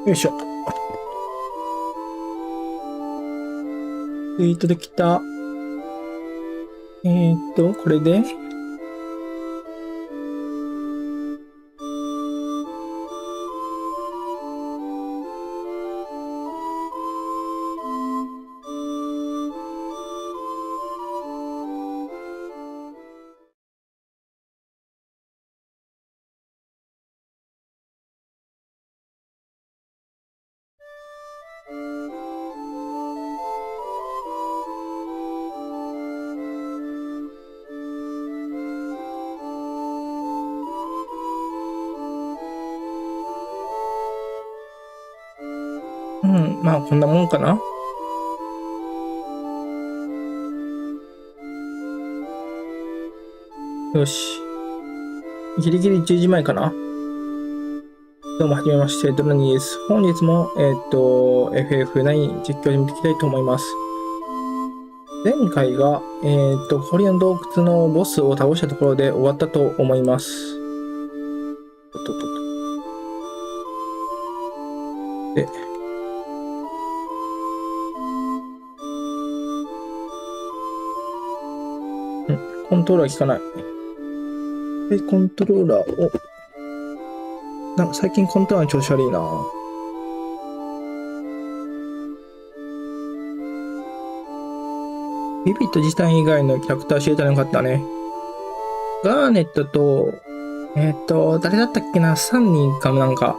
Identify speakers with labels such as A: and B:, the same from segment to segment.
A: よいしょ。できた。これで、うん、まあこんなもんかな。よし。ギリギリ10時前かな。どうもはじめまして、ドラニーです。本日も、FF9 実況を始めていきたいと思います。前回が、コリアン洞窟のボスを倒したところで終わったと思います。とっとっとっとで、コントローラー効かない。で、コントローラーを、なんか最近コントローラーの調子悪いな。ビビット自体以外のキャラクター教えたらよかったね。ガーネットと、誰だったっけな ?3 人かなんか。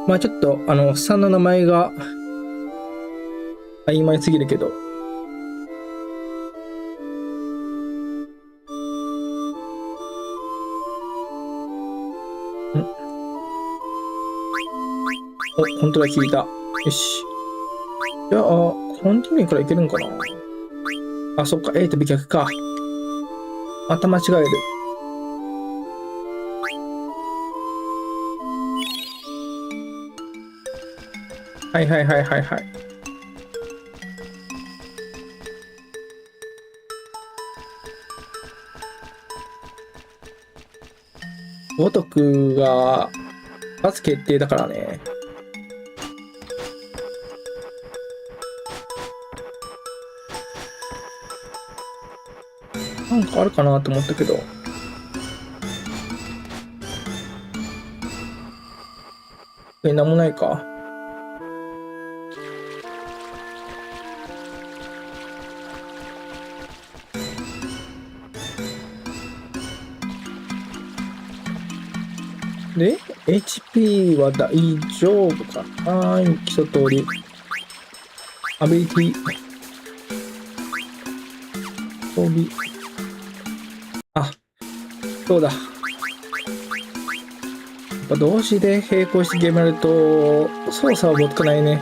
A: まあちょっと、さんの名前が曖昧すぎるけど。お、コントローラー効いた。よし。じゃあ、コンティニューからいけるんかな。あ、そっか、A と B 逆か。また間違える。はいはいはいはいはい。ごとくが、罰決定だからね。なんかあるかなと思ったけど。なんもないか。で、HP は大丈夫かな一通り。アビリティ、装備。あ、そうだ。やっぱ同時で並行してゲームやると、操作は持たないね。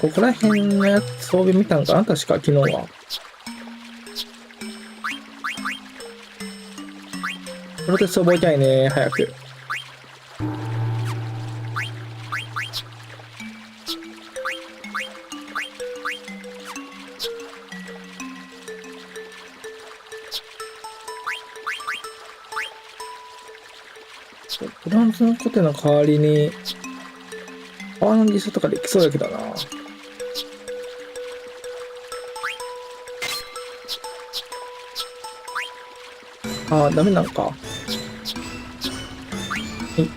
A: ここら辺のやつ装備見たんかな確か昨日は。プロテスト覚えたいね、早く。フランスのコテの代わりに、川のリストとかできそうだけどな。ああ、ダメなんか。はい。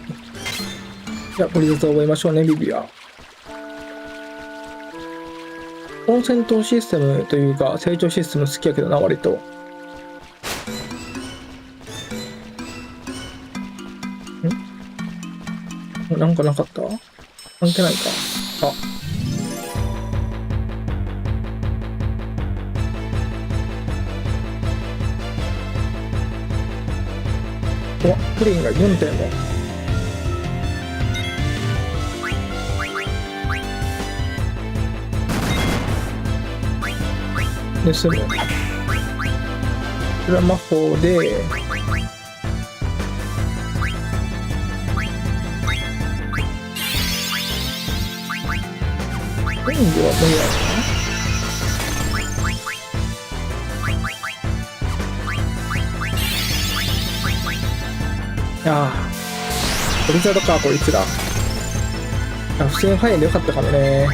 A: じゃあ、これずつ覚えましょうね、ビビは。この戦闘システムというか、成長システム好きやけどな、割と。なんかなかった関係ないか。あ。お、プリンが4点も。盗む。これは魔法で、レンジは無理やろな。ああ、ブリザードか、こいつら。あ、普通にファイヤーでよかったかもね。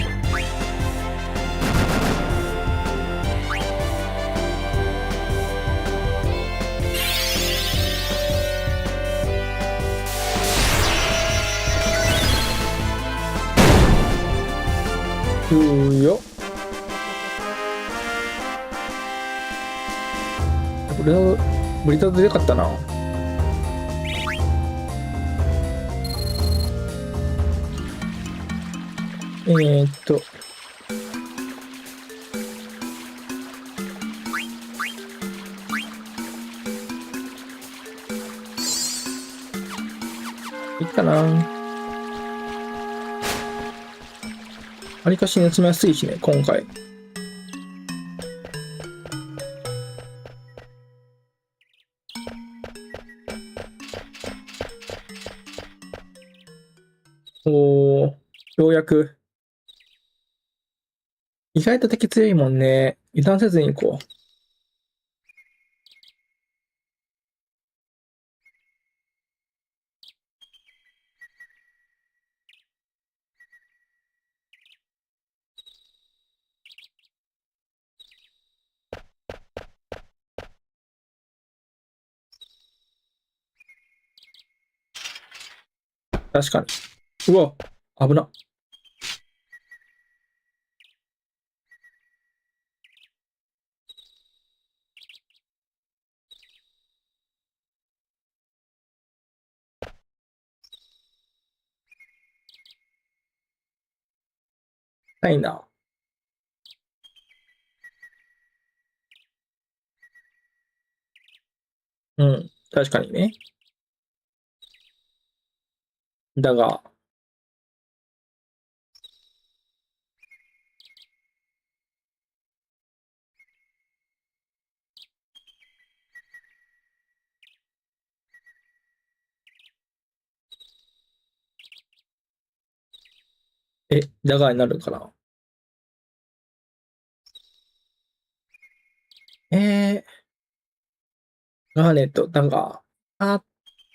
A: よ。ブリザードでよかったな。えーっと、いいかな。わりかし盗みやすいしね、今回。おー、ようやく。意外と敵強いもんね。油断せずに行こう。確かに。うわ、危な。ないな。うん、確かにね。だが、だがになるかな。ガーネット、だが、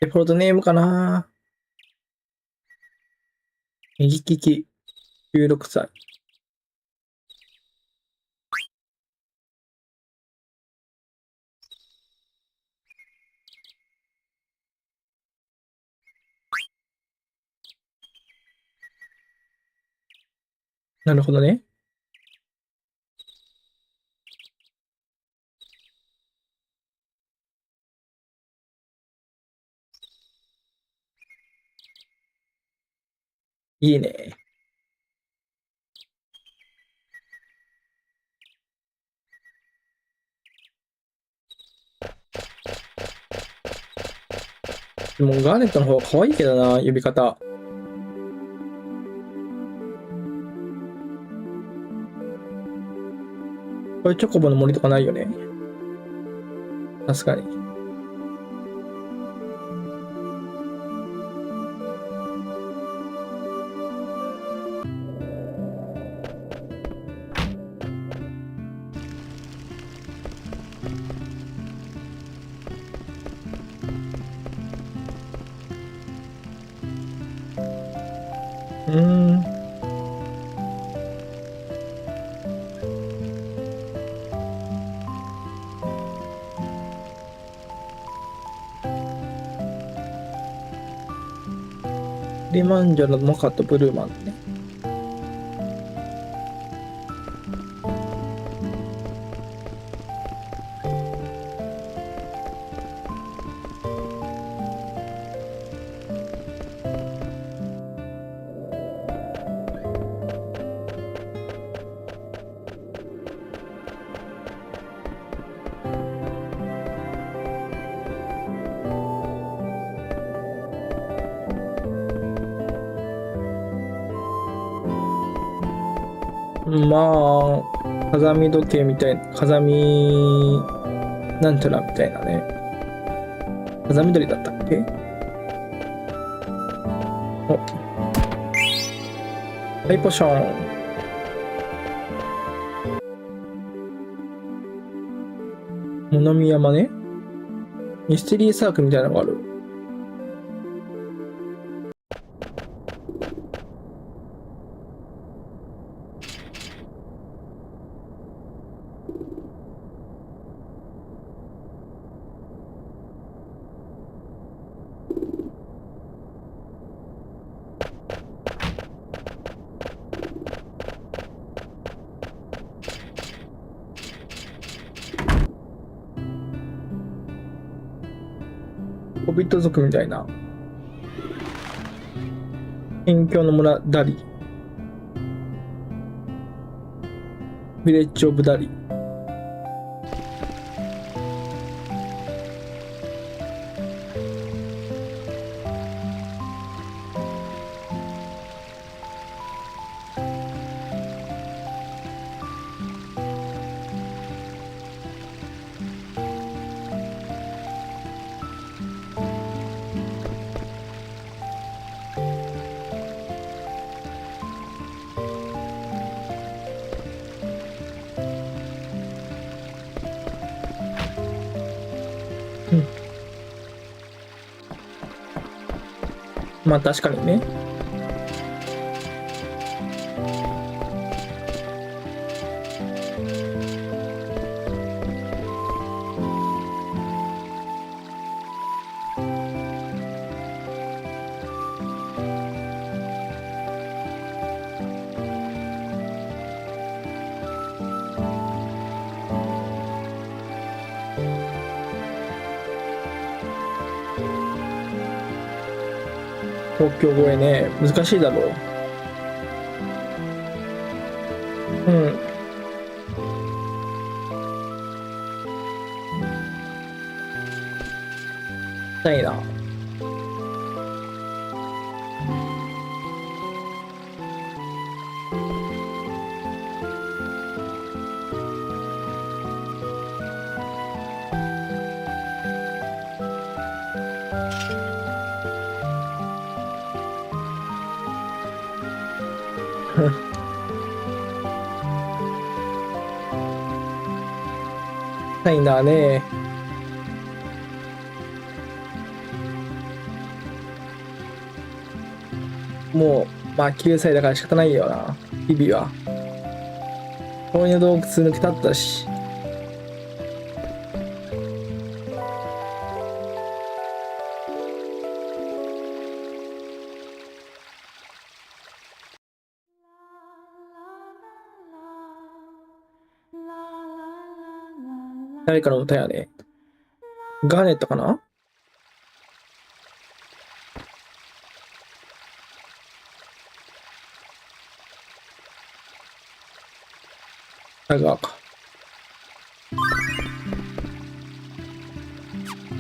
A: デフォルトネームかな。右利き、16歳。なるほどね。いいね。でもガーネットの方が可愛いけどな、呼び方。これチョコボの森とかないよね。確かに。うーん。リマンジョのモカとブルーマンね。まあ、風見時計みたいな、風見なんちゃらみたいなね。風見鶏だったっけ？お、ハイポーション。物見山ね。ミステリーサークルみたいなのがある。ホビット族みたいな。辺境の村ダリ。ヴィレッジオブダリ。うん。まあ確かにね。東京越えね、難しいだろう。うん。ないな。ないなね。もう、まあ9歳だから仕方ないよな。日々は。氷の洞窟抜けたったし。誰かの歌やね。ガーネットかな。タガーか。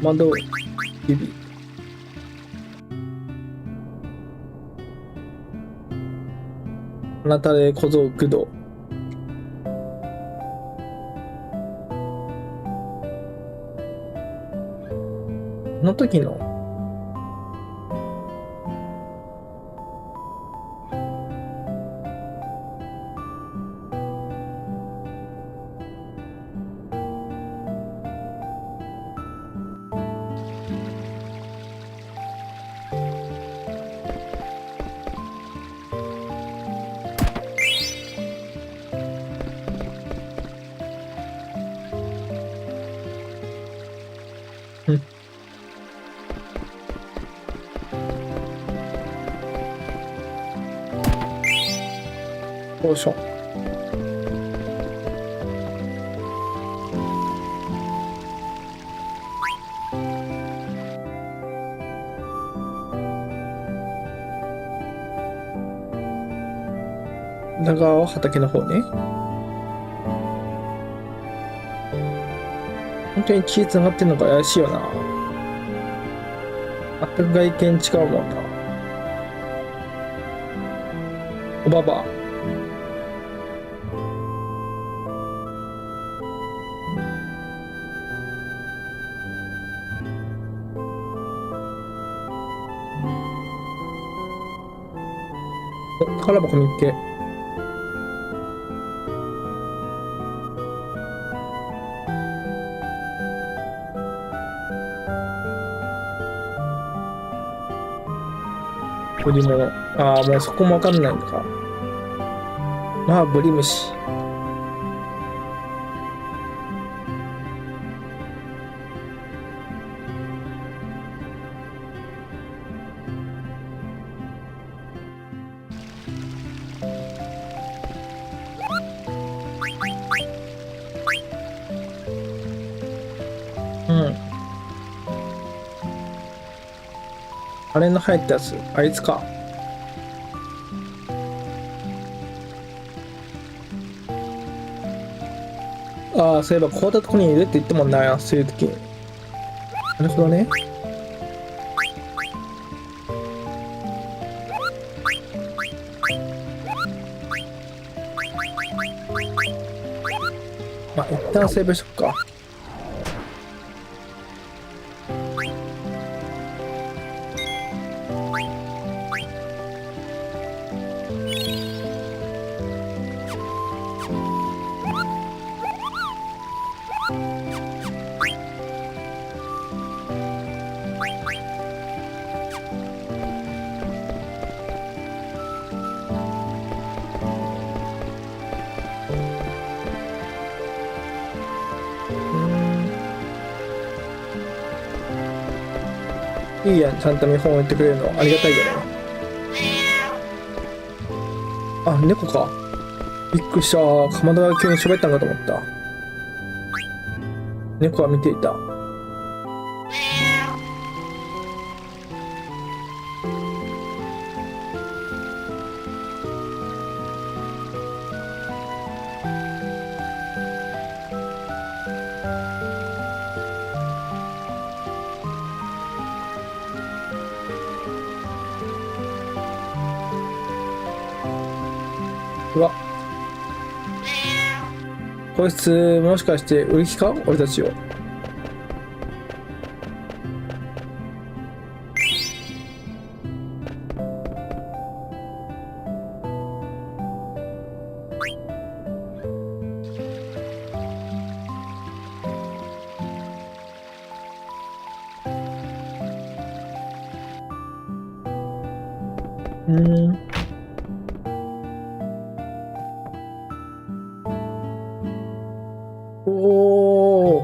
A: 窓、指。あなたで小僧駆動。この時の、うん。ポーション。長は畑の方ね。本当に血繋がってんのか怪しいよな。全く外見違うもんな。おばば。お、宝箱見っけ。売り物。ああ、もうそこもわかんないのか。まあ、ブリムシ。うん。あれの入ったやつ、あいつか。ああ、そういえばこういったとこにいるって言ってもんな、そういう時に。なるほどね。まあ、一旦セーブしとくか。いいやん、ちゃんと見本を言ってくれるのありがたいよね。あ、猫か。びっくりした。かまどが急に喋ったんかと思った。猫は見ていた。うわ、こいつもしかして売り気か俺たちを。うーん。おー。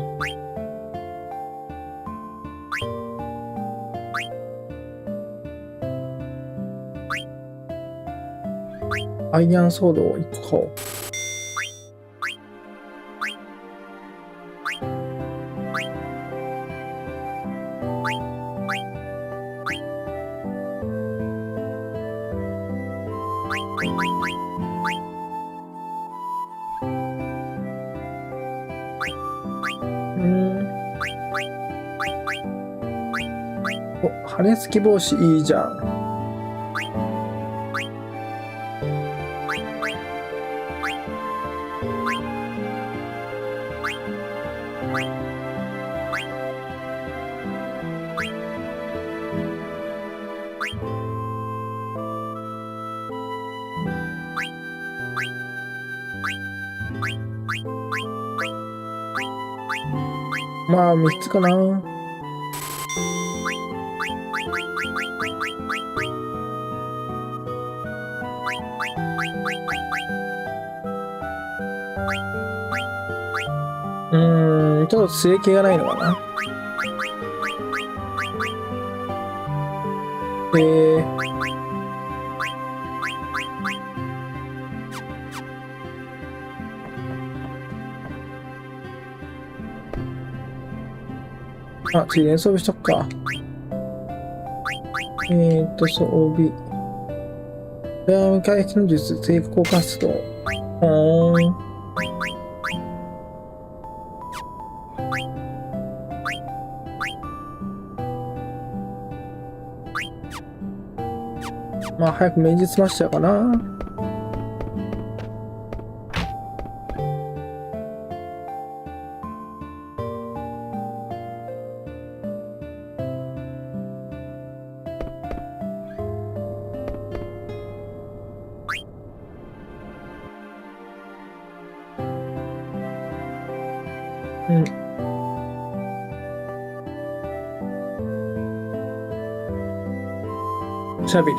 A: アイアンソードを1個買おう。お、羽根付き帽子いいじゃん。まあ、3つかな。ちょっと強い気がないのかな。あ、ついでに装備しとくか。装備。回復の術、成功活動。まあ、早く明治済ましちゃうかな。うん。おしゃべり。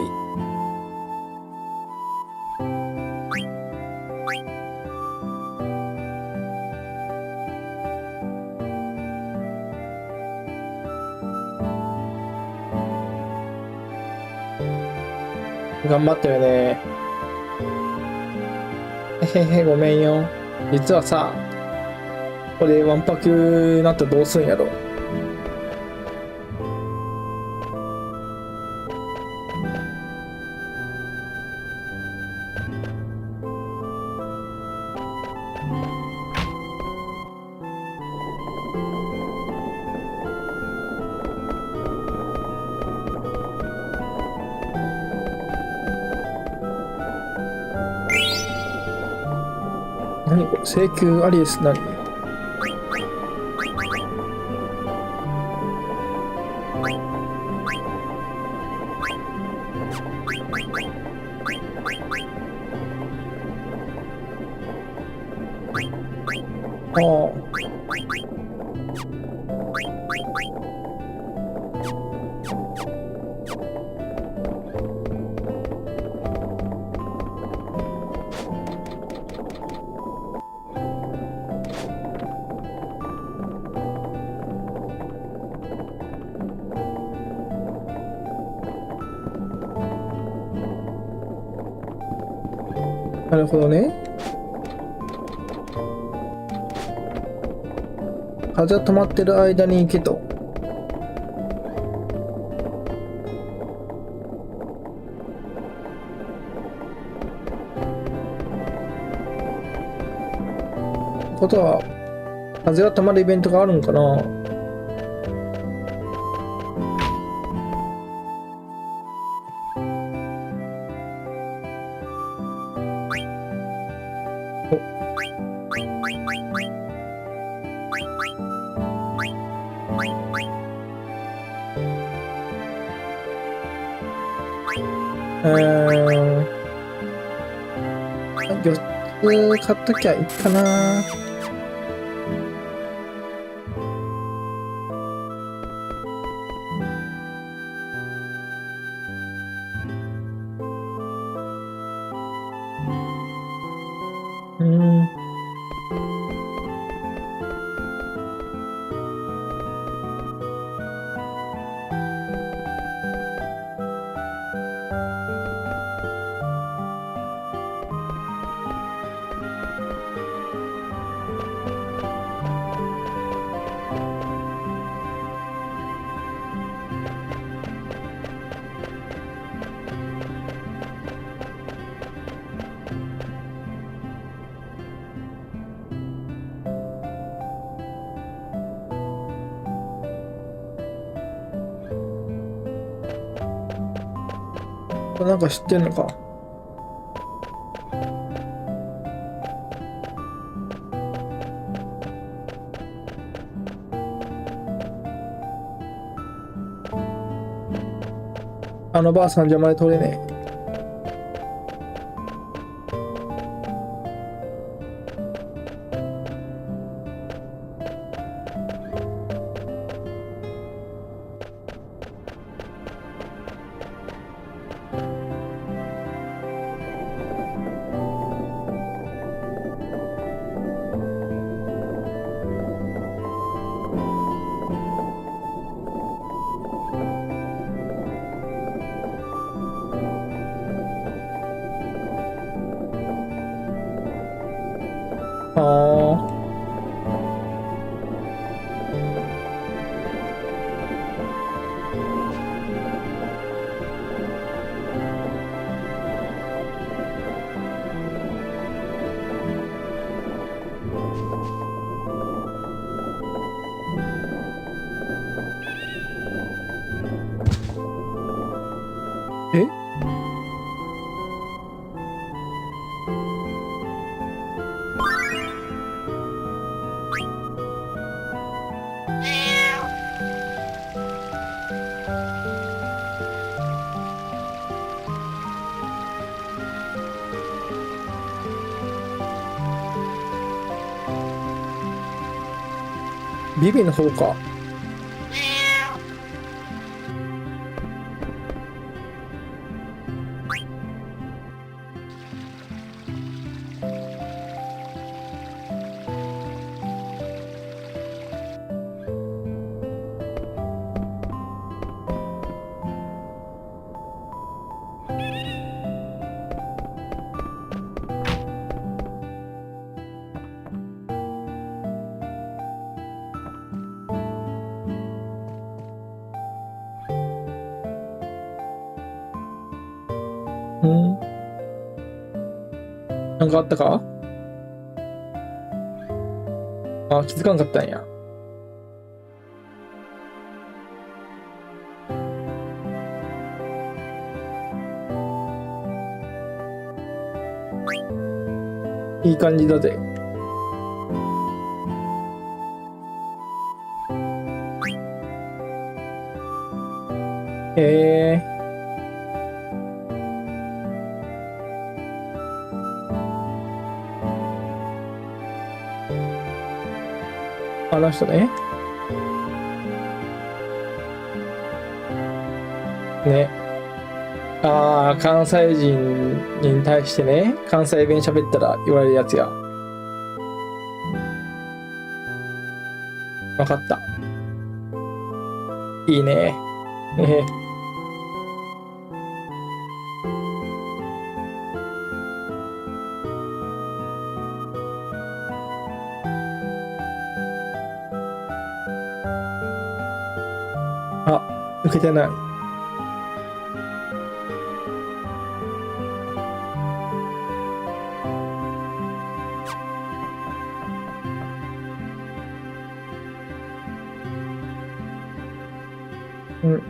A: 頑張ったよね。へへへ、ごめんよ。実はさ、これわんぱくなったらどうすんやろ。何これ、請求アリエス何？ああ。なるほどね。風止まってる間に行けと。ことは、風が止まるイベントがあるんかな。4つ買っときゃいいかな。うん。なんか知ってんのか。あのばあさん邪魔で通れねえ。ああ。え、ビビの方か。うん。なんかあったか？あ、気づかんかったんや。いい感じだぜ。えあの人ね。ね。ああ、関西人に対してね、関西弁喋ったら言われるやつや。わかった。いいね。えへ。あ、受けてない。うん。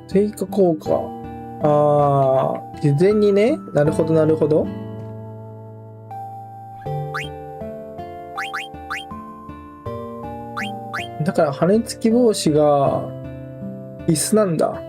A: 追加効果。ああ、事前にね。なるほど、なるほど。だから、羽根付き帽子が必須なんだ。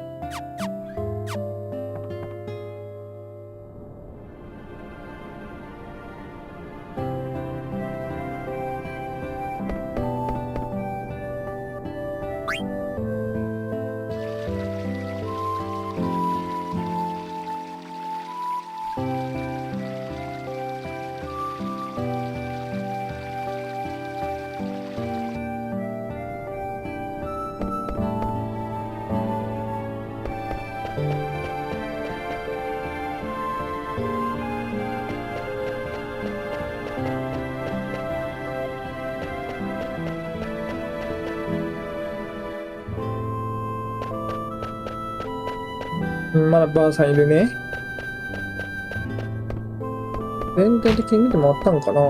A: うん、まだばあさんいるね。全体的に見てもらったんかな。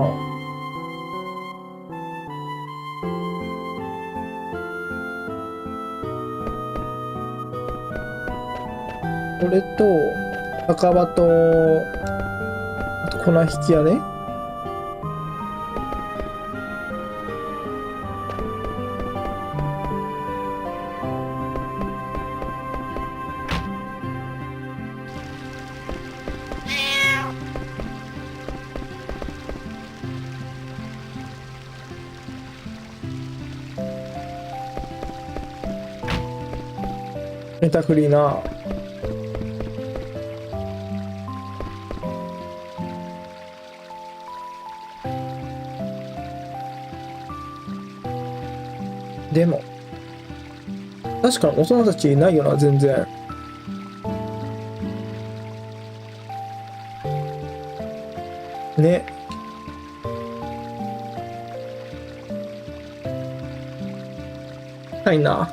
A: これと、赤羽と、あと粉引き屋ね。メタフリーな。でも、確かに大人たちいないよな、全然。ね。ないな。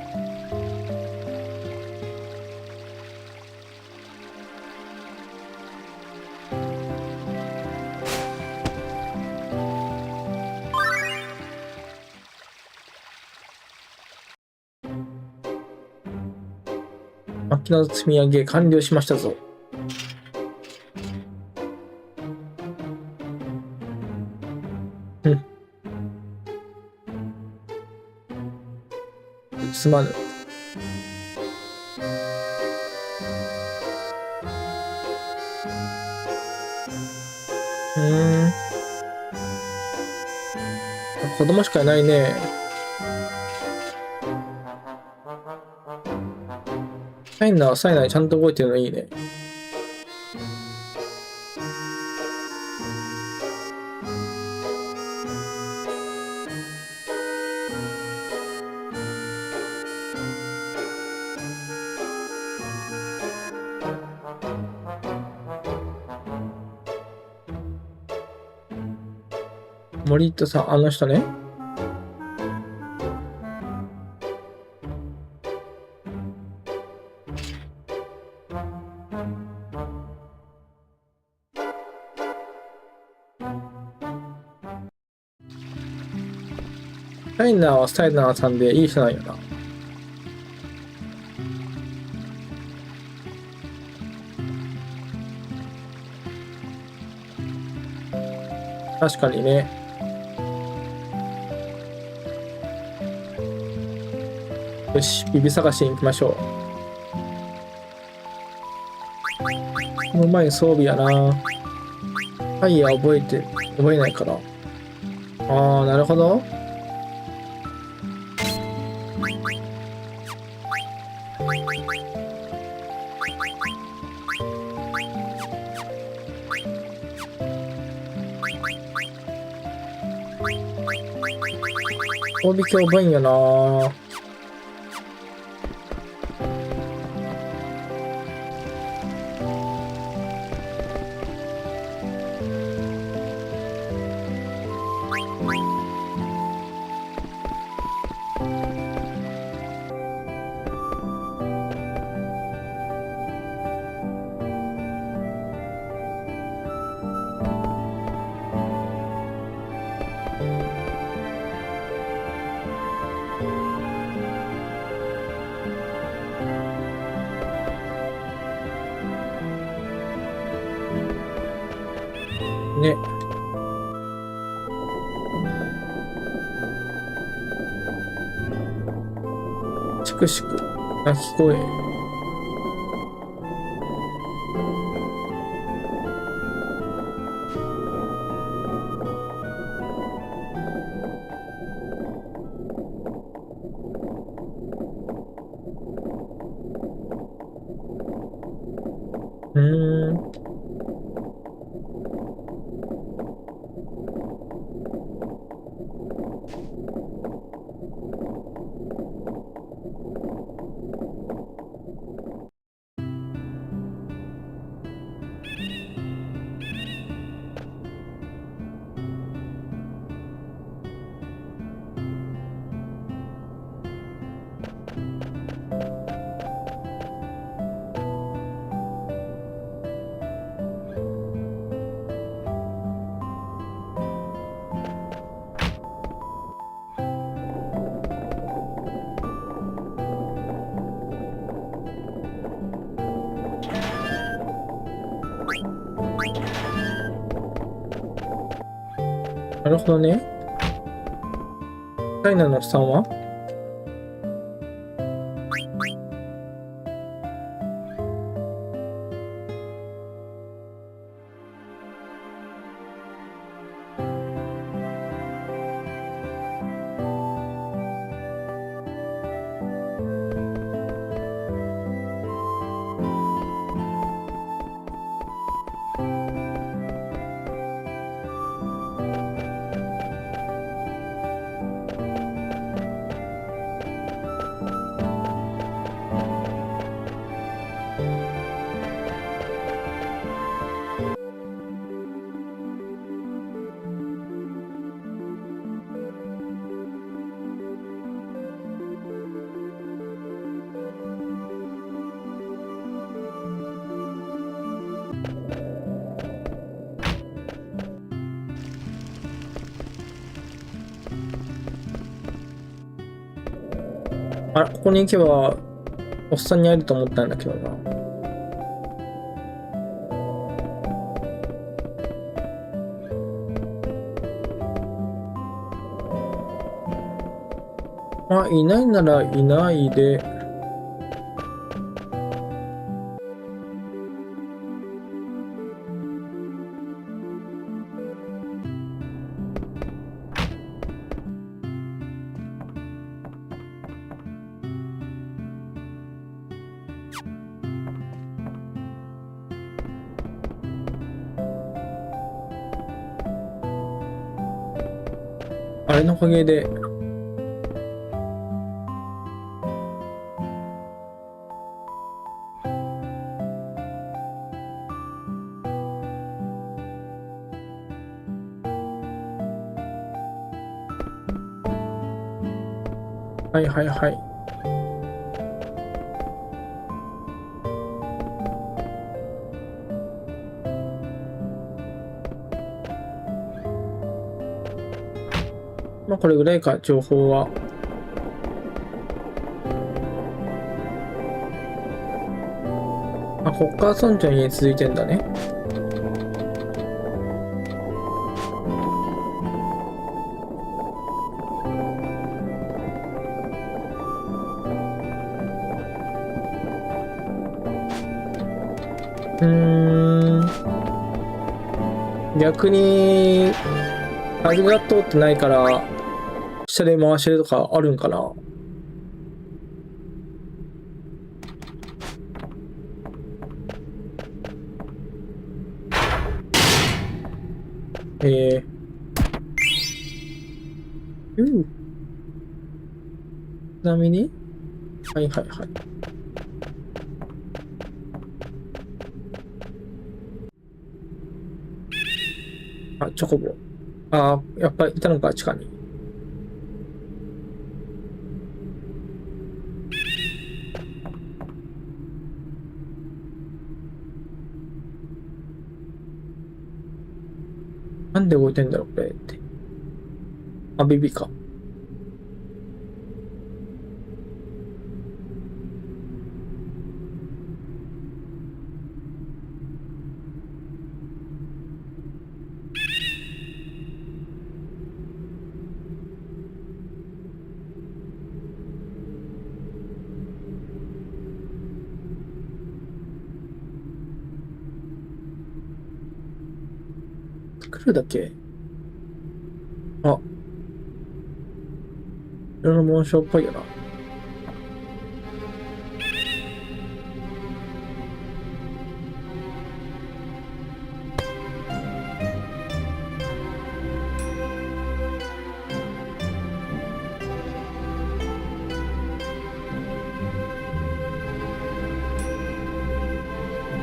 A: 薪の積み上げ完了しましたぞ。うん。すまぬ。うーん。子供しかいないね。サイナー、サイナーちゃんと覚えてるのいいね。森田さん、あの人ね。タイナーはスタイナーさんでいい人なんよな。確かにね。よし、ビビ探しに行きましょう。この前に装備やな。タイヤ覚えないから。ああ、なるほど。攻撃覚えんよな。ね。しくしく鳴き声。うーん。なるほどね。タイナーのさんはあ、ここに行けば、おっさんに会えると思ったんだけどな。まあ、いないならいないで、あれのおかげで、はいはいはい。まあ、これぐらいか、情報は。あ、こっから村長に続いてんだね。逆に、風が通ってないから、下で回してるとかあるんかな。うん。ちなみに、はいはいはい。あ、チョコボ。あ、やっぱりいたのか、地下に。なんで動いてんだろう、これって。あ、ビビか。来るだけ。あ、いろいろ紋章っぽいよな。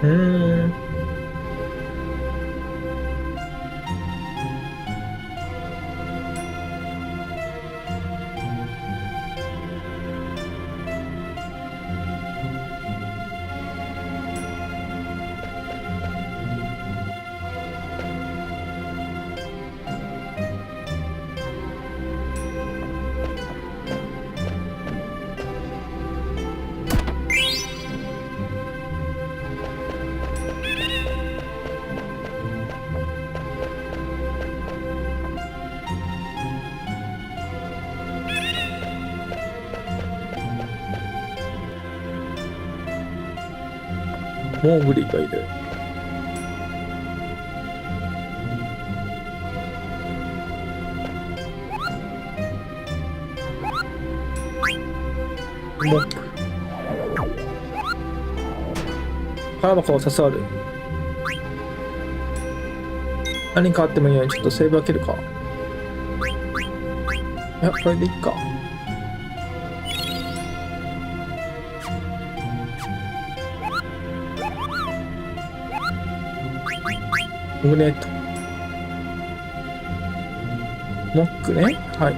A: うーん。モーグリがいる。モップ。カーバカを刺さる。何かあってもいいようにちょっとセーブ開けるか。いや、これでいっか。オグネット。モックね。はい。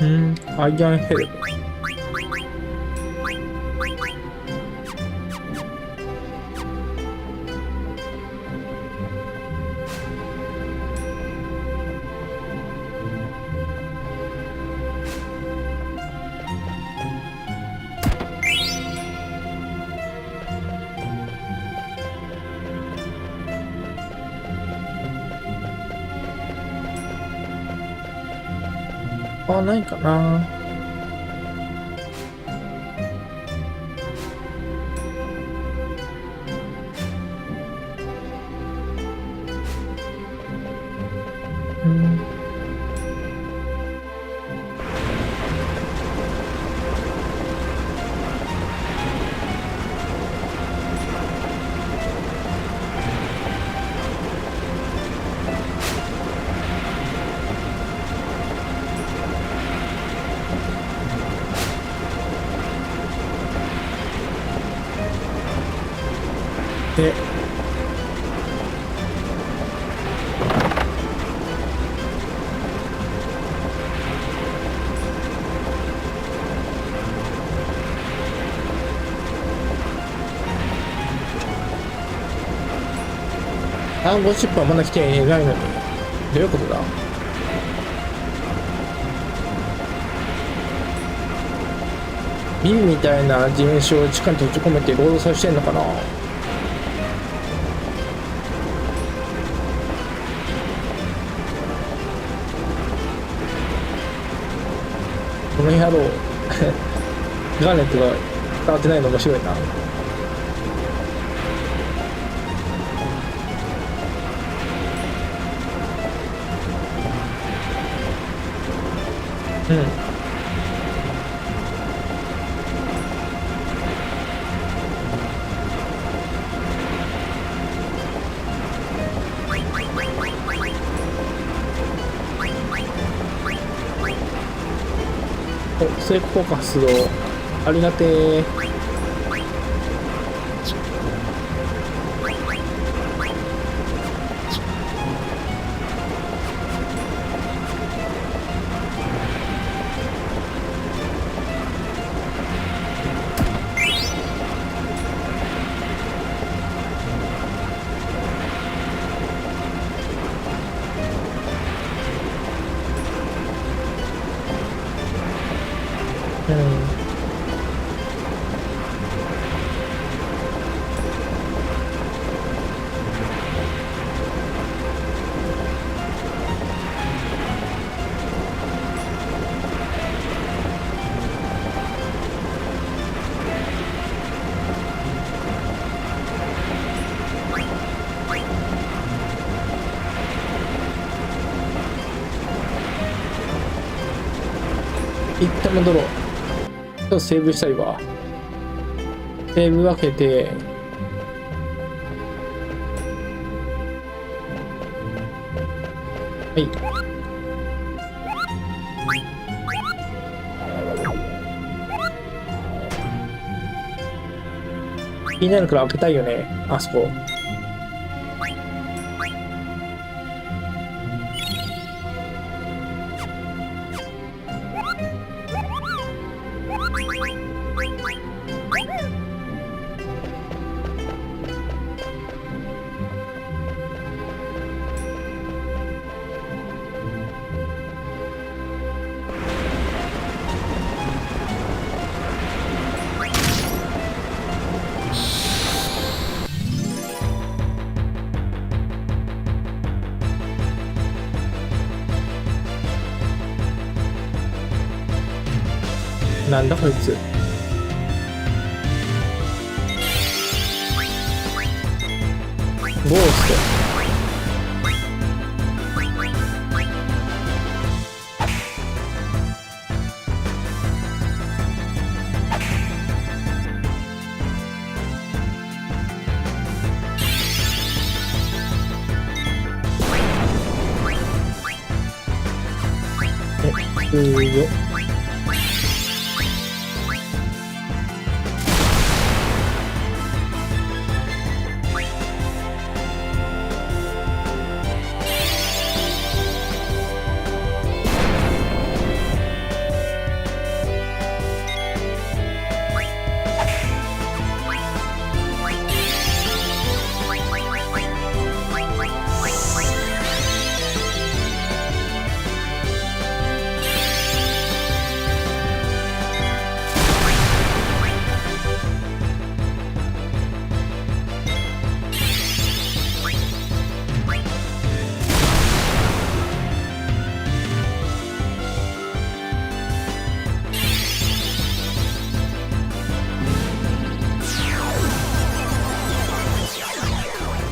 A: うん、アイアンヘルム。あ、ないかな。うん。で、50分はまだ来てないのに。どういうことだ？ビビみたいな人種を地下に閉じ込めて労働させてんのかな。この野郎ガーネットが伝わってないの面白いな。うん。お、成功か発動。ありがてー。うん。一旦戻ろう。ちょっとセーブしたいわ。セーブ分けて、はい。気になるから開けたいよね、あそこ。なんだこいつ。ゴースト。よ。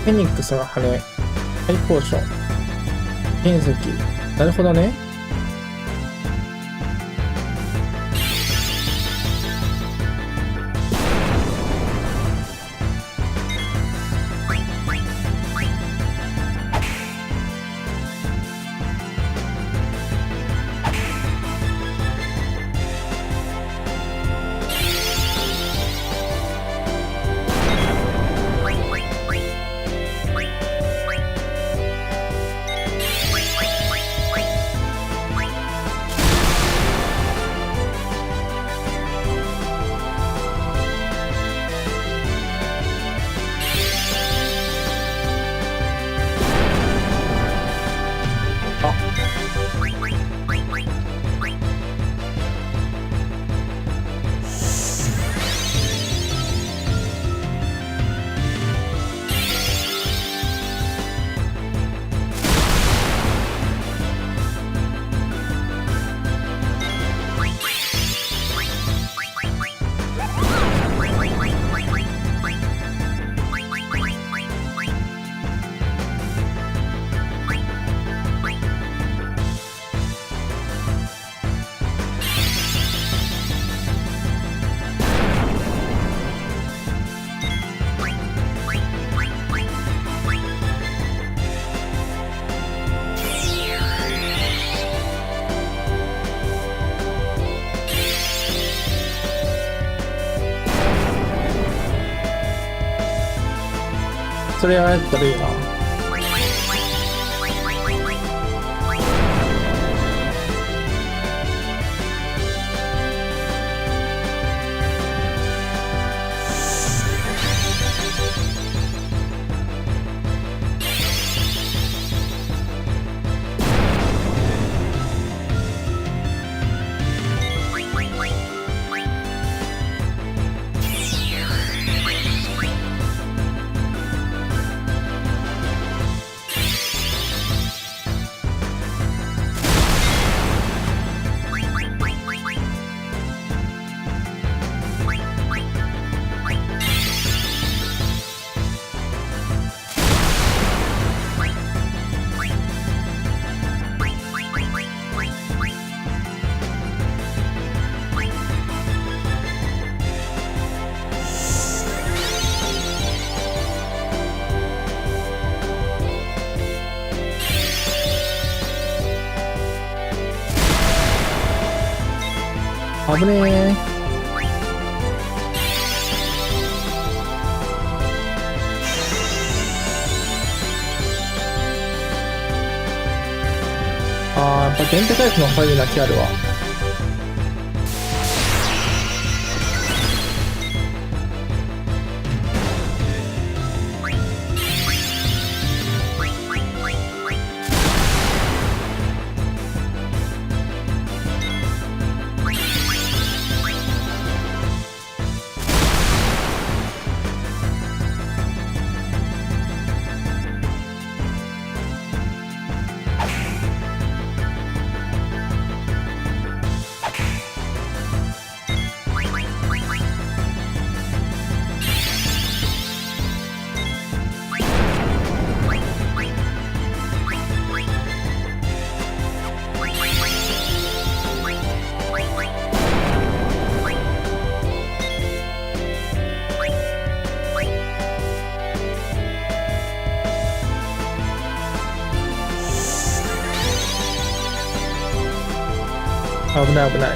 A: フェニックスの羽、ハイポーション、原石。なるほどね。それはやったらいいな。危ねえ。やっぱ電気タイプのファイルだけあるわ。危ない危ない。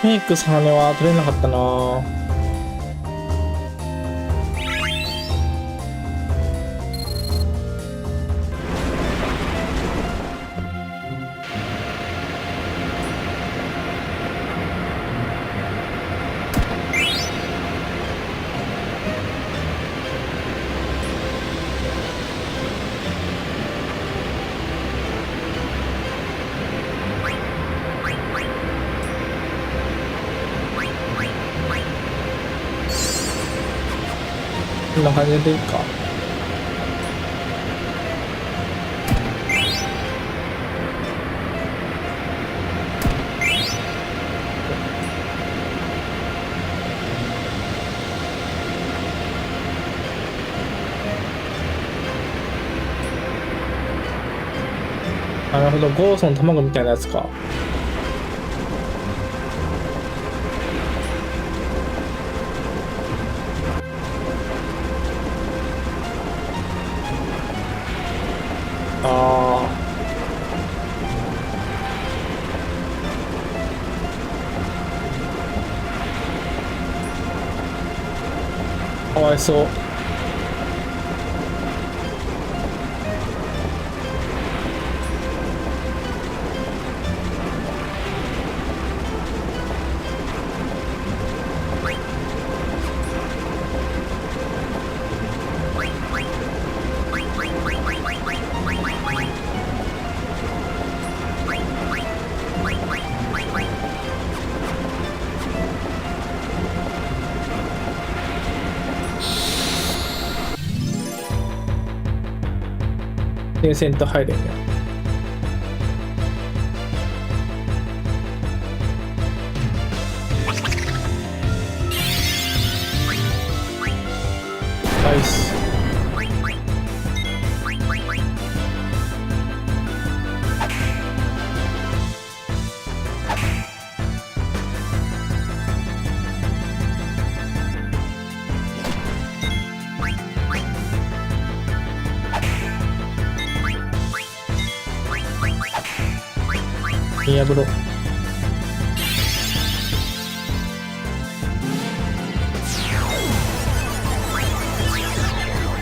A: フェニックス羽は取れなかったな。んな感じでいいか。なるほど、ゴーソン卵みたいなやつか。ああ、かわいそう。電線と入れんや。ナイス。見破ろう。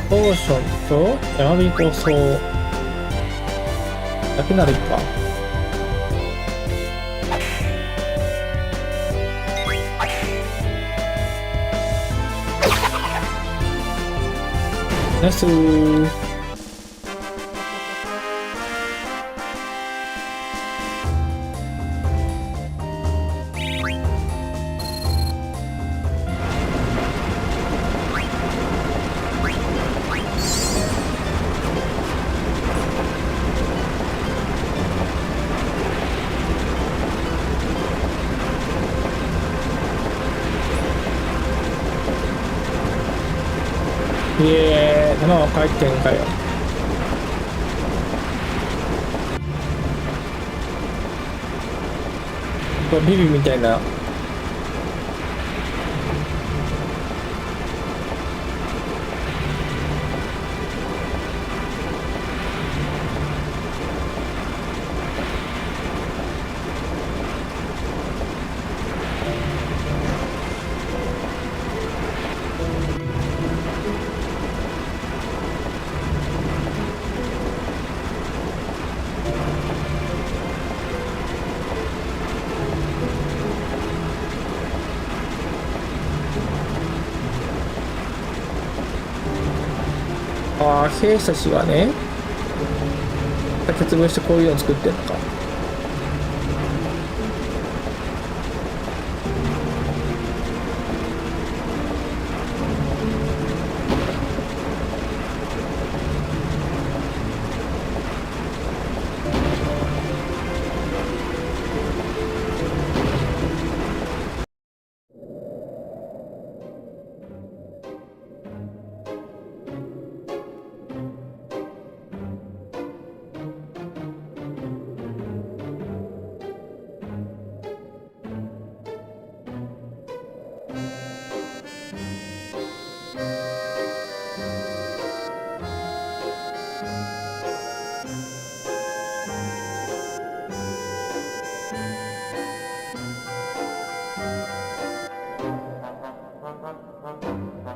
A: ポーションと山火構想だけならいいか。ナイスー。いえー、弾は回転かよ。ビビみたいな。ああ、兵士たちがね、竹潰してこういうの作ってるのか。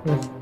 A: うん。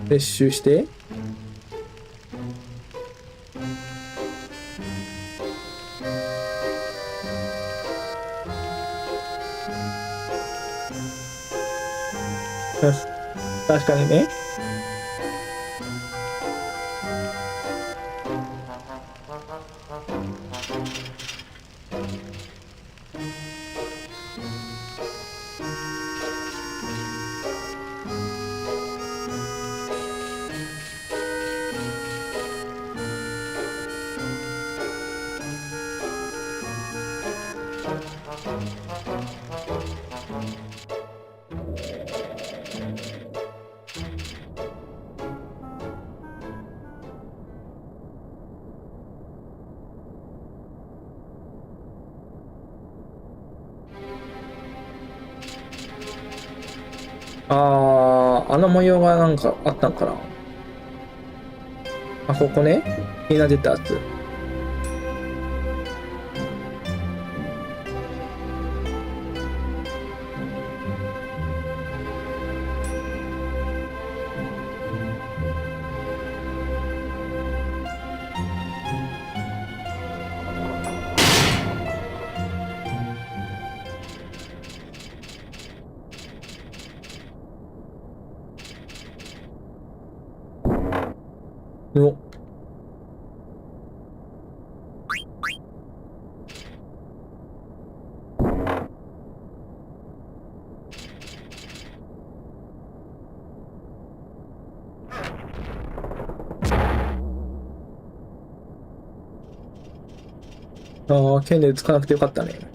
A: 撤収して。確かにね。あの模様がなんかあったんかな。あ、ここね。みんな出たやつ。よ。ああ、剣でつかなくてよかったね。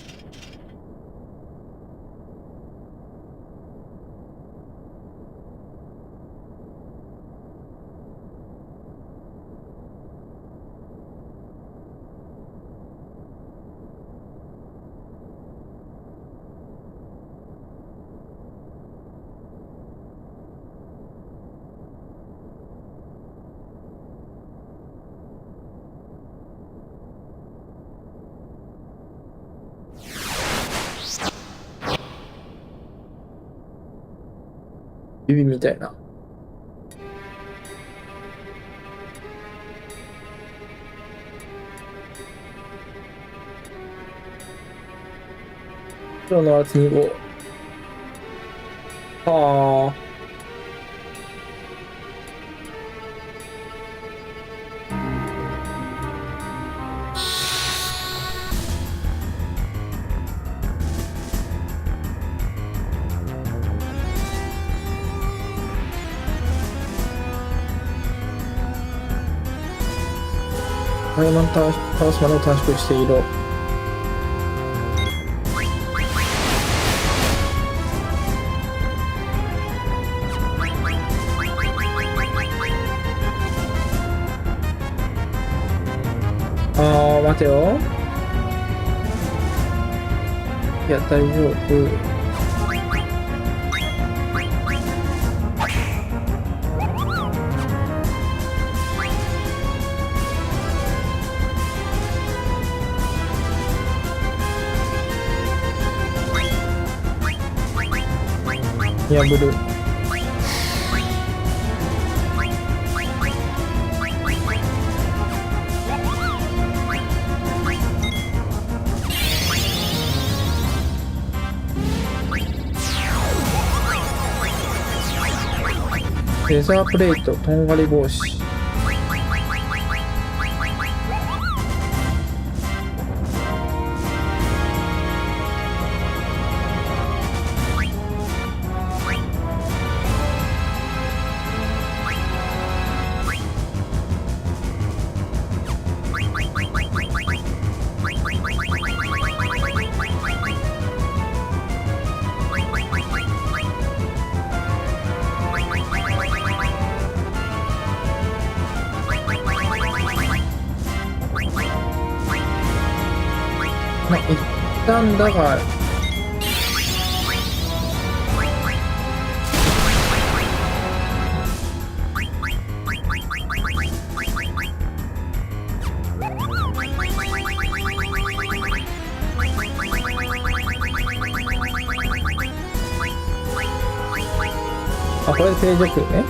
A: 指みたいな。今日の厚2号。ああ。タイマン倒すまでを短縮していろ。あー、待てよ。いや、大丈夫。破る。レザープレート、とんがり帽子。まあ、一旦だが、これでページ送るね。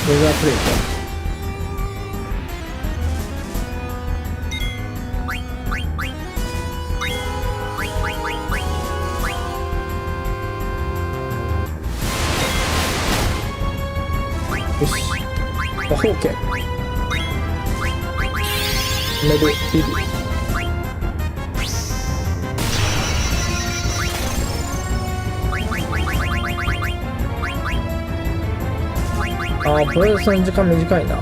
A: レザープレート。よし。魔法剣。メルリリ。ああ、プロレスの時間短いな。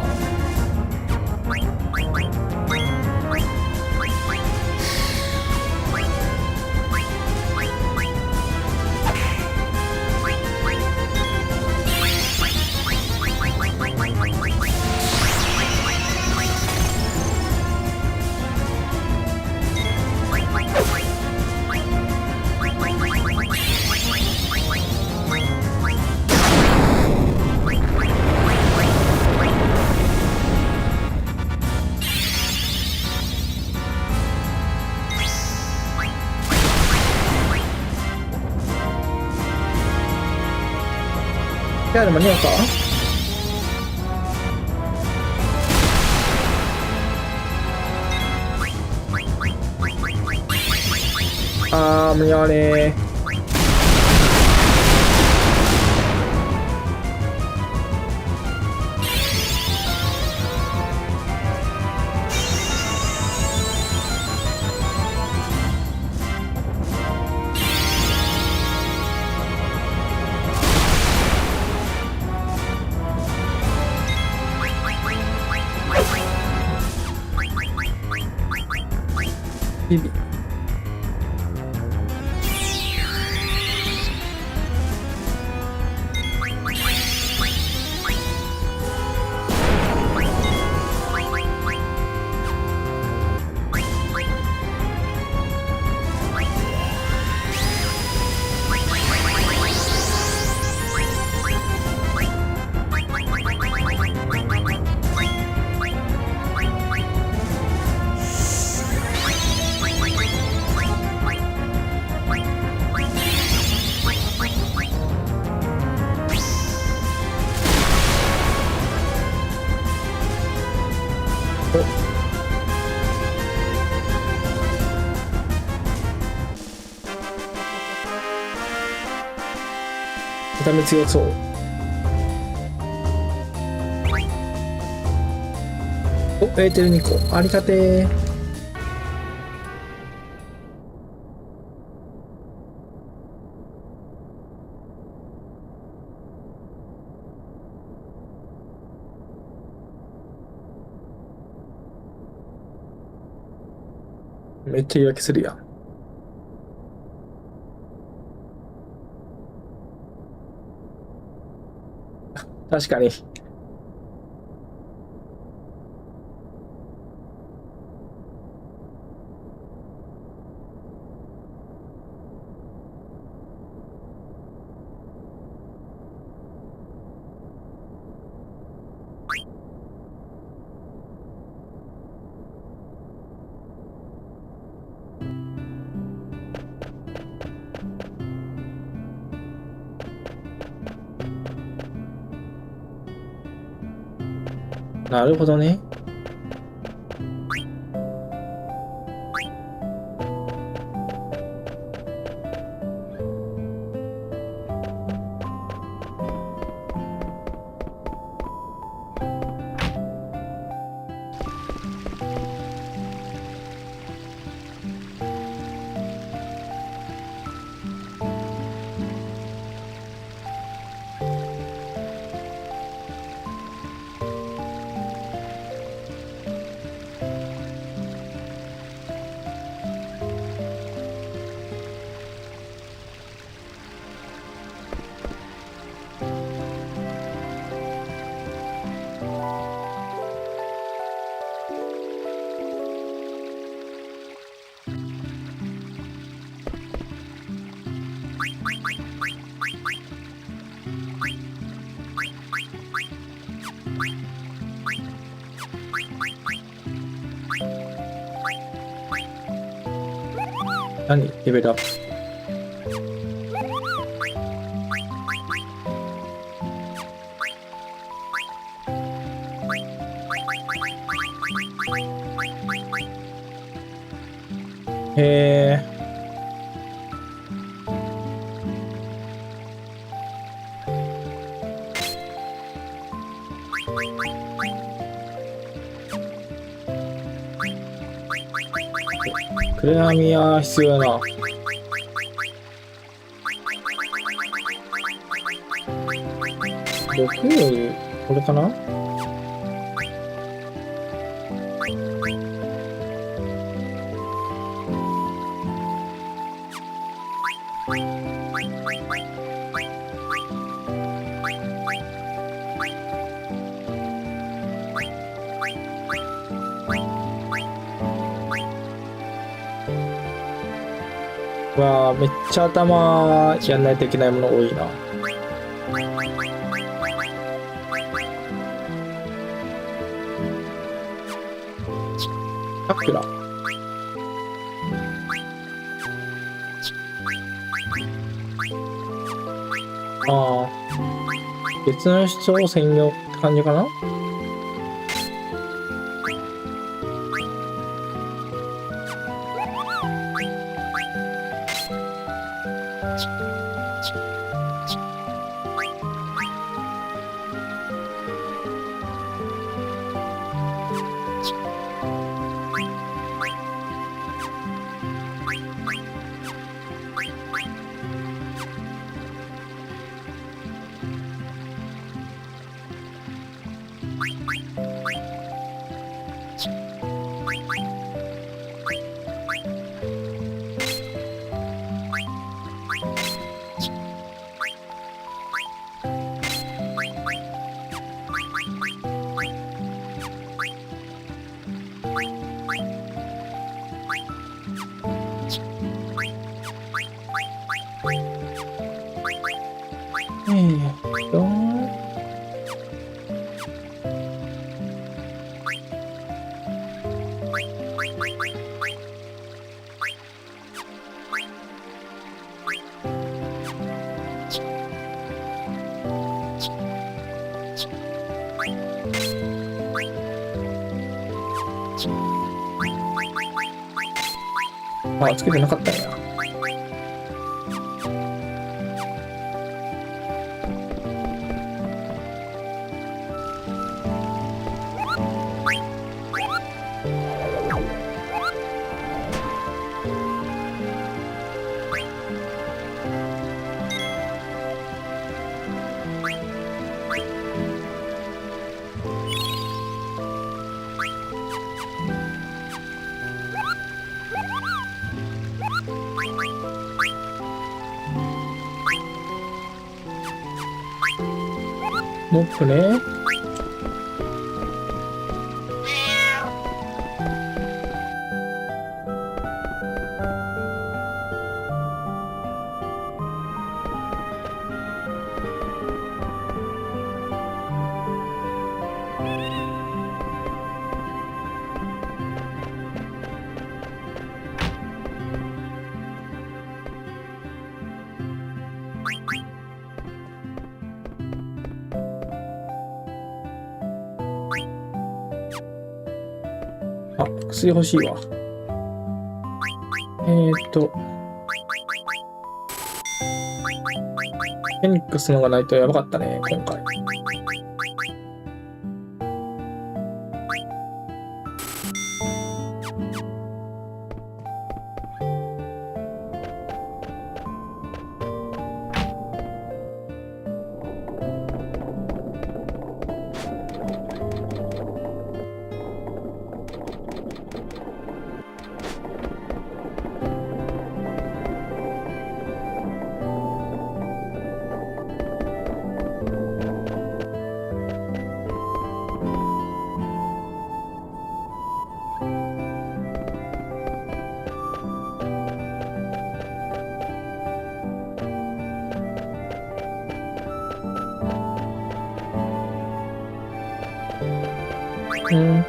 A: いや、でも間に合うか。あー、間に合わねー。ビビ。見た目強そう。お、エーテル2個。ありがてー。めっちゃ言い訳するやん。確かに。なるほどね。何レベルアップ。へえ。暗闇は必要やな。6、これかな。わあ、めっちゃ頭やんないといけないもの多いな。さくら。ああ、別の人を専用って感じかな。えーと、あ、つけてなかったんや。モップね。薬欲しいわ。フェニックスのがないとやばかったね、今回。うん。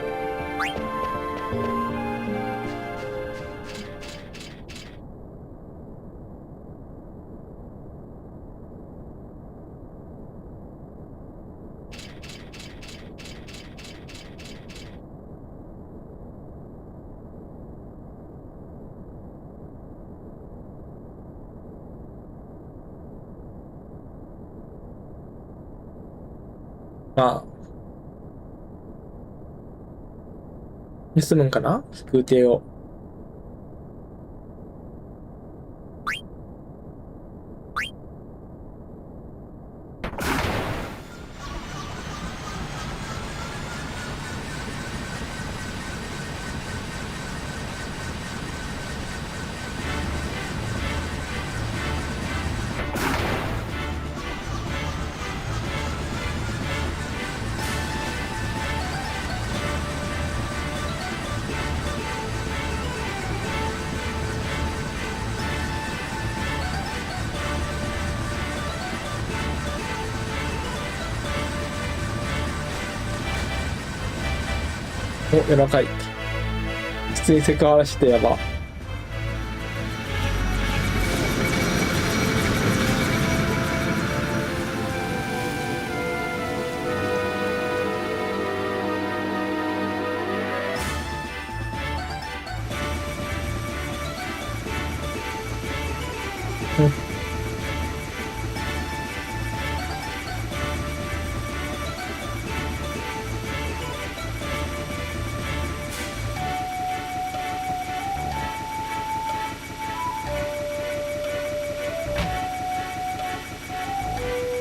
A: まあ、盗むんかな空挺を。お、柔らかい。普通にセクハラしてやば。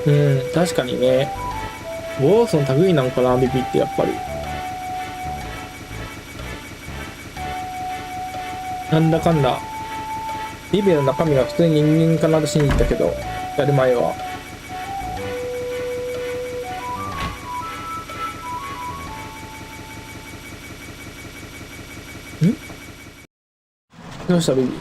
A: うん、確かにね。ウォーソン類なのかな、ビビってやっぱり。なんだかんだ。ビビの中身は普通に人間かなと信じたけど、やる前は。んどうしたビビ？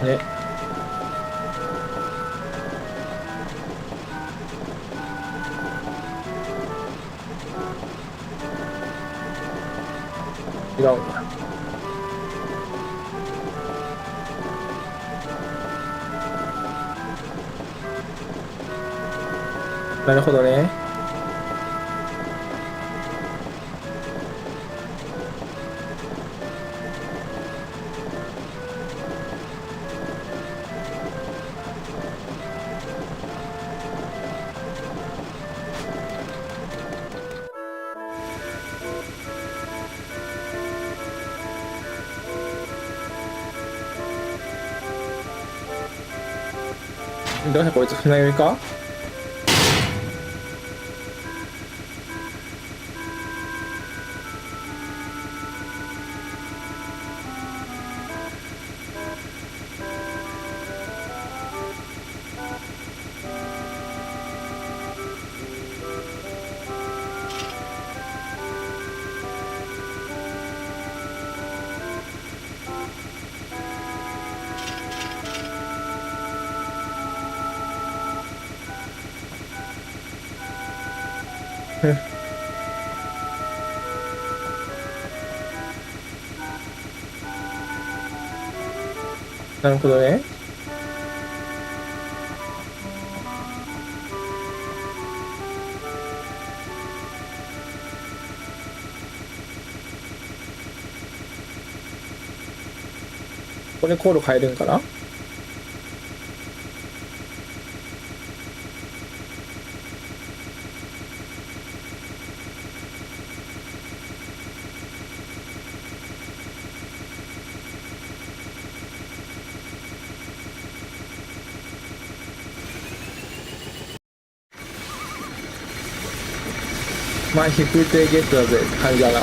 A: ね。違うんや。なるほどね。どうせこいつ船酔いか？なるほどね。これコード変えるんかな。まあ、低くてゲットだぜって感じだな。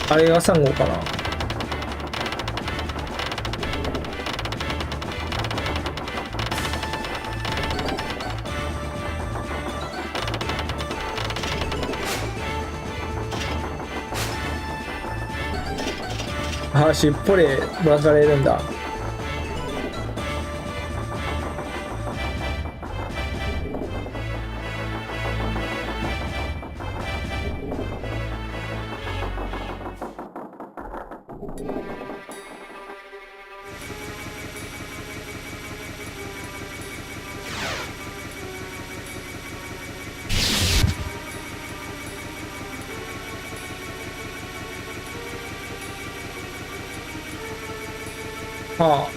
A: あれが3号かな。あ、尻尾でぶら下がれるんだ。は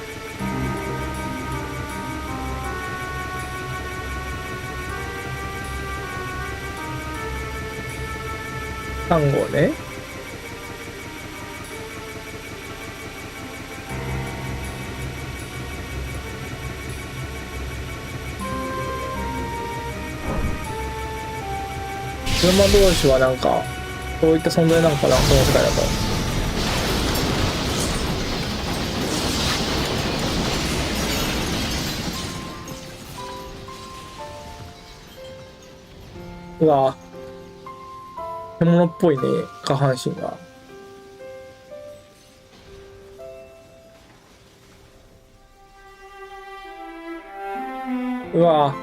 A: あ、3号ね。車同士はなんか、そういった存在なのかな、この世界だと。うわ、獣っぽいね、下半身が。うわ、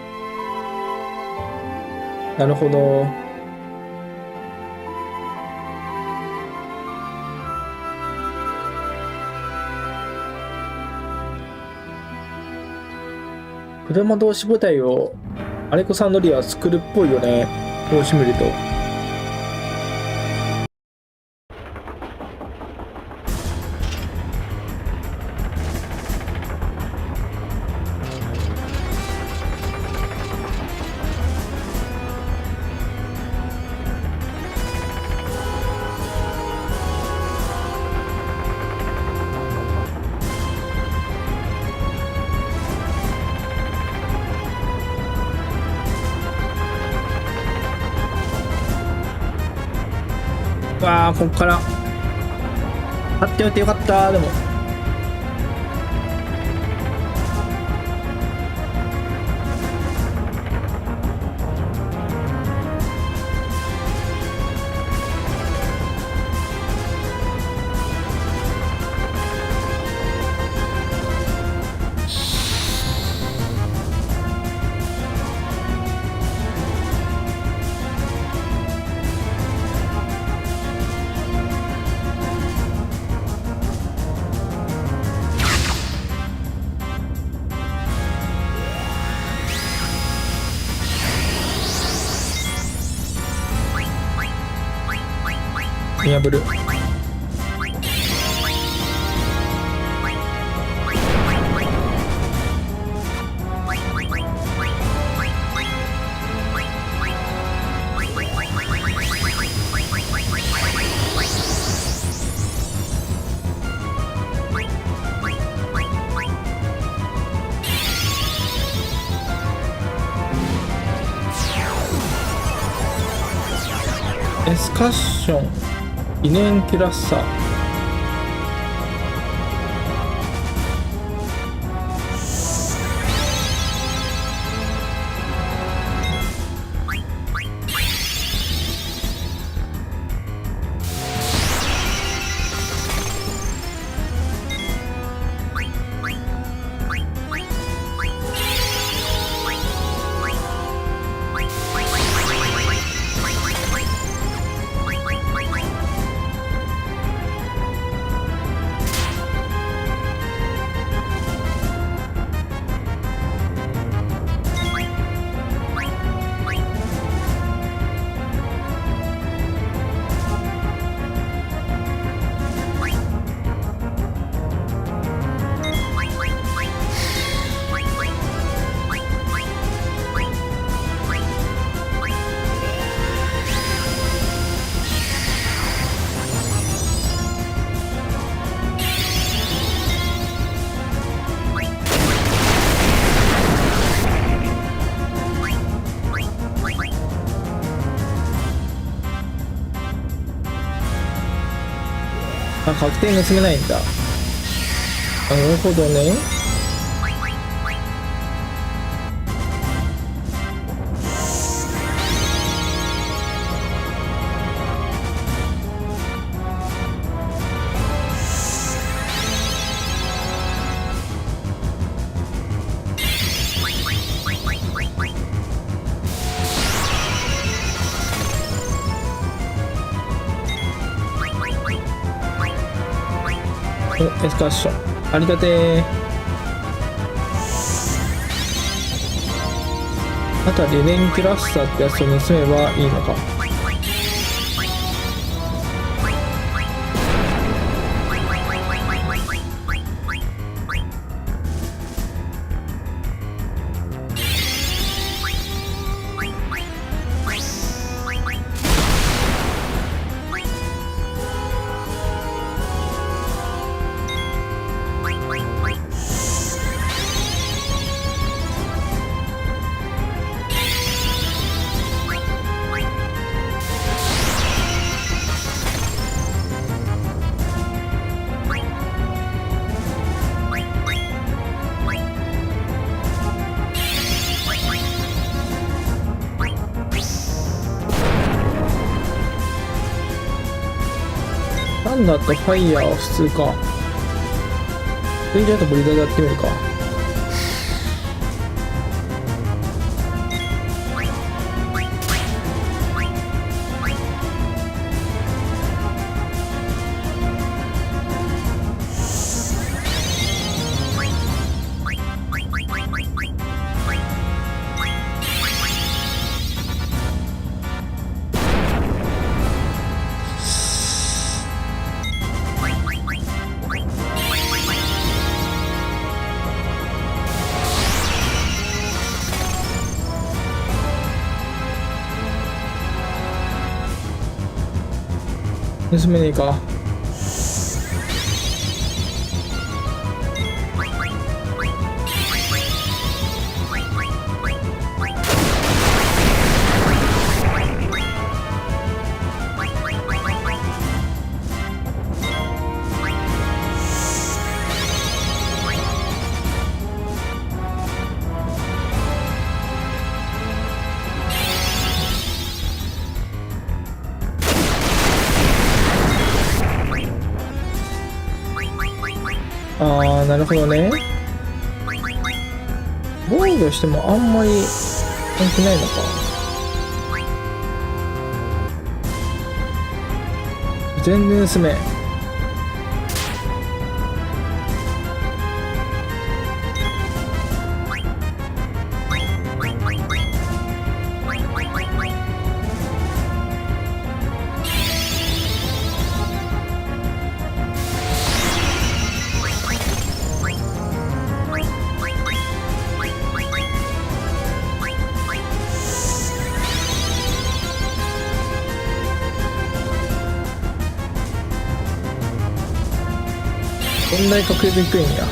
A: なるほど。車同士部隊をアレコサンドリアは作るっぽいよね。こうしてみると。わあ、こっから。買っておいてよかった、でも。見破る。エスカッション記念キュラッサ。あ、確定盗めないんだ。なるほどね。お、エスカーション。ありがてー。あとはリレンキュラッサーってやつを盗めばいいのか。サンダーとファイヤーは普通か。それじゃあとブリザードやってみるか。盗めねえか。ああ、なるほどね。防御してもあんまり関係ないのか。全然盗め。問題確率低いんや。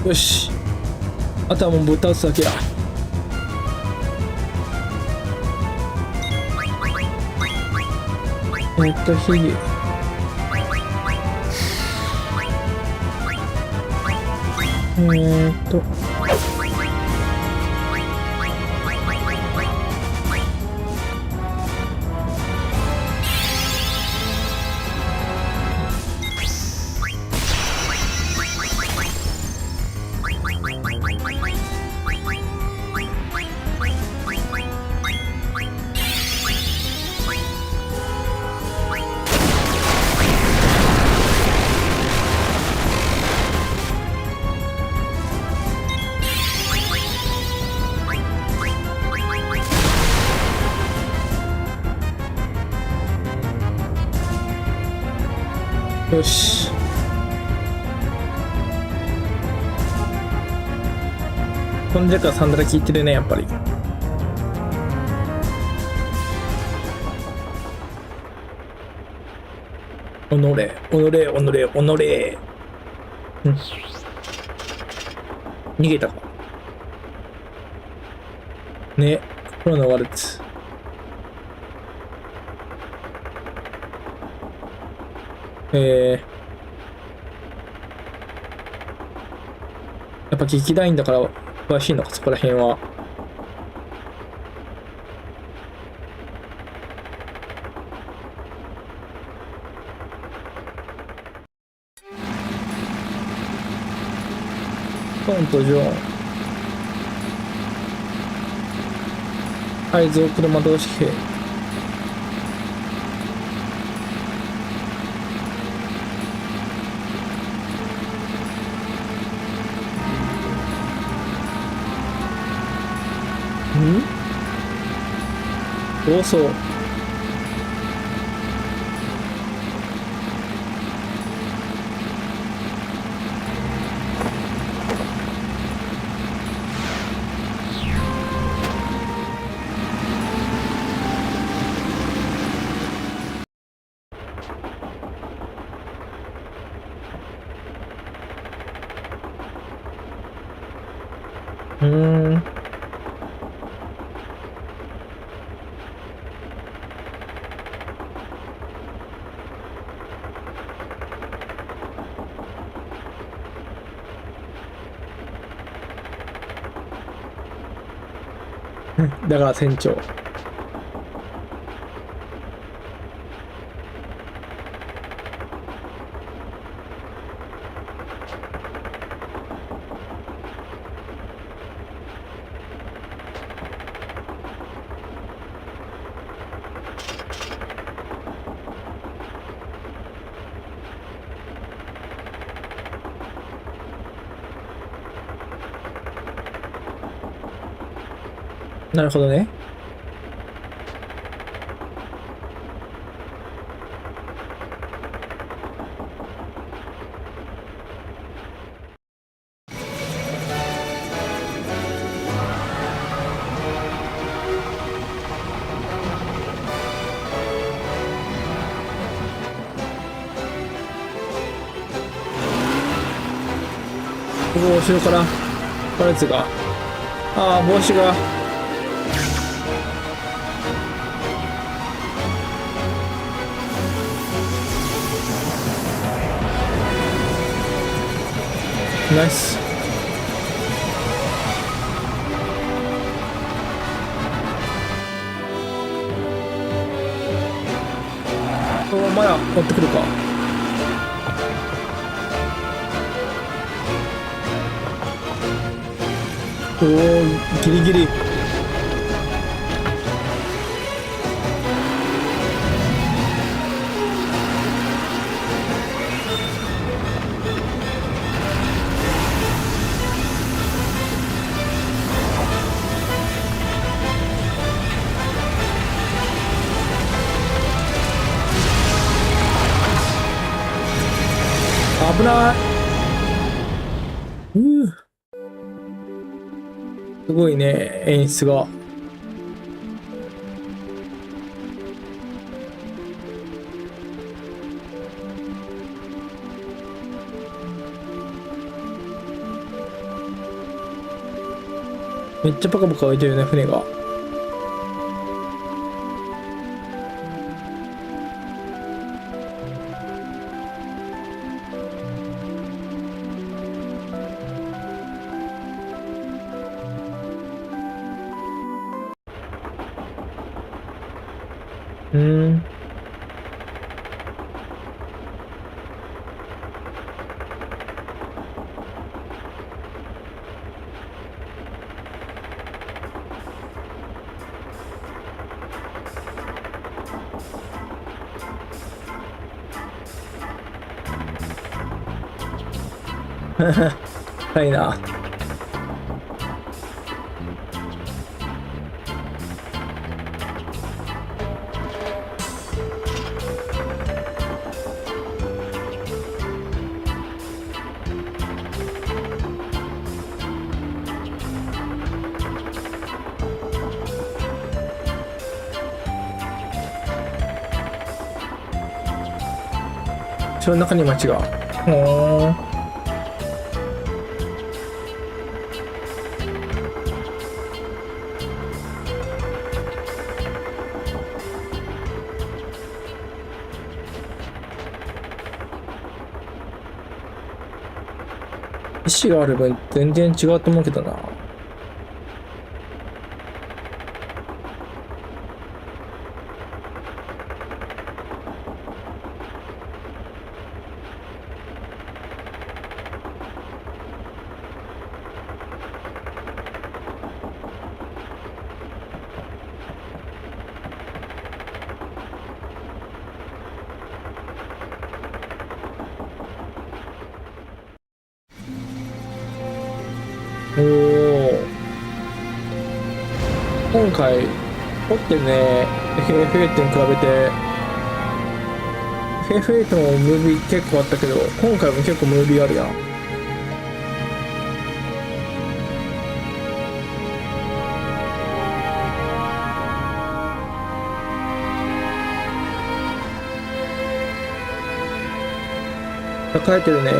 A: よし、あとはもうぶっ倒すだけや。ヒギよし。飛んでるからサンダラ効いてるね、やっぱり。おのれ、おのれ、おのれ、おのれ。うん。逃げたか。ね。コロナワルツ。やっぱ劇団員だから詳しいのか、そこら辺は。トンとジョン。改造車同士兵。ん暴走。うーん。だから船長。なるほどね。ここ後ろからパルツが。ああ、帽子が。ナイス。おお、まだ持ってくるか。おお、ギリギリ。危ない。すごいね、演出が。めっちゃパカパカ浮いてるね、船が。うーん。深いな。城の中に町が。ほーん。石がある分全然違うと思うけどな。おお。今回凝ってるね。FF8 に比べて。FF8 もムービー結構あったけど、今回も結構ムービーあるやん。栄えてるね。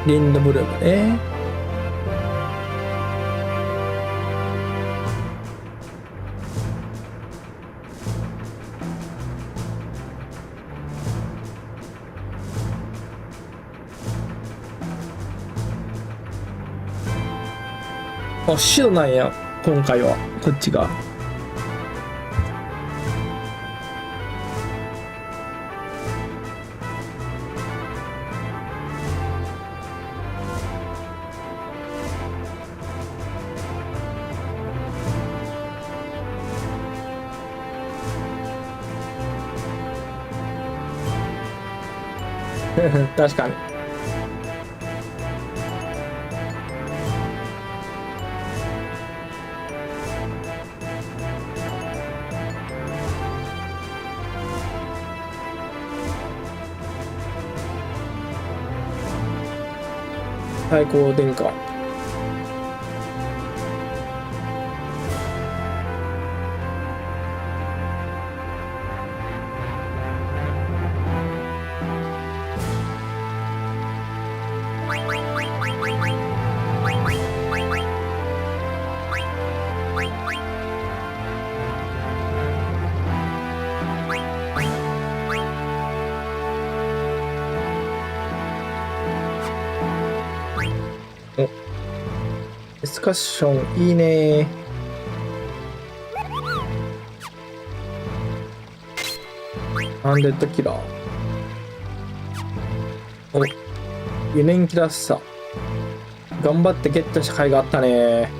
A: リンドブルームね。あ、白なんや。今回は、こっちが。確かに。最高殿下。お、ディスカッションいいね。アンデッドキラー。お、ユネンキラッサ。頑張ってゲットした甲斐があったね。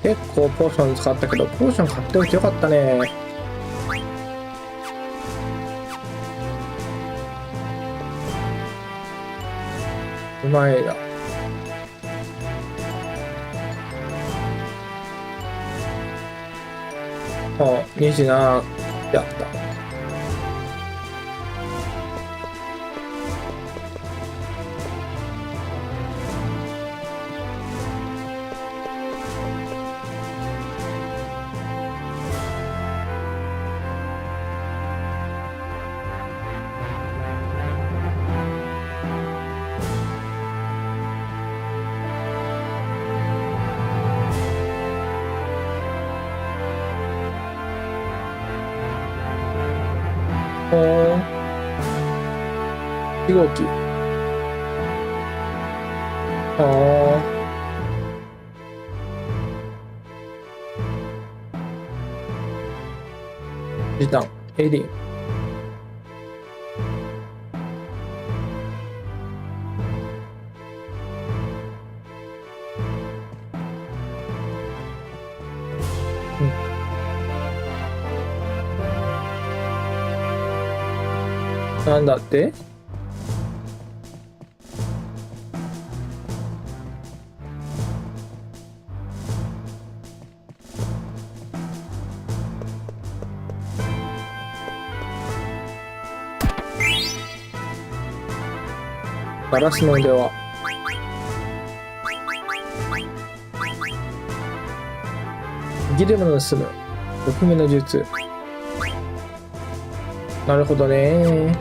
A: 結構ポーション使ったけど、ポーション買っておいてよかったね。うまいな。あ、27やった。おー、1号機。あー、時短、エリン。うん。なんだって。ガラスの腕輪。ギルムの盗む。6目の術。なるほどね。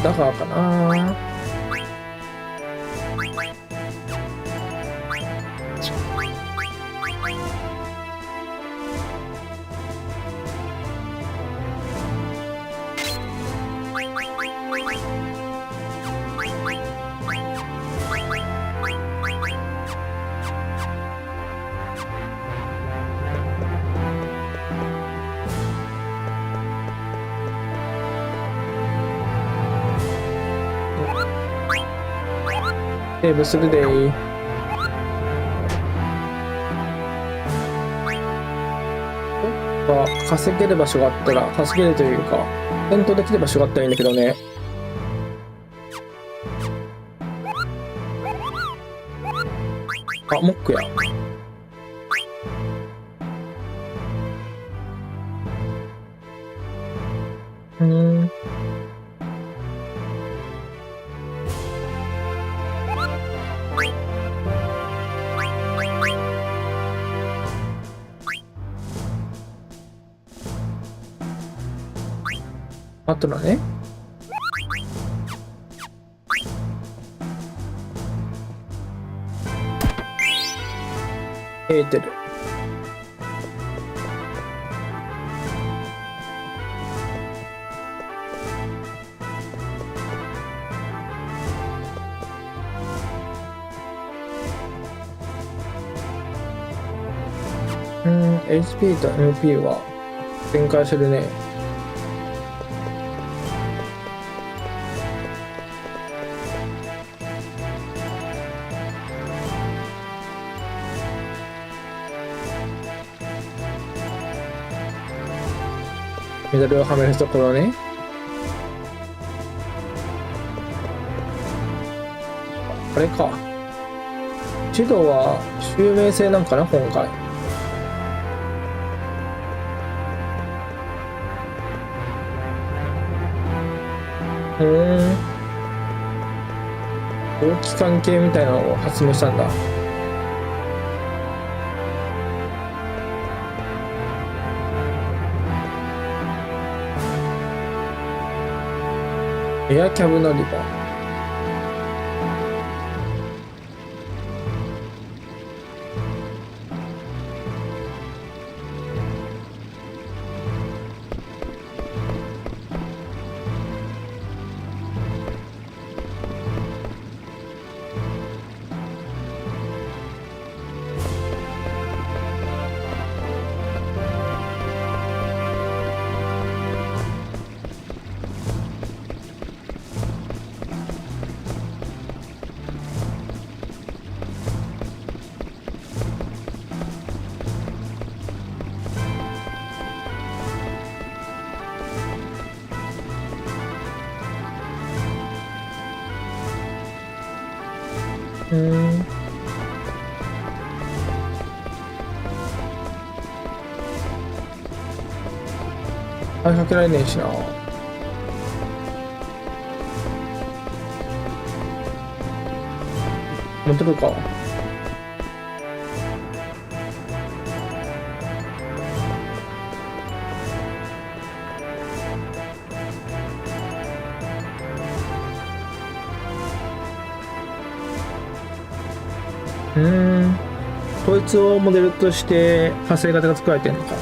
A: だからかな。セーブするでー。稼げる場所があったら、稼げるというか、戦闘できる場所があったらいいんだけどね。あ、モックや。あとだね。エーテル。HP と MP は展開するね。メダルをはめるところね。あれか。指導は襲名制なんかな、今回。同期関係みたいなのを発明したんだ。エアキャブ乗り場。あれかけられねえしな。戻るか。うーん。こいつをモデルとして派生型が作られてるのか。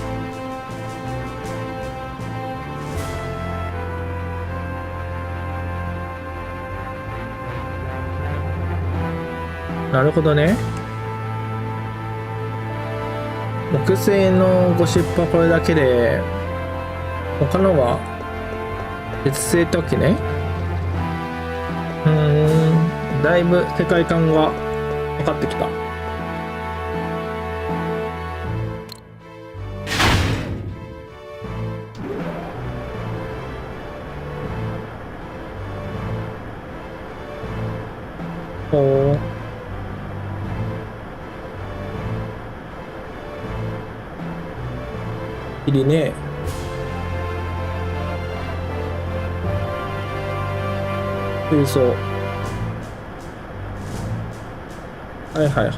A: なるほどね。木星のゴシップはこれだけで、他のは鉄星ってわけね。だいぶ世界観が分かってきた。おー。いいね。空想。はいはいはい。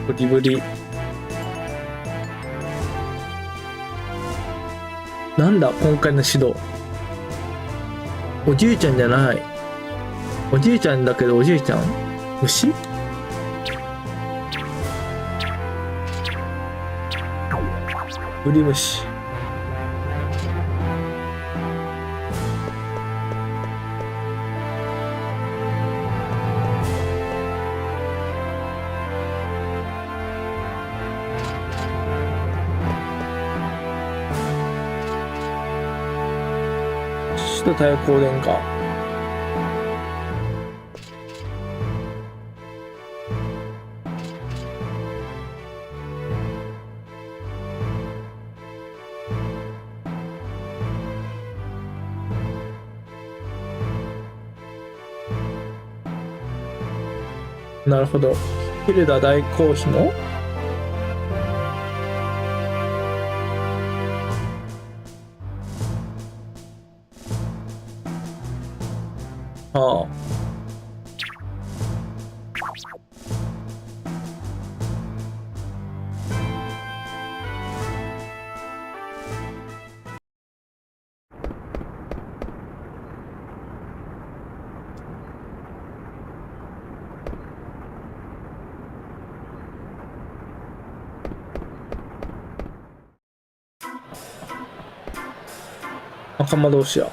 A: ブリブリ。なんだ今回の指導。おじいちゃんじゃない。おじいちゃんだけどおじいちゃん虫。ウリ虫。首都対抗電か。なるほど。ヒルダ大公妃のああ。仲間同士や。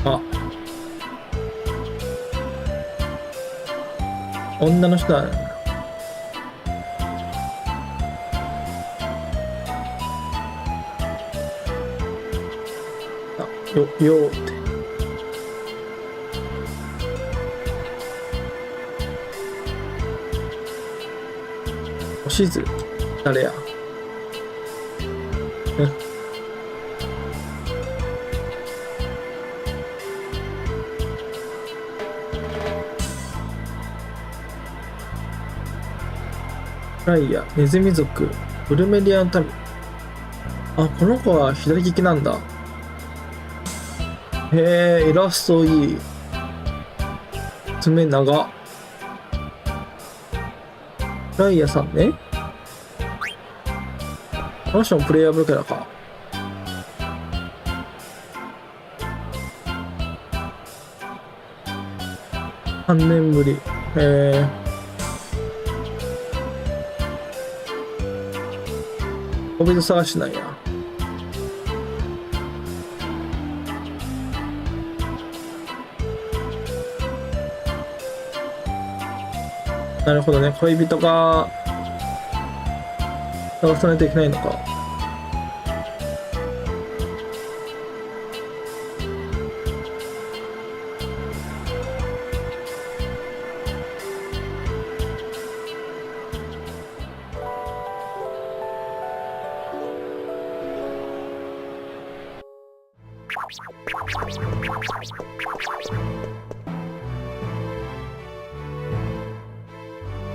A: あ、女の人だね。あ、よって。おしず、誰や。ライア、ネズミ族、ブルメリアン民。あ、この子は左利きなんだ。へえ、イラストいい。爪長。ライアさんね。この人もプレイヤブルキャラか。3年ぶり。へえ。小人探しなんや。なるほどね。恋人が探さないといけないのか。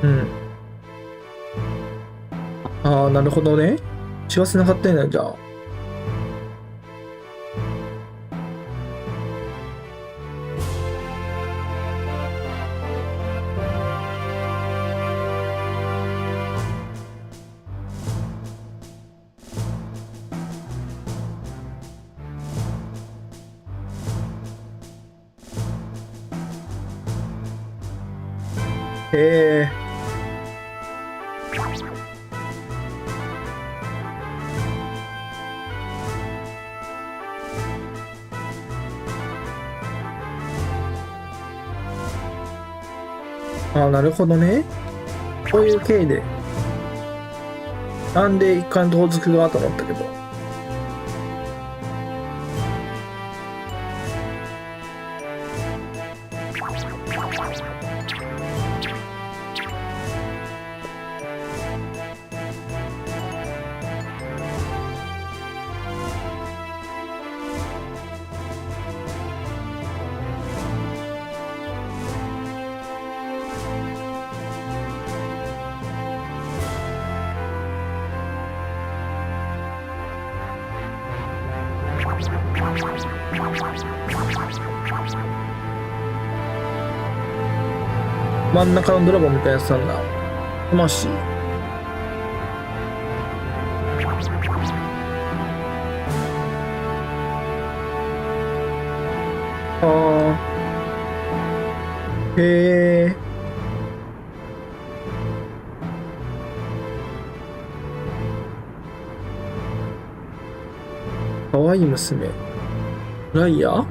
A: うん。ああ、なるほどね。血は繋がってんだ、じゃあ。へえ。ああ、なるほどね。こういう経緯で。なんで一貫盗賊がと思ったけど。真ん中のドラゴンみたいなやつなんだ。魂。ああ、へえ。かわいい娘。ライア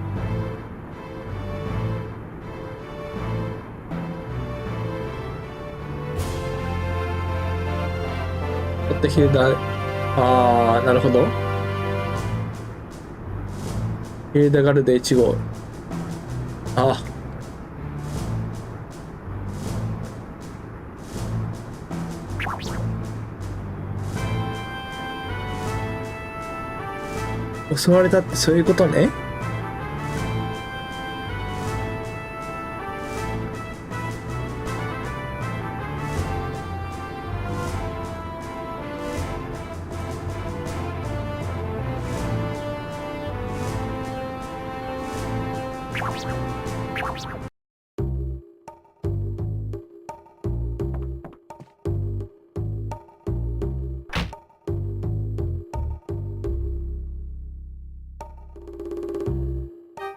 A: だってヒルダ、ああ、なるほど。ヒルダガルデ1号。あ、襲われたってそういうことね。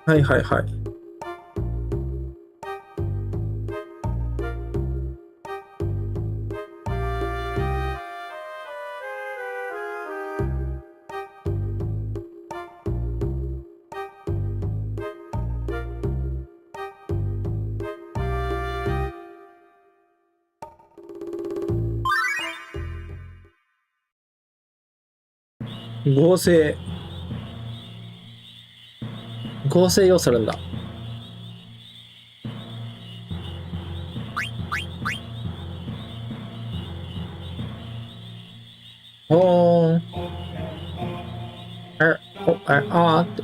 A: はいはいはい。合成。合成要素あるんだ。おーん。あーって。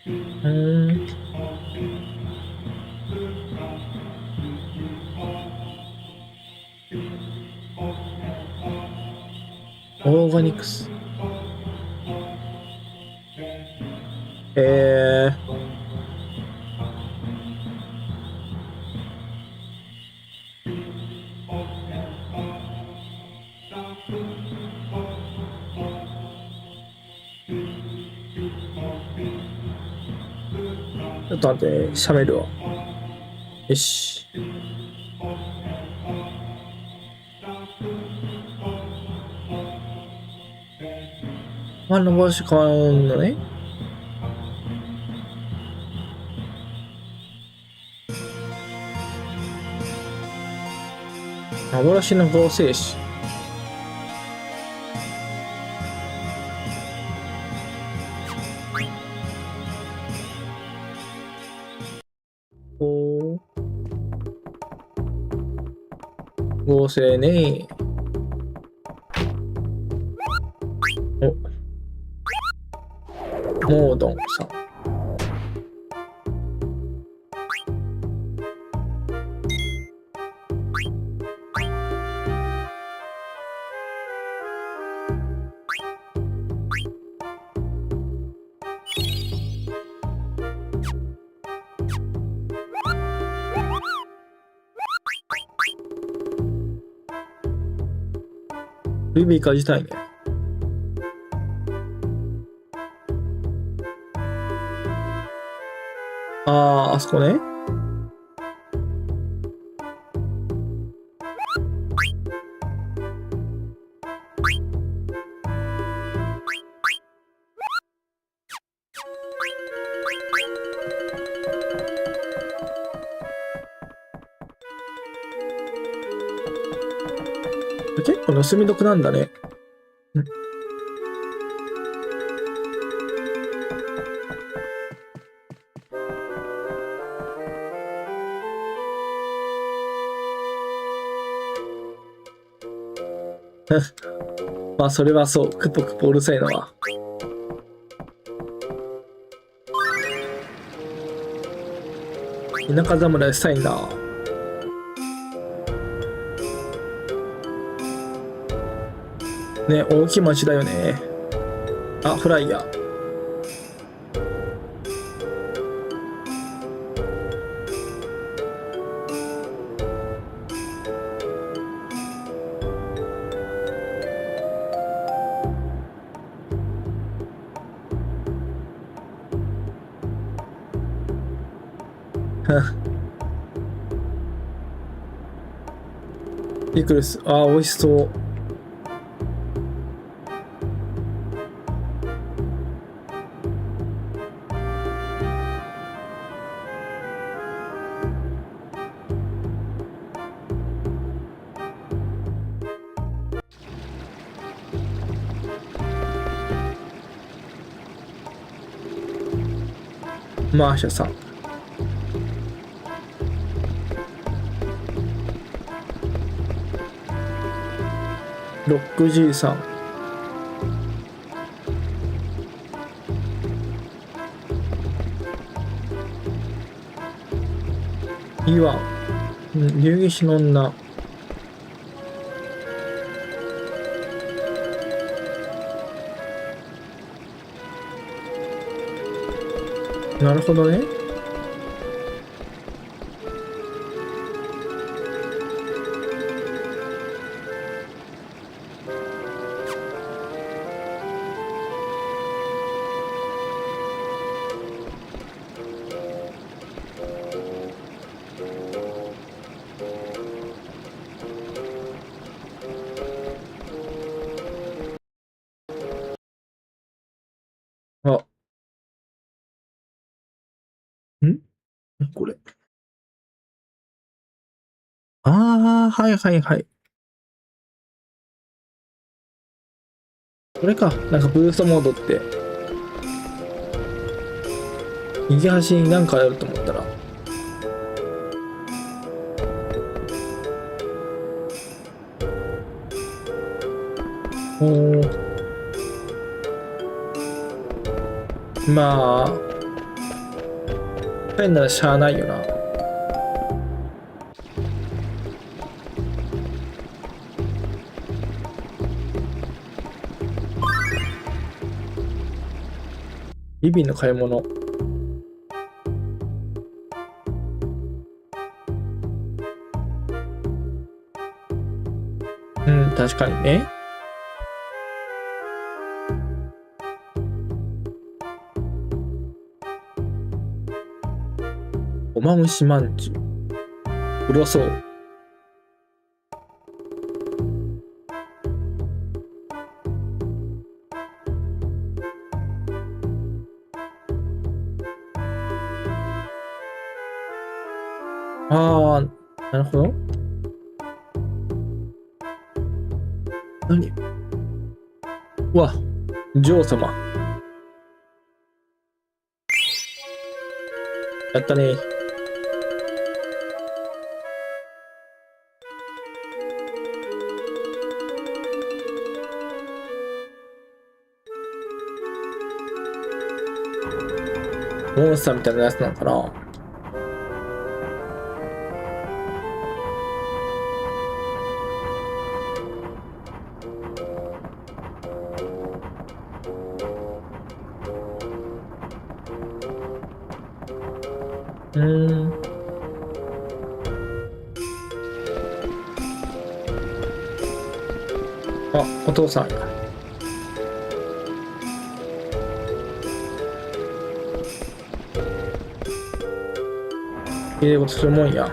A: うーん。オーガニクス。えちょっと待って、喋るわ。よし。ファンの帽子変わるのね。幻の合成詞。おー、合成ね。お、モードンさん。ルビーカ自体ね。あそこね。結構盗み得なんだね。まあそれはそう、クポクポうるさいのは。田舎侍したいんだ。ね、大きい町だよね。あ、フライヤー。ピクルス。あ、美味しそう。マーシャさん。ロック G さん。イワン。竜騎士の女。なるほどね。あ、これ。ああ、はいはいはい。これか。なんかブーストモードって、右端になんかあると思ったら。おー。まあ、変ならしゃあないよな。ビビの買い物。うん、確かにね。おまむしまんじゅう。うろそう。ああ、なるほど。何？うわ、女王様。やったね。モンスターみたいなやつなのかな。うーん。あ、お父さんや。ことするもんや。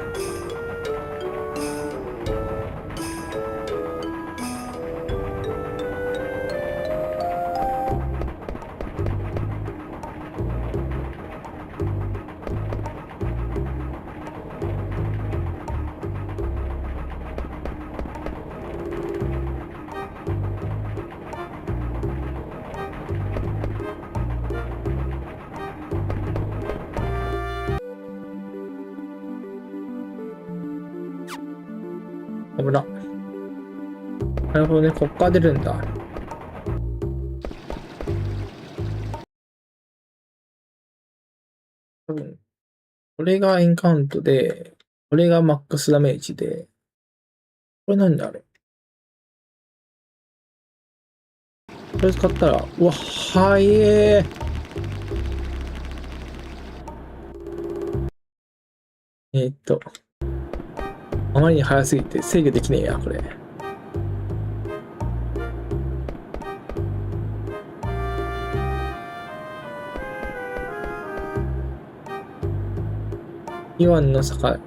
A: 危な。なるほどね、こっから出るんだ。多分、これがエンカウントで、これがマックスダメージで、これなんだあれ。これ使ったら、うわ、はえー。あまりに速すぎて制御できねえや、これ。イワンの坂。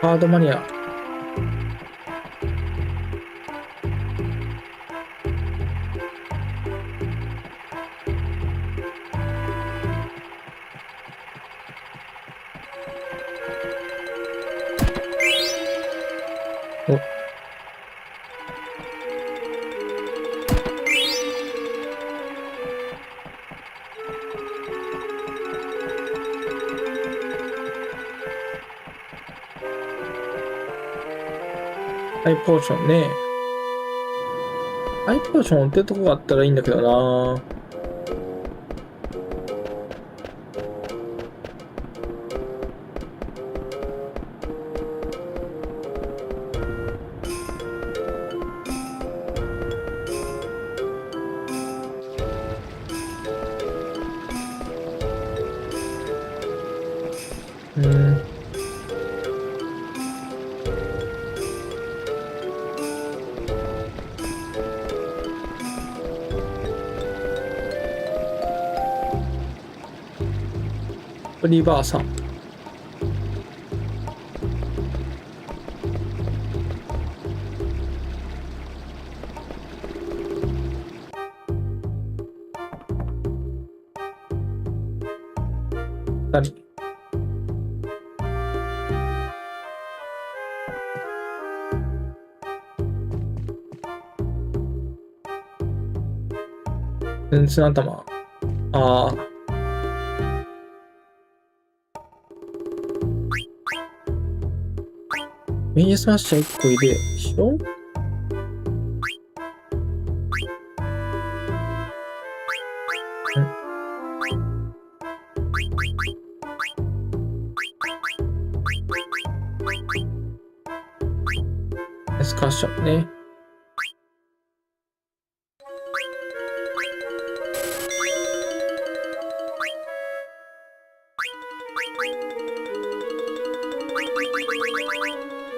A: ハードマニア。お、ハイポーションね。ハイポーション売ってるとこがあったらいいんだけどな。うん。リバーさん。何？全然頭。ああ。ミニスマッシャー1個入れ、しょ？エスカッションね。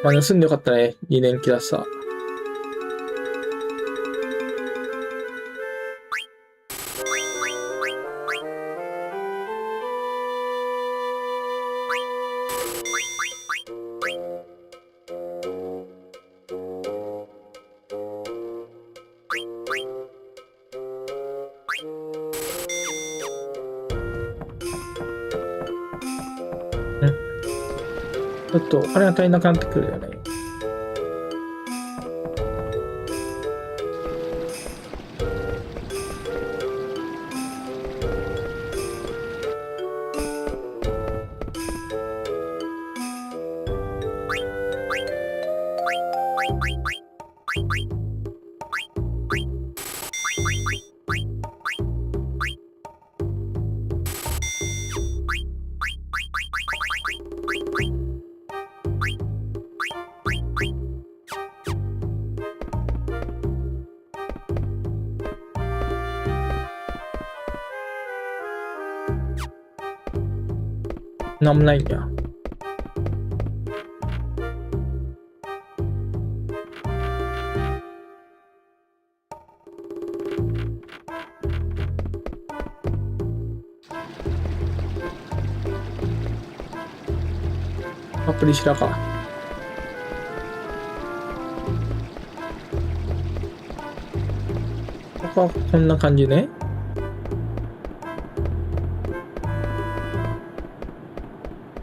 A: まあ、盗んでよかったね。2年期ださ。ちょっとお金が足りなくなってくるよね。なんもないんや。アプリ白か。ここはこんな感じね。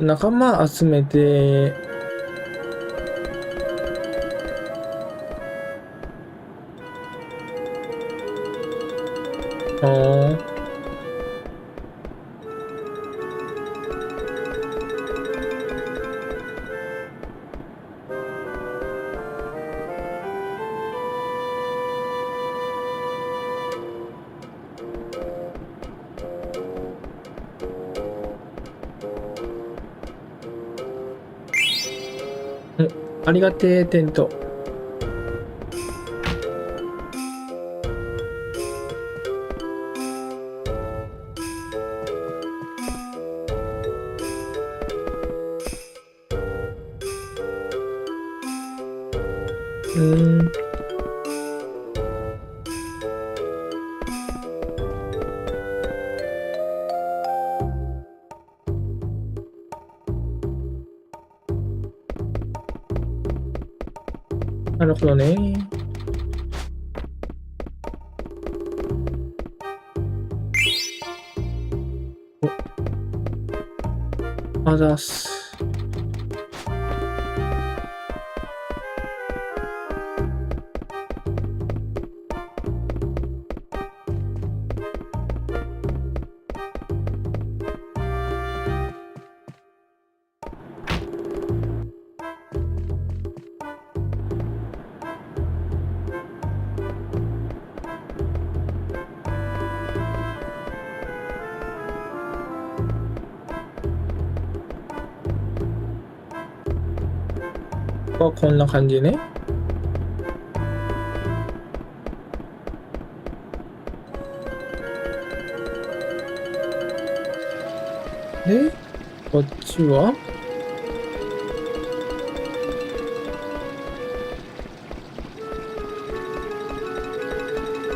A: 仲間集めて、ありがてえテント。なるほどね。あざっす。こんな感じね。で、こっちは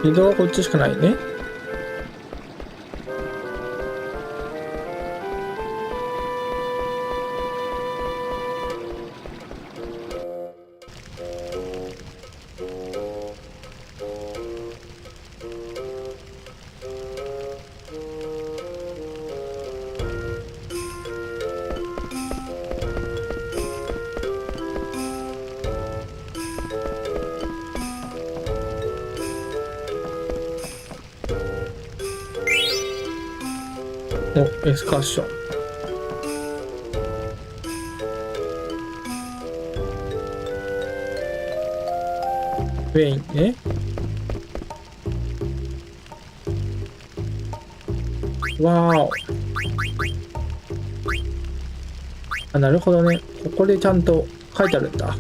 A: 移動はこっちしかないね。お、エスカーション。ウェインね。わーお。あ、なるほどね。ここでちゃんと書いてあるんだ。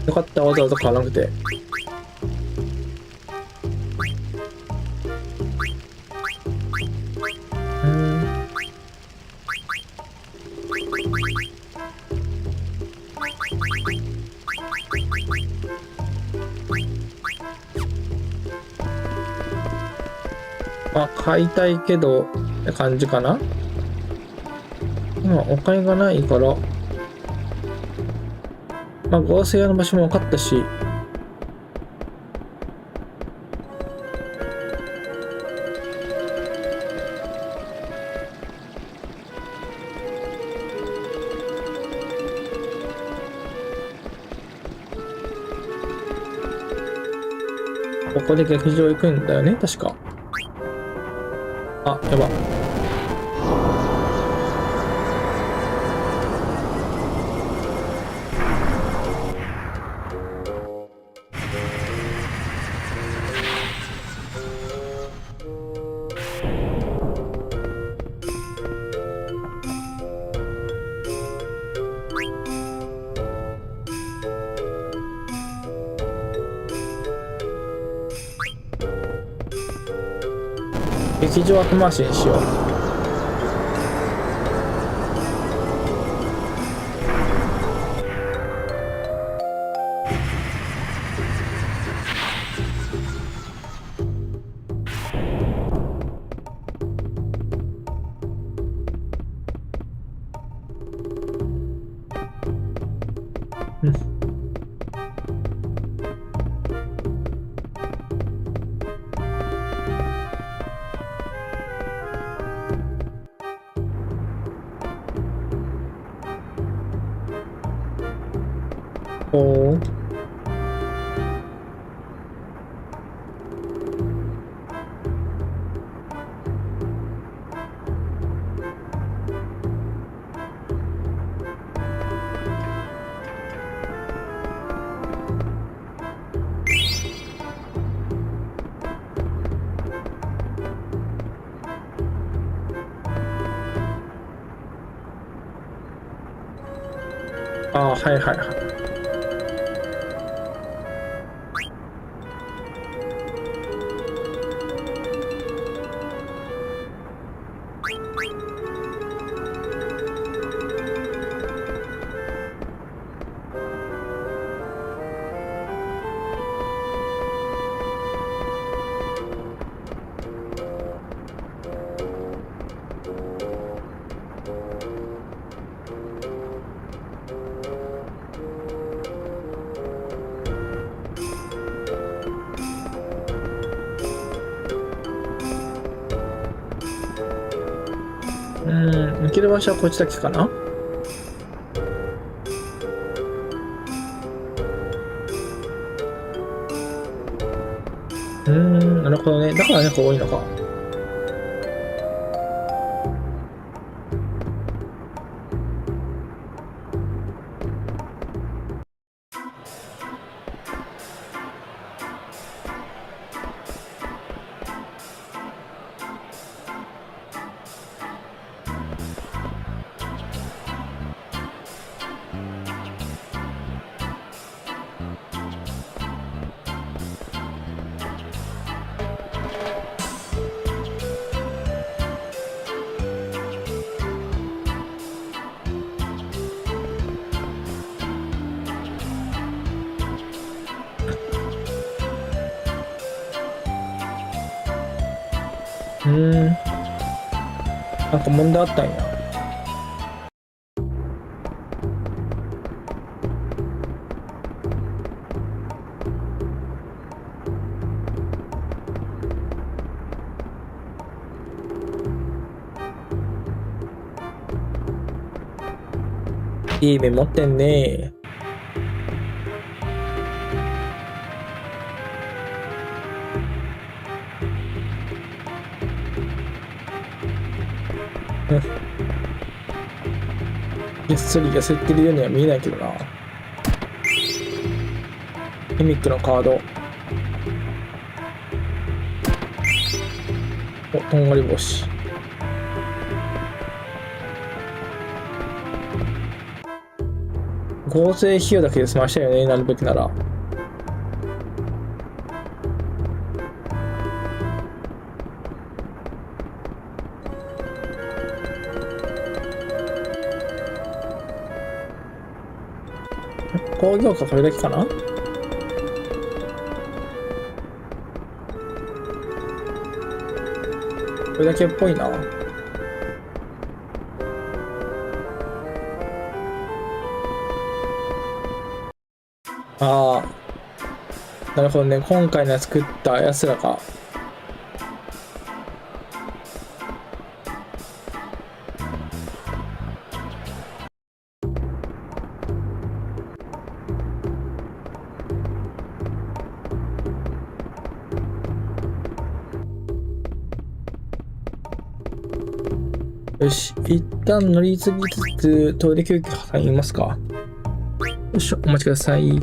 A: よかった、わざわざ買わなくて。まあ、買いたいけどって感じかな。今お金がないから、まあ、合成屋の場所も分かったし、ここで劇場行くんだよね、確か。あ、やば。劇場後回しにしよう。うん。おー。あー、はいはいはい。行ける場所はこっちだけかな。なるほどね。だから猫多いのか。なんか問題あったんや。いい目持ってんね。げっそり痩せてるようには見えないけどな。ギミックのカード。お、とんがり星。合成費用だけで済ましたよね、なるべきなら。工業かこれだけかな。これだけっぽいな。ああ、なるほどね。今回の作ったやつらが。よし、一旦乗り継ぎつつ、トイレ休憩挟みますか。よいしょ、お待ちください。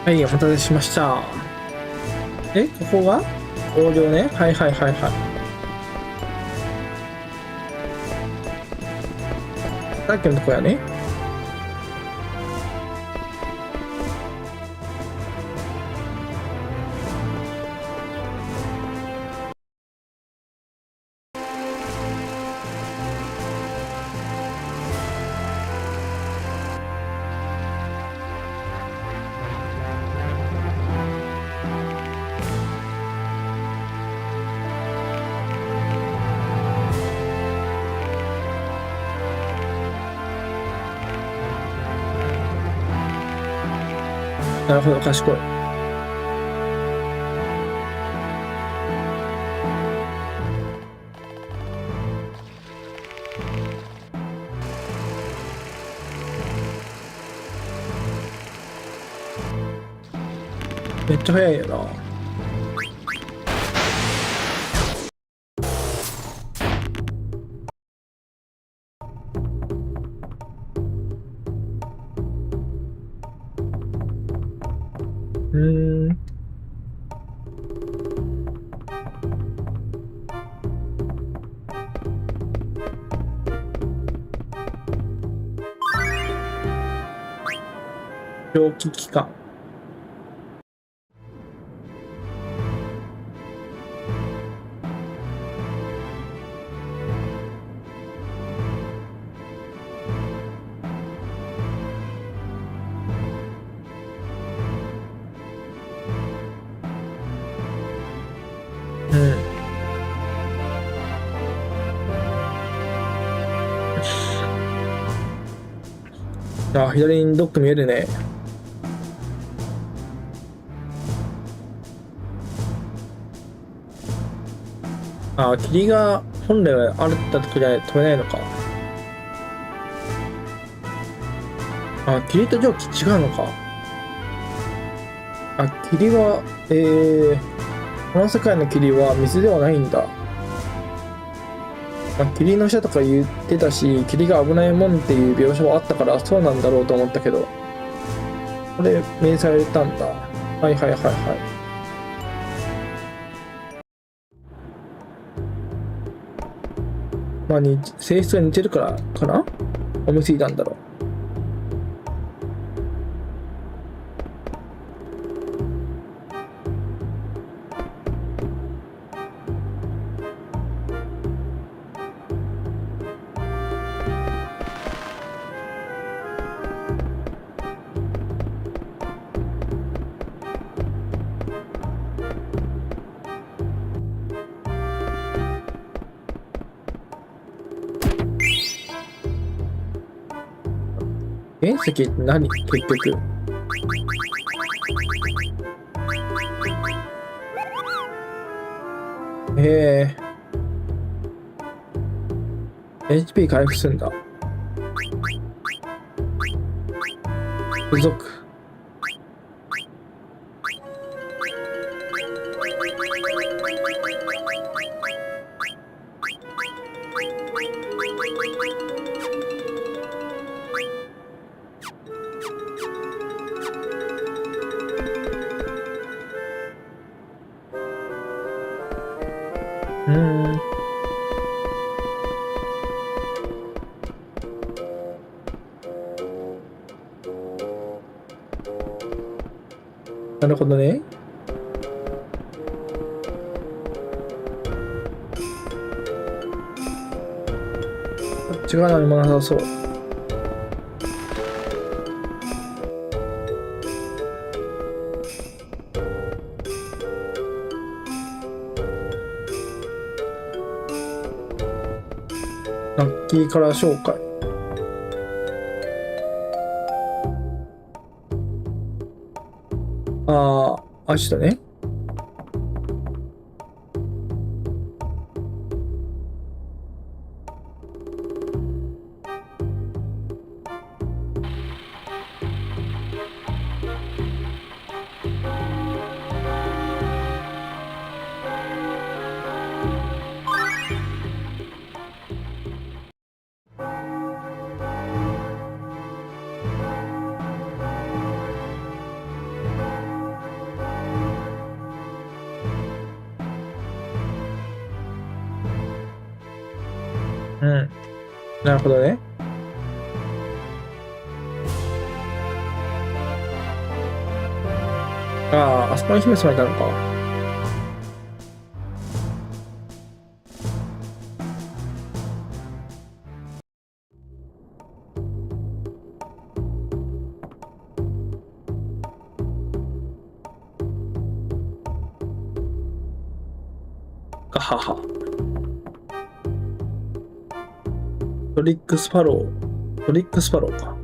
A: はい、お待たせしました。ここが工場ね。はいはいはいはい。さっきのとこやね。なるほど、賢い。めっちゃ早いよな。うーん。蒸気機関。うん。あ、左にドック見えるね。あ、霧が本来はあった時じゃ飛べないのか。あ、霧と蒸気違うのか。あ、霧は、この世界の霧は水ではないんだ。まあ、霧の下とか言ってたし、霧が危ないもんっていう描写はあったからそうなんだろうと思ったけど、これ、明されたんだ。はいはいはいはい。まあ、性質が似てるからかな、思いついたんだろう。原石って何結局。え HP 回復するんだ。付属。うーん。なるほどね。こっち側何もなさそう。ラッキーカラー紹介。ああ、アシトね。なるほどね。ああ、あそこに姫様いたのか。ガハハ。トリックスパロー。トリックスパローか。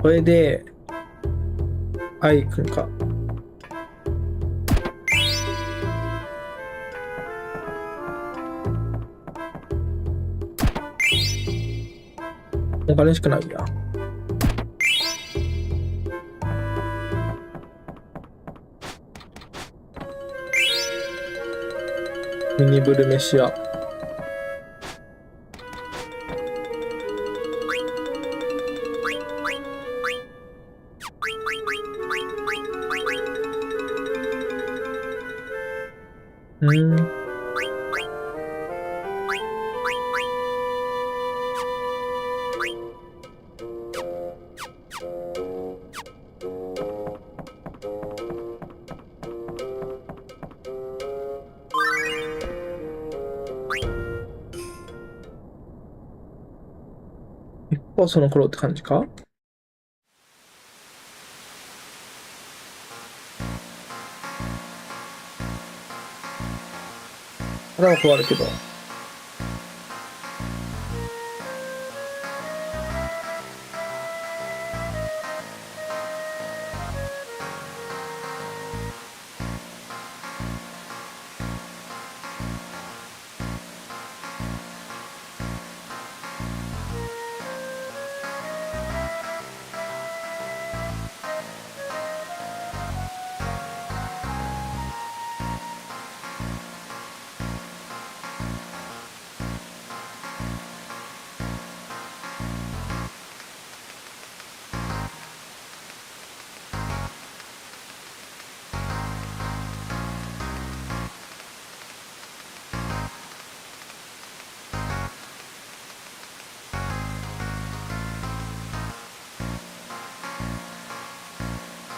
A: これで、アイくんか。お金しかないや。ミニブル飯屋。うん。一方その頃って感じか。腹は壊るけど。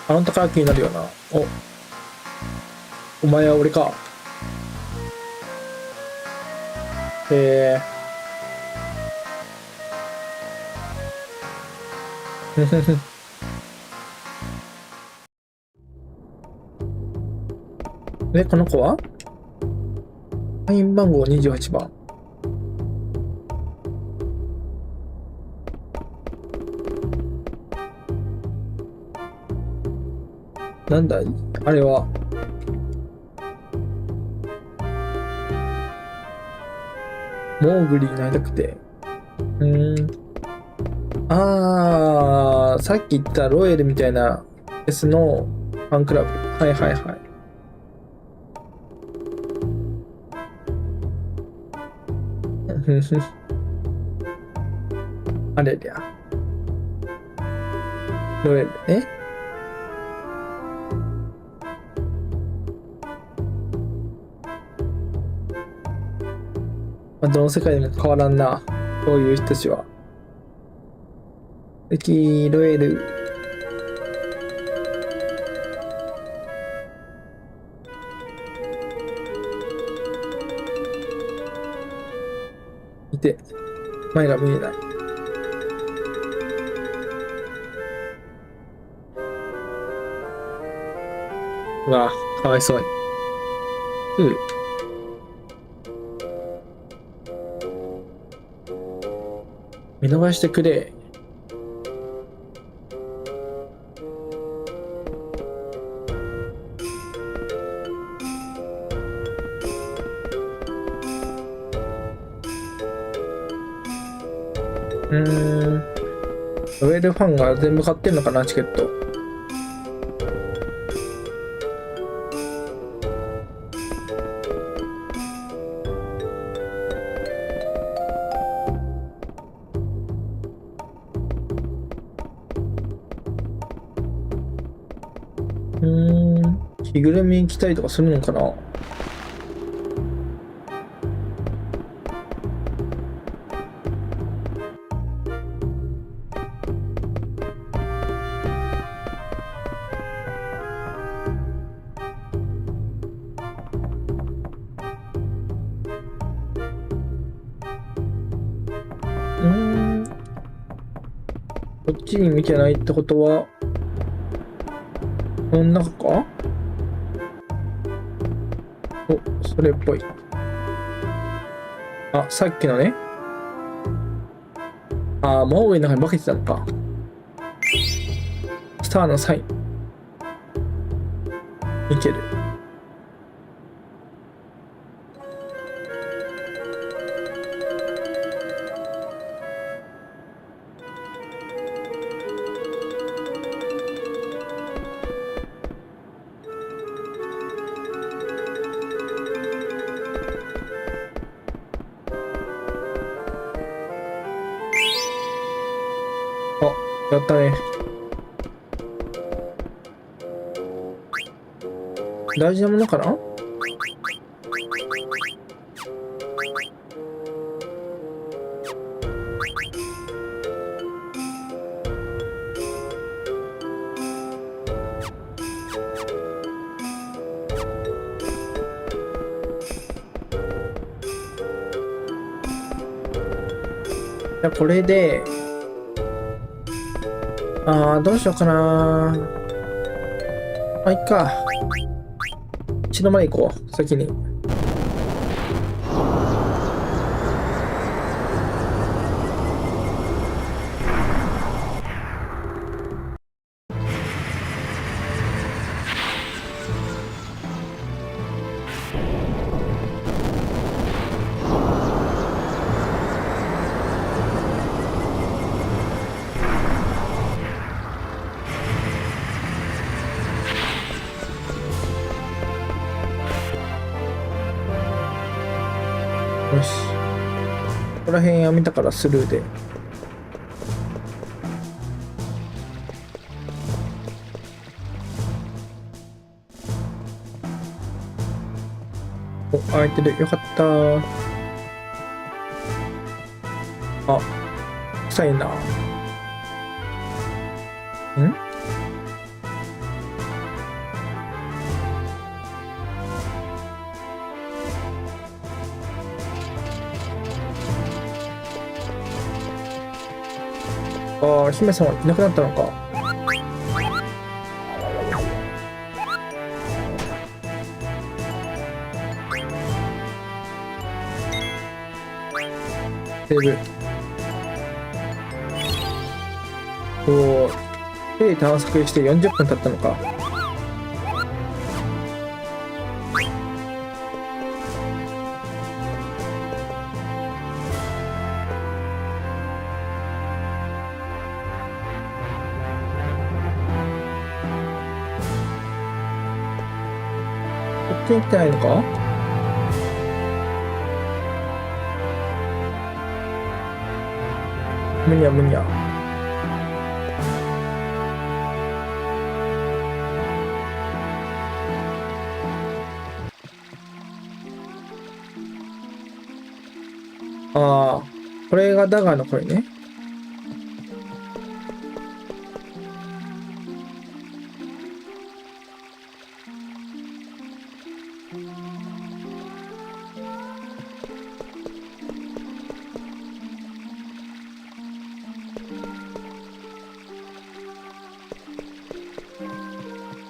A: あなたから気になるよな。お前は俺か。えふふふ。で、この子は会員番号28番。なんだいあれは。モーグリーになりたくて。さっき言ったロエルみたいな S のファンクラブ。はいはいはい。ふふあれりゃ。ロエルね。まあ、どの世界でも変わらんな。そういう人たちは。ロエル。いて、前が見えない。うわ、かわいそうに。うん。見逃してくれ。ロエルファンが全部買ってんのかな、チケット。着ぐるみ着たりとかするのかな。うーん。こっちに見てないってことは、この中か。お、それっぽい。あ、さっきのね。あ、モーグリの中に化けてたのか。スターのサイン。いける。あ、やったね。大事なものかな。じゃあこれで、どうしようかな。いっか。一度まで行こう、先に。よし。ここら辺やめたからスルーで。お、空いてる。よかった。あ、臭いな。姫様いなくなったのか。セーブ。おー、探索して40分経ったのか。こっちに来てないのか。むにゃむにゃ。これがダガーの声ね。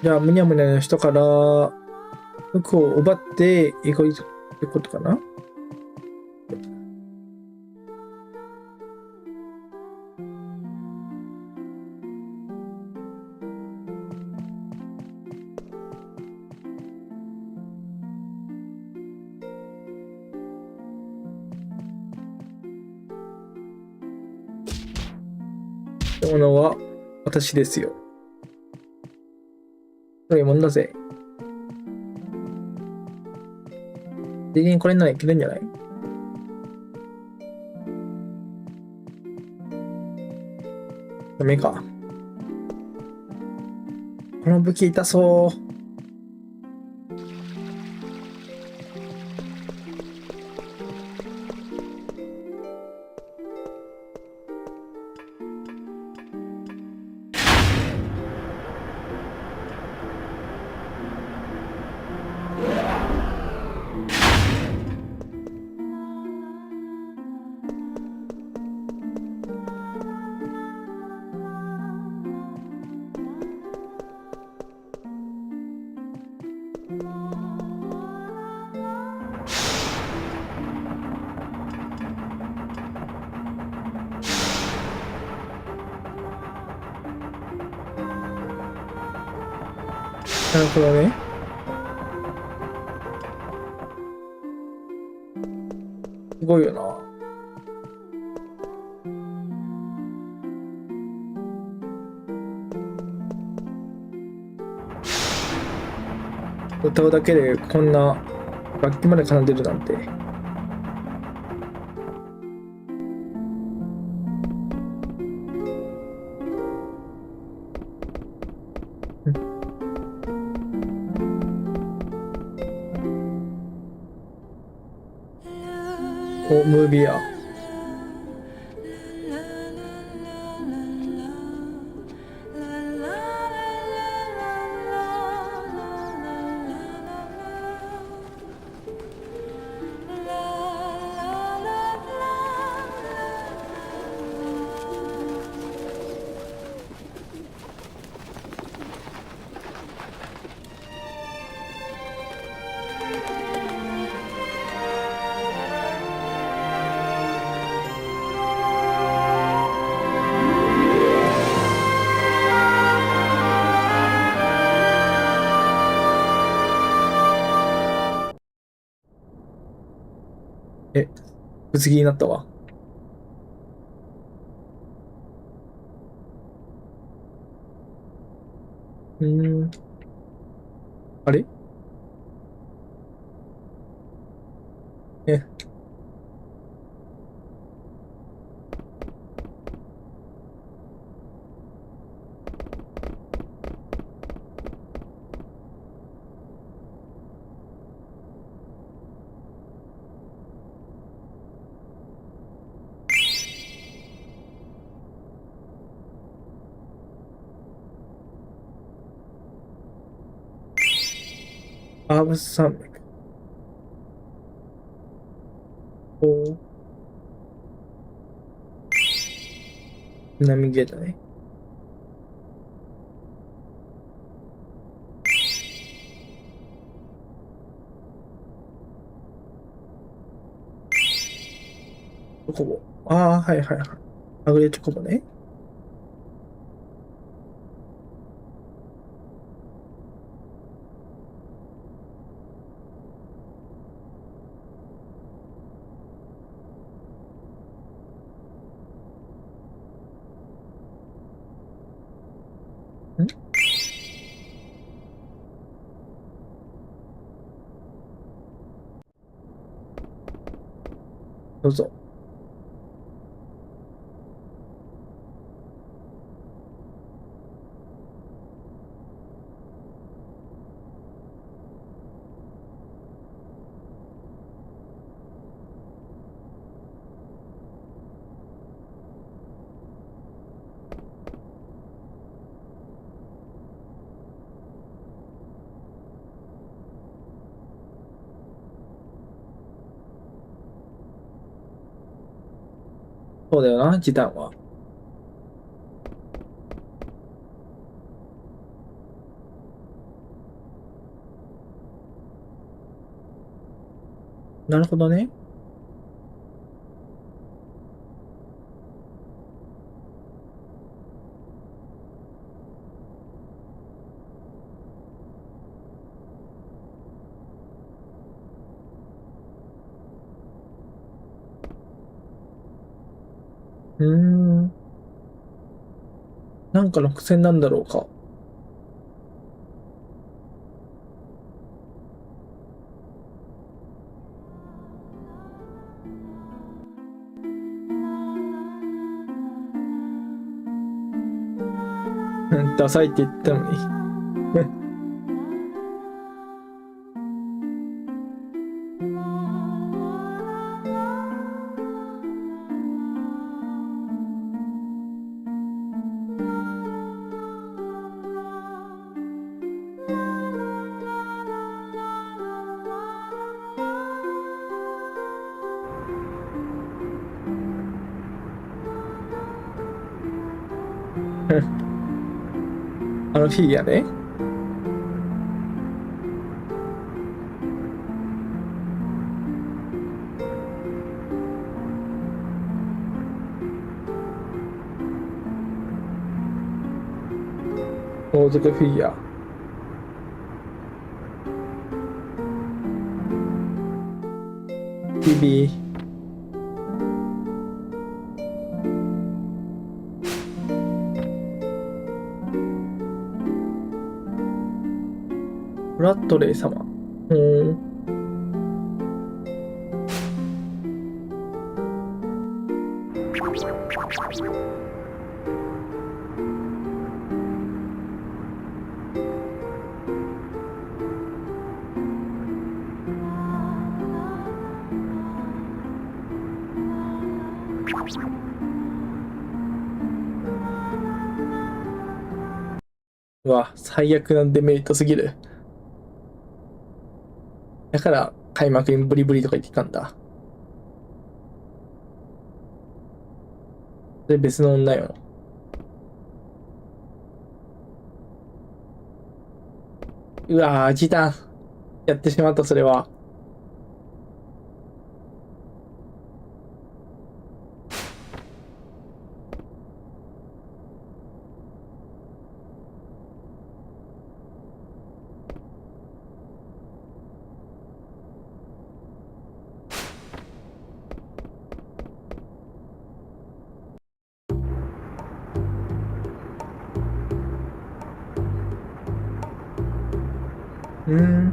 A: じゃあ、むにゃむにゃの人から服を奪っていくってことかな。ものは私ですよ。そういうもんだぜ。全然これならいけるんじゃない。ダメか。この武器痛そう。なるほどね。すごいよな。歌うだけでこんな楽器まで奏でるなんて。うん。お、ムービーや。え、ぶつ切りになったわ。うーん。あれ。え、アーブス山脈。おー、南ゲートね。チョコボ。ああ、はいはいはい。はぐれチョコボね。ん。どうぞ。そうだよな、時短は。なるほどね。うーん。なんかの伏線なんだろうか。うん、ダサいって言ったのに。あのフィギュアね。王族フィギュア。ビビ。ブラッドレー様。うわ、最悪なデメリットすぎる。だから、開幕にブリブリとか言ってたんだ。それ別の女よ。うわー、時短。やってしまった、それは。うーん。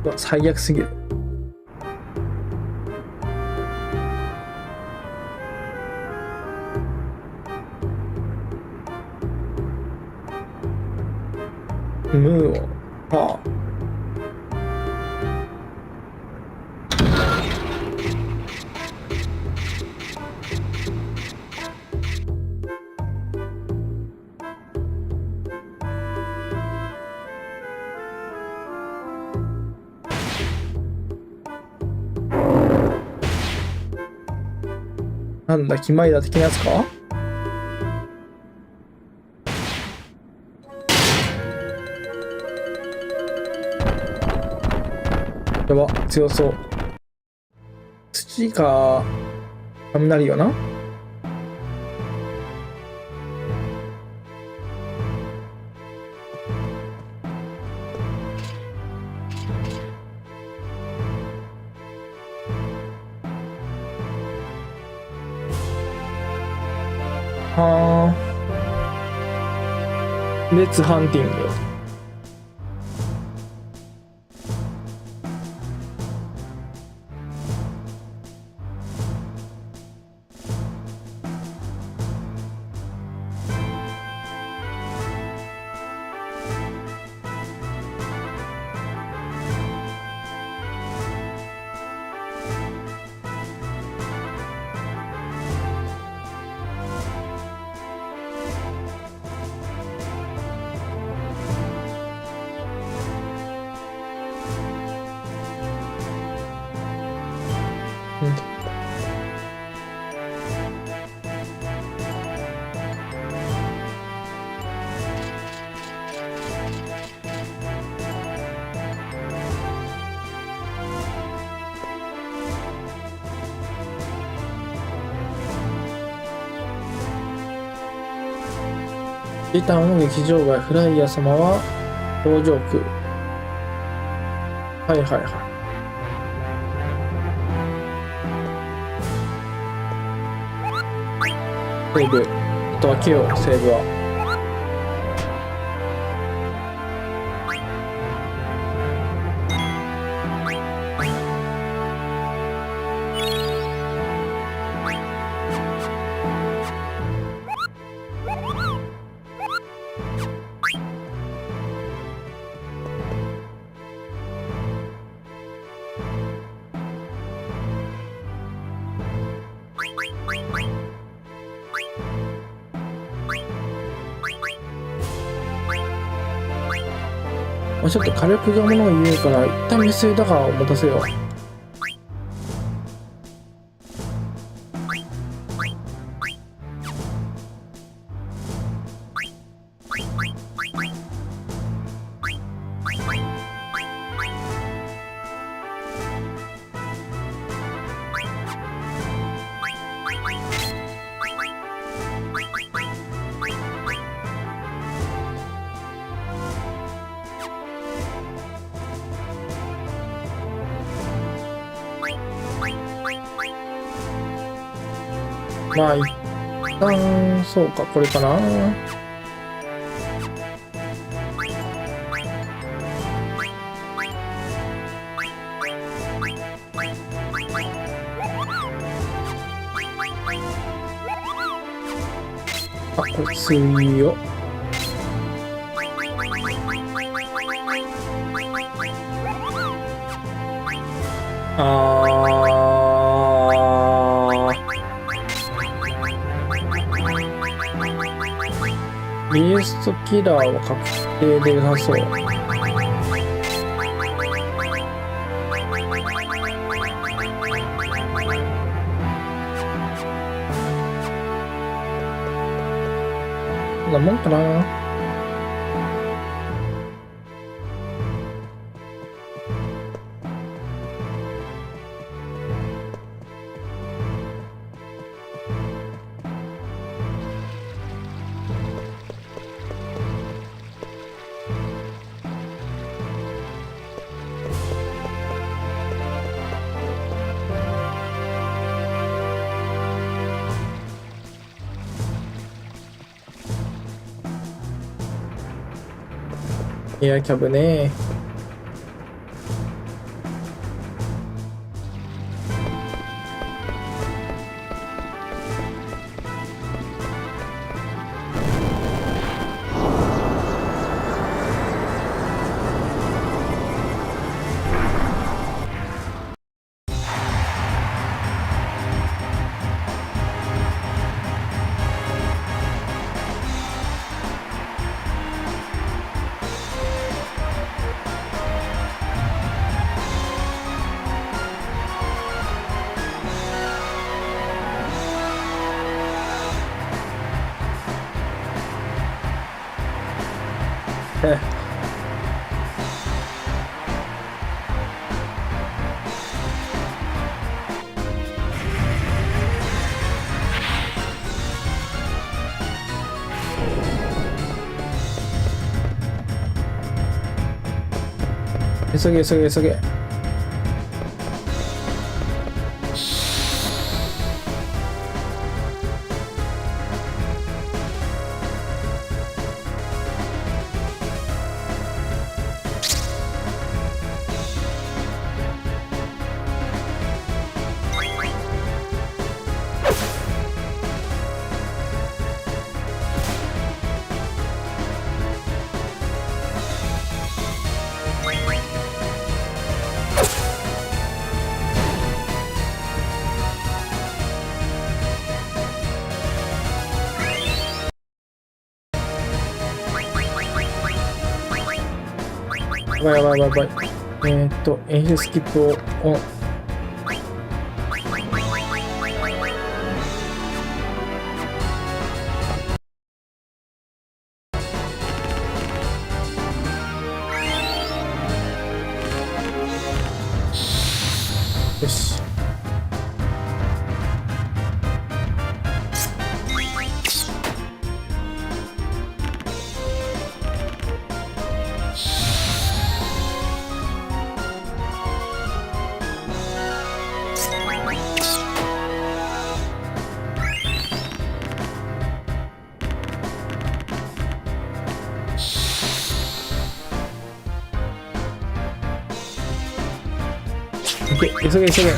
A: うわ、最悪すぎる。ムーを。はあ。なんだ、キマイダ的なやつか。やば、強そう。土か、雷よな。はあ。レッツハンティング。うん。リターンの劇場外フライヤー様は登場区。はいはいはい。セーブ。あとはケオ、セーブは。ちょっと火力がものを言うから、一旦未遂だから持たせよう。まあ、一旦、そうか、これかな。あ、これ強っ。ビーストキラーは確定で良さそう。こんなもんかな。エアキャブね。急げ急げ急げ。やばいやばいやばいやばい。演出スキップをオン。よし。急げ急げ。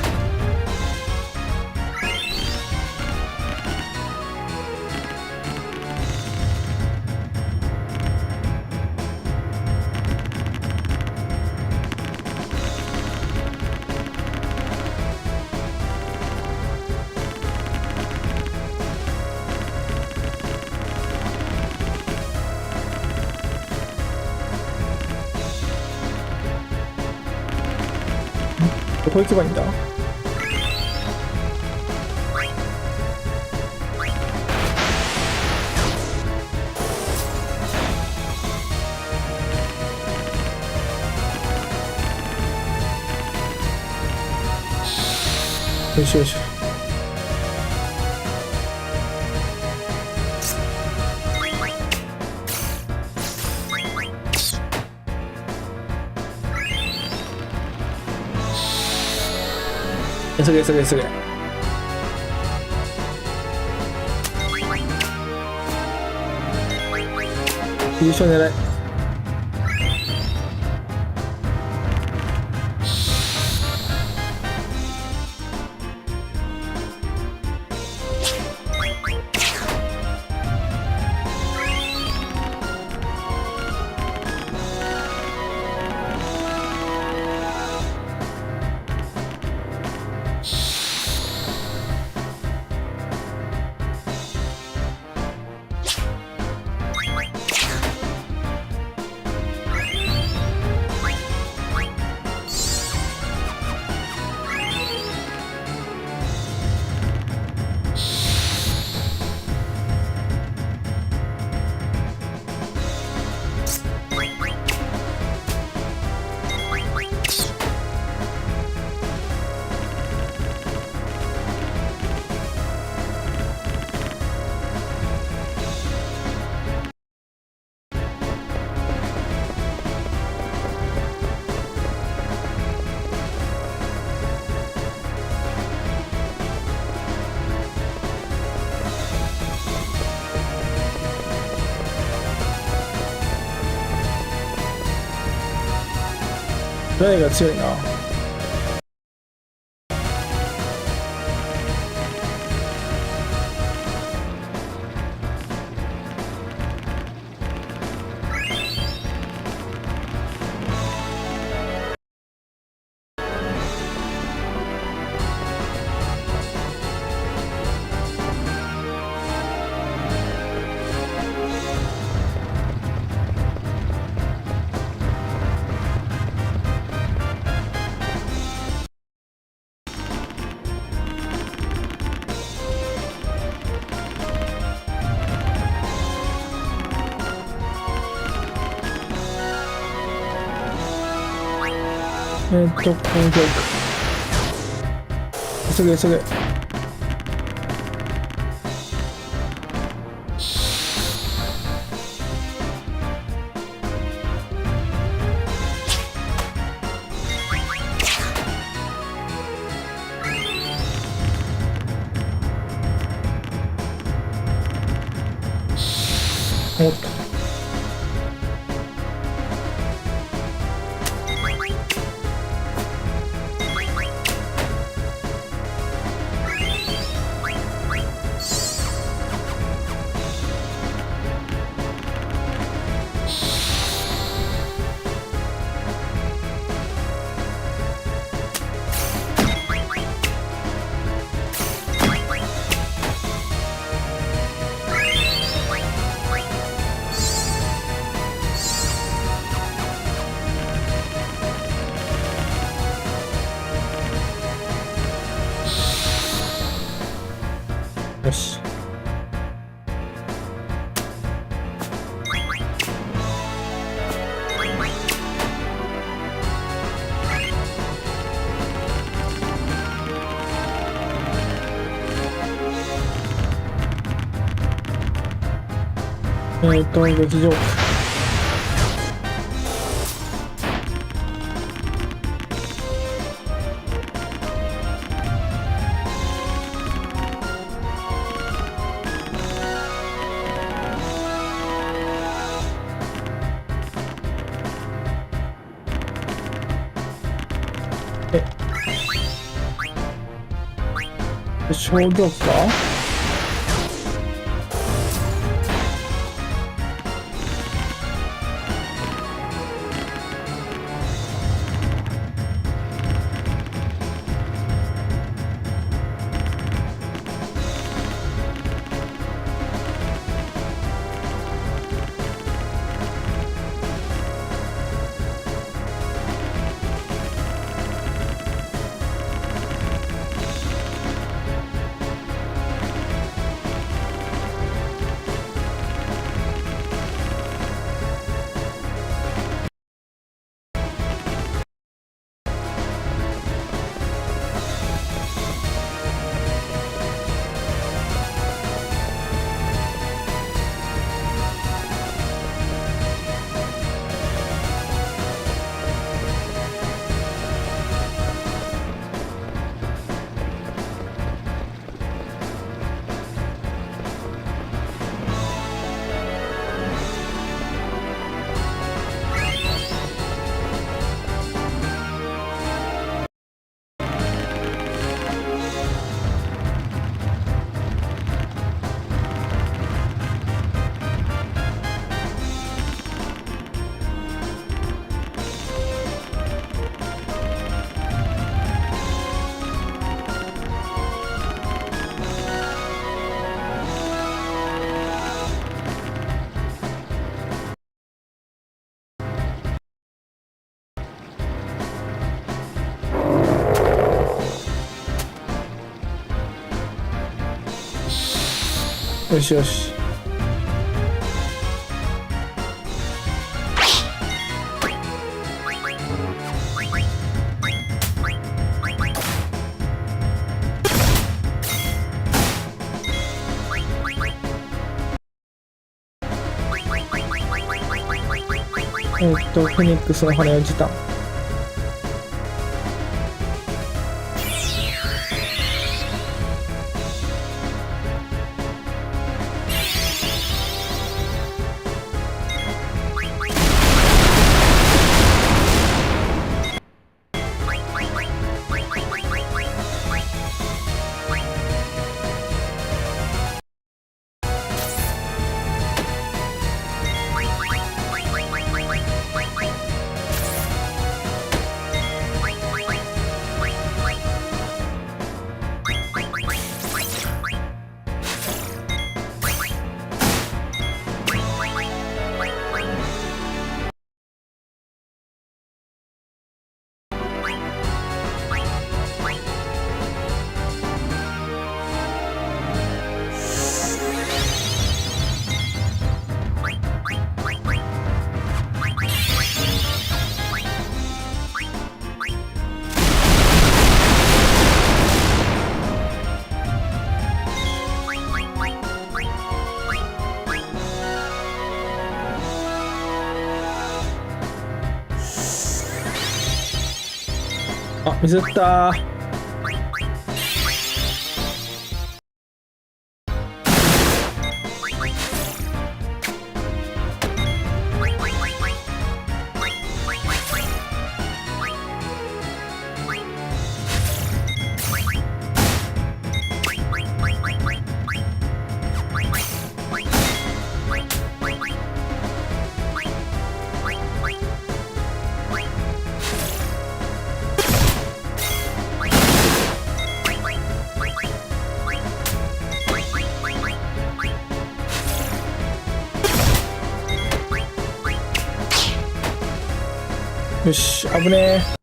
A: どこ行けばいいんだ。よしよし。急げ急げ急げ。優勝狙い。ドライが強いな。攻撃。急げ急げ。おっと。よし。劇場。商業か。よしよし。フェニックスの羽を時短。あ、ミスったー。よし、危ねえ。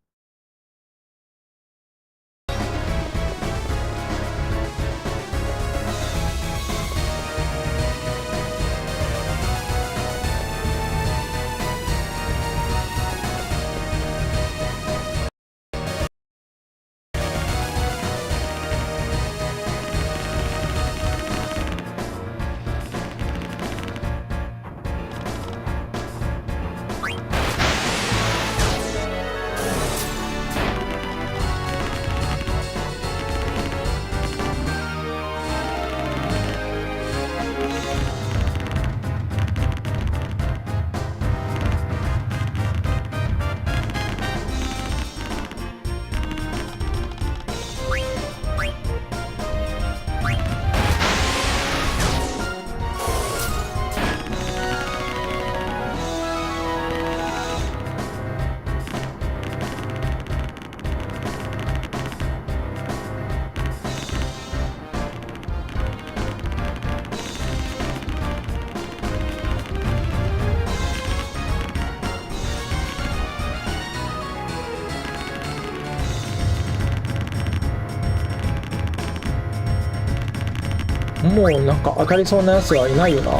A: もうなんか当たりそうなやつはいないよな。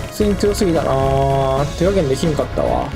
A: 普通に強すぎだな。手加減できんかったわ。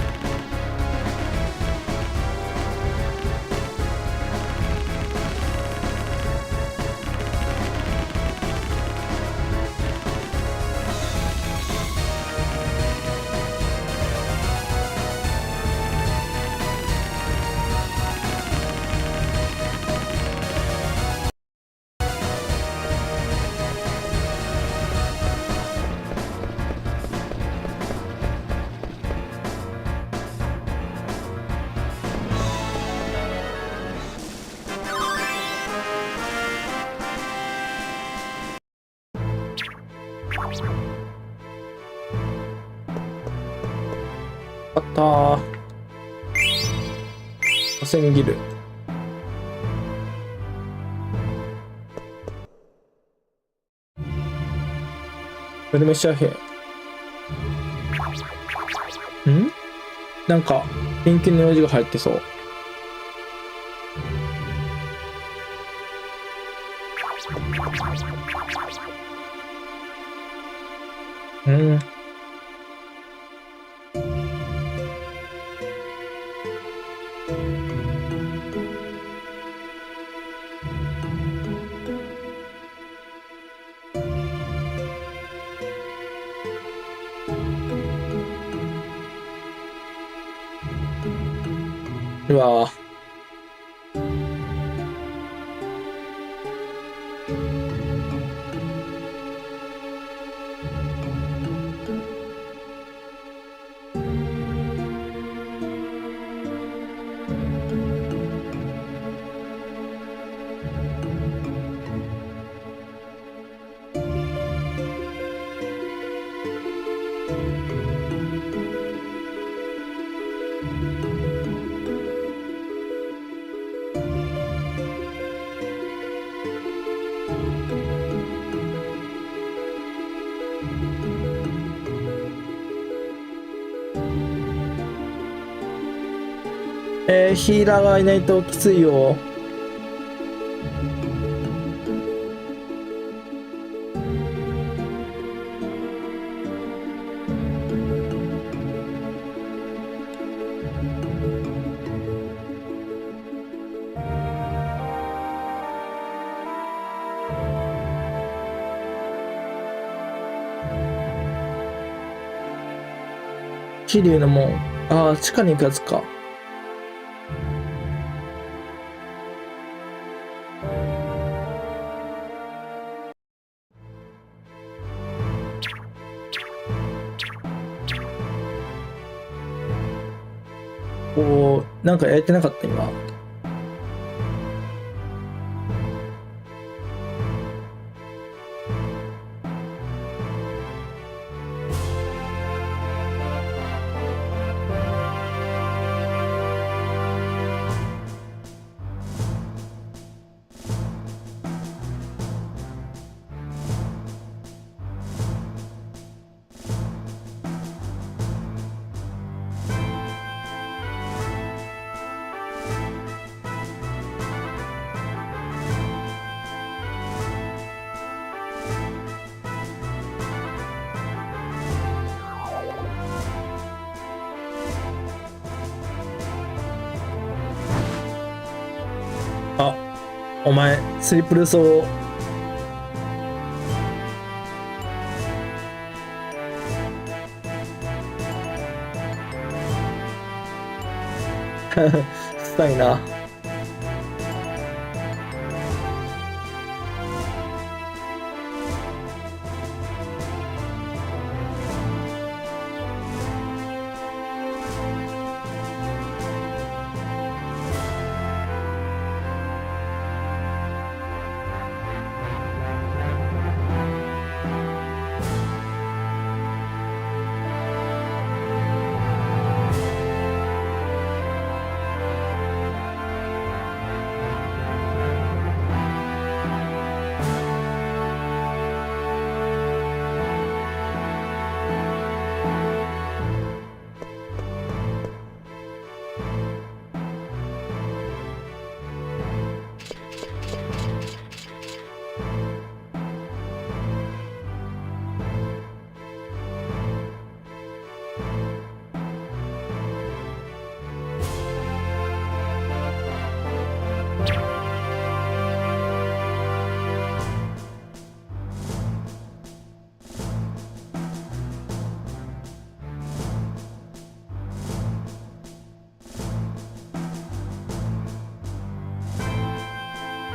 A: あったー。千切る。ベルメシア兵。んなんか、緊急の用事が入ってそう。うん。うわぁ。ヒーラーがいないときついよ。桐生の門。ああ、地下に行くやつか。おー、なんかやってなかった今。あ、お前、スリプルソー。臭いな。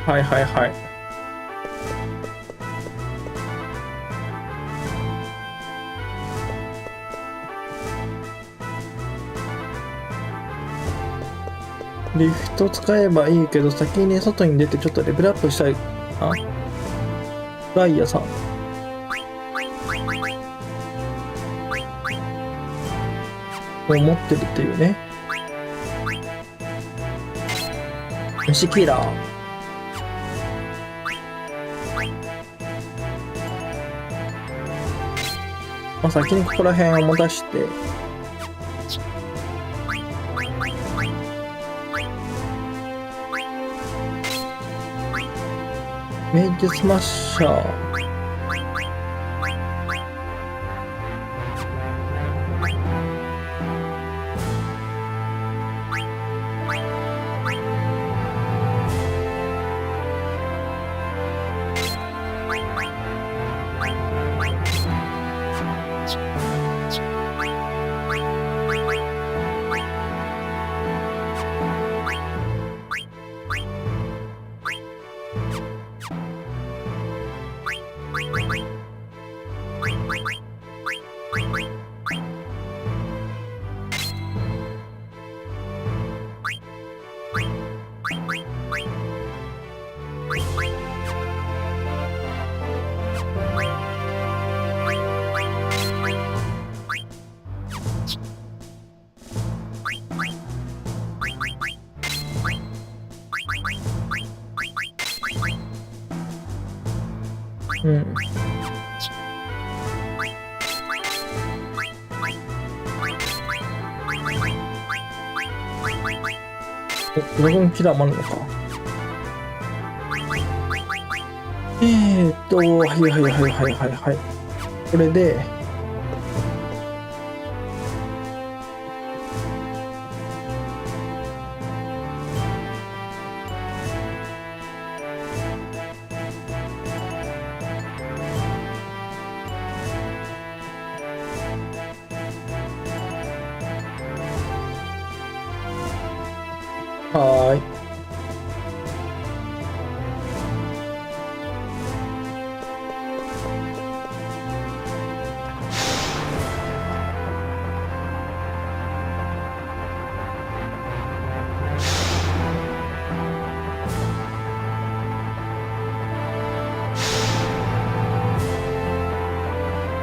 A: はいはいはい。リフト使えばいいけど、先に外に出てちょっとレベルアップしたいな。ライヤさん。を持ってるっていうね。虫キラー。まあ、先にここら辺を持たして。メイジスマッシャー。うん。ドラゴンキラーもあるのか。はいはいはいはいはいはい。これで、はーい。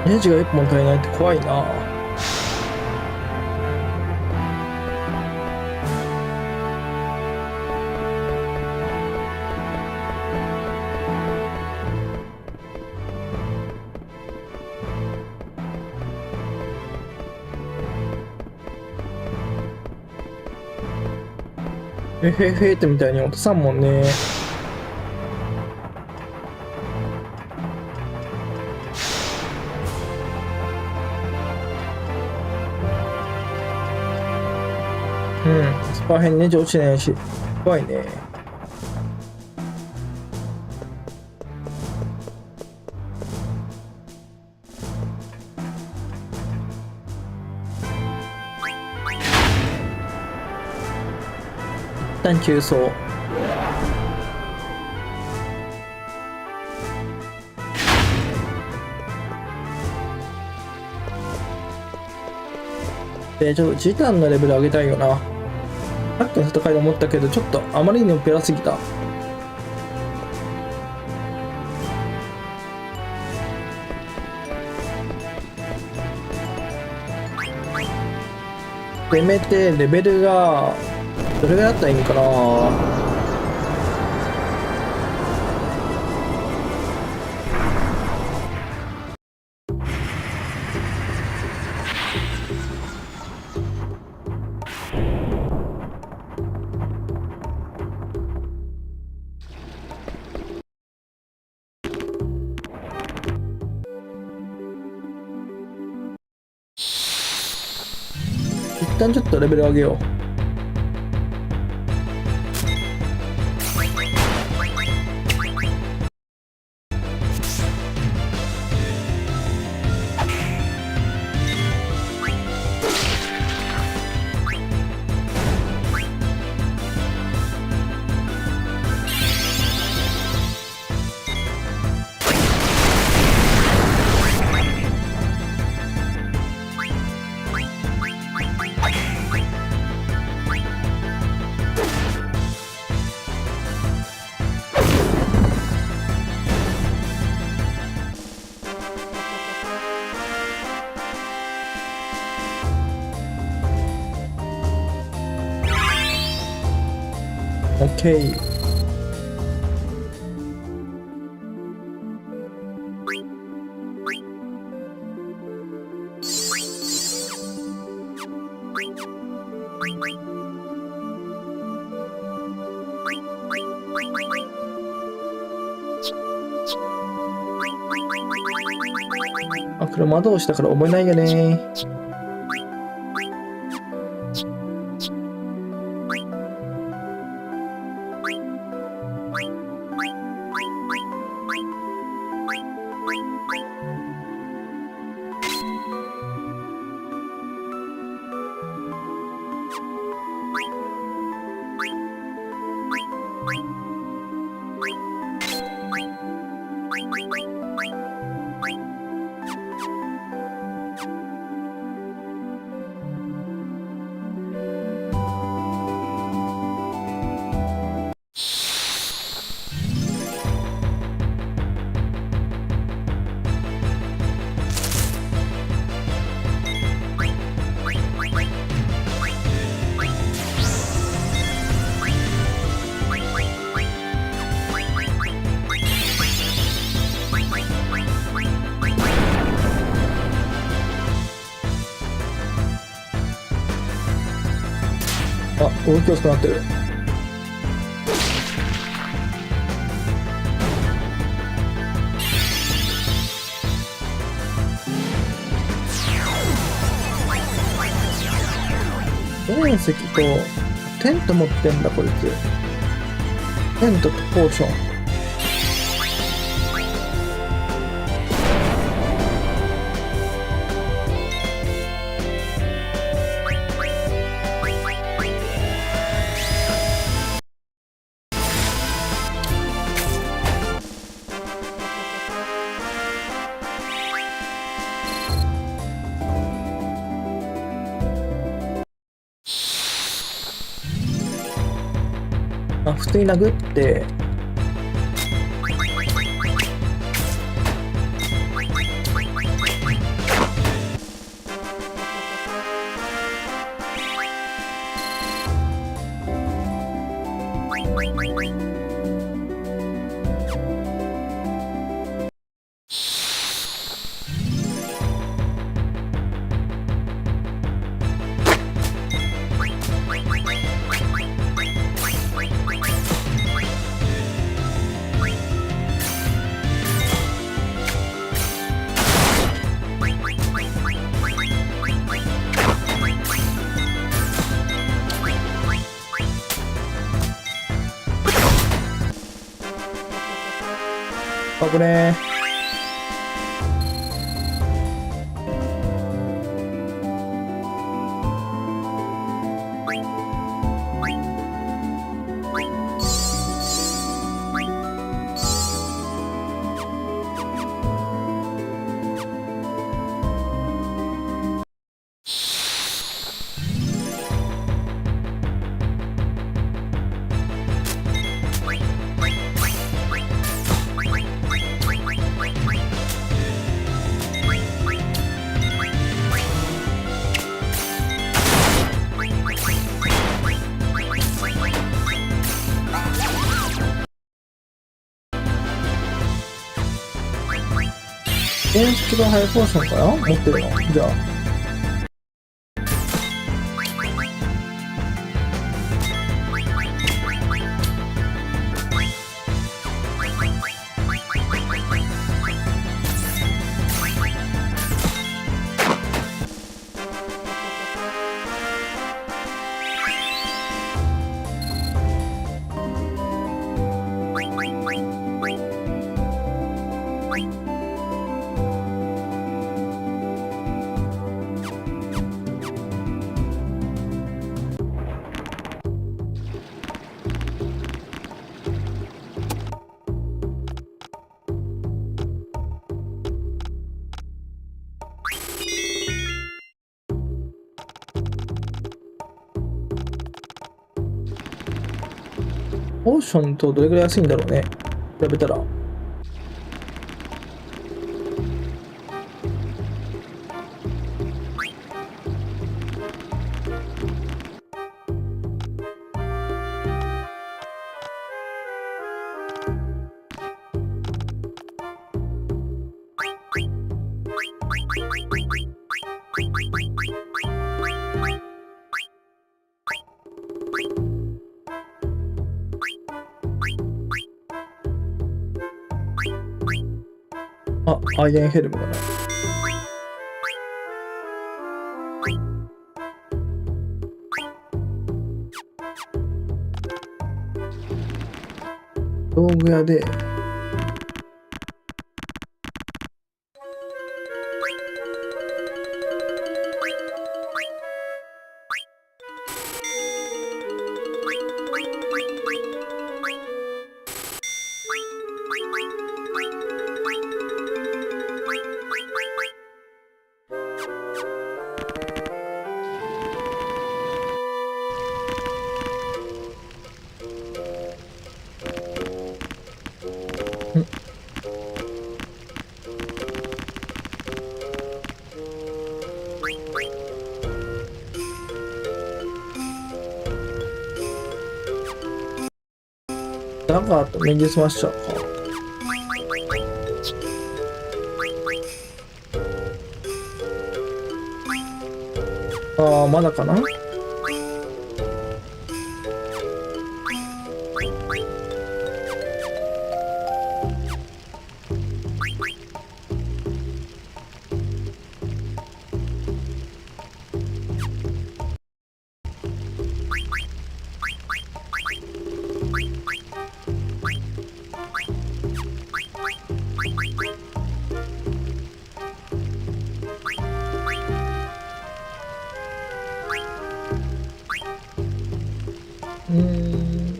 A: ネジが1本足りないって怖いな。ってみたいに落とさんもんね。うん。スパー辺ネジ落ちないし、怖いね。一旦急走。で、ちょっとジタンのレベル上げたいよな。さっきの戦いで思ったけど、ちょっとあまりにもペラすぎた。せめてレベルがどれぐらいあったらいいのかな。一旦ちょっとレベル上げよう。OK。あ、車同士だから覚えないよね。あ、動き遅くなってる。原石とテント持ってんだこいつ。テントとポーション。あ、普通に殴って、あ、これ。原式がハイポーションかな持ってるのじゃあ。ポーションとどれぐらい安いんだろうね。比べたら。あ、アイエンヘルムだな。道具屋で、ダガーとメンディスマッシャーか。ああ、まだかな。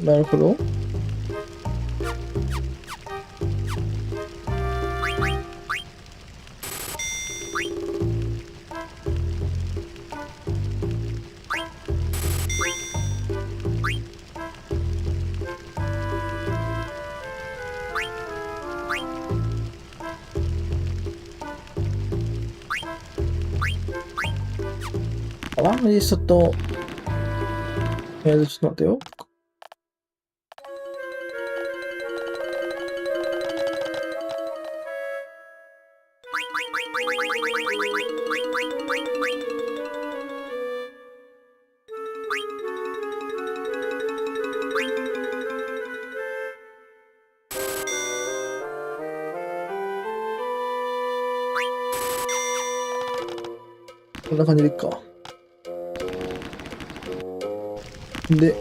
A: なるほど。アラームリストと、ちょっと待ってよ。こんな感じでいっか。で、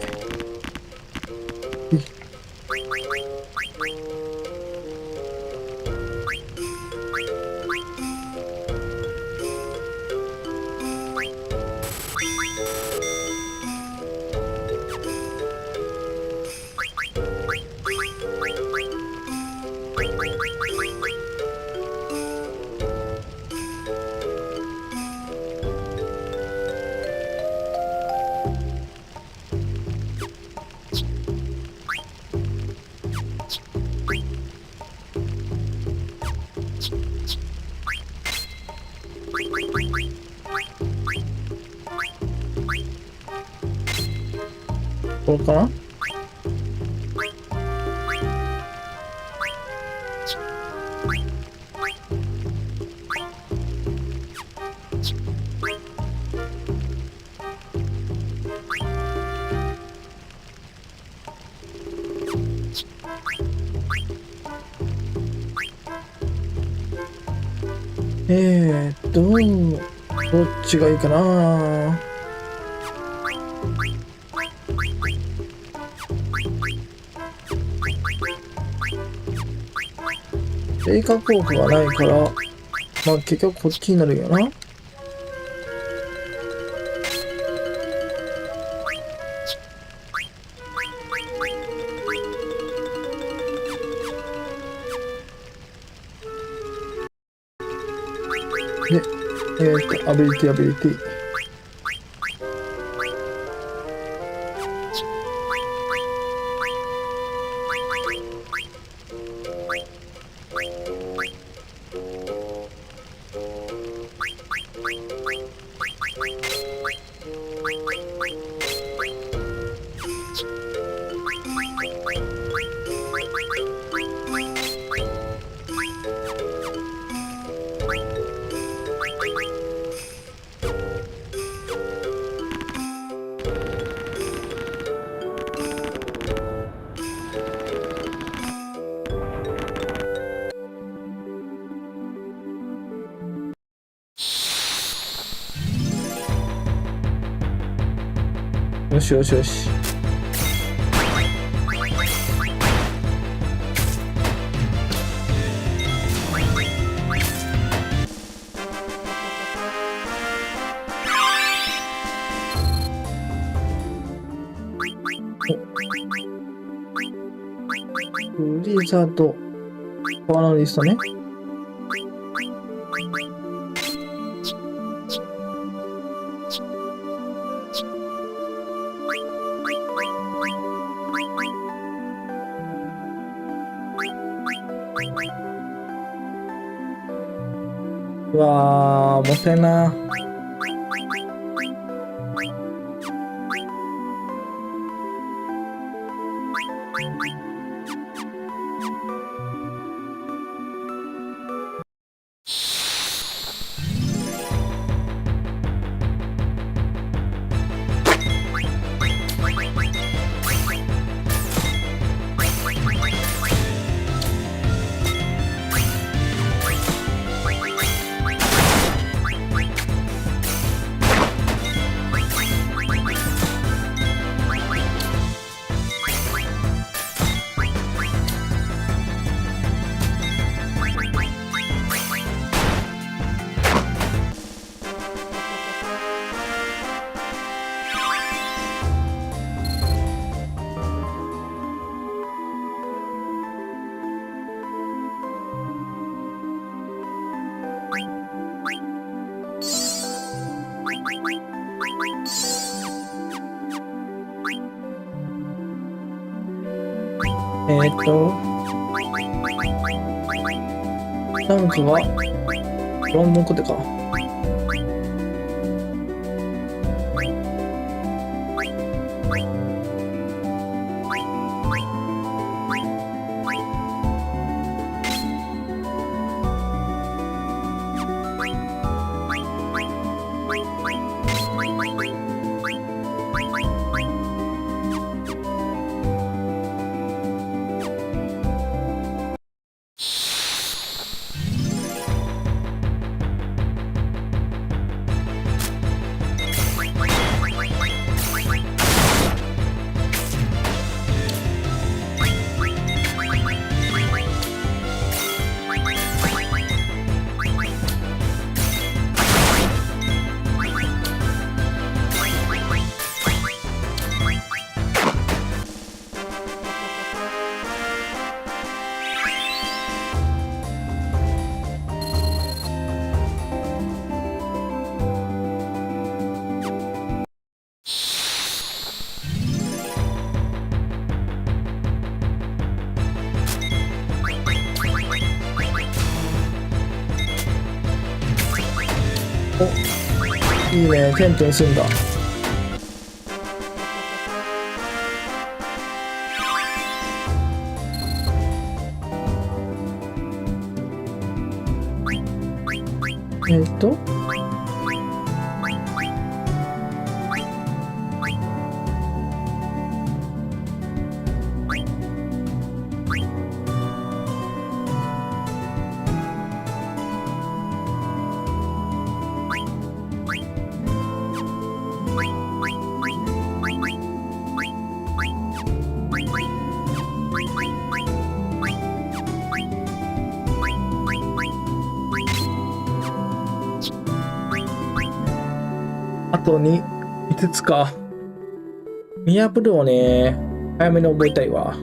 A: これかな。どっちがいいかな。定価効果がないから、まあ結局こっちになるよな。で、アビリティ。よしよしよし。リザードパワーのリストね。うわー、もったいな。ダンスはロンドンコテか。お、いいね、テントに住んだ。えっとあと5つか。ミヤブルをね、早めに覚えたいわ。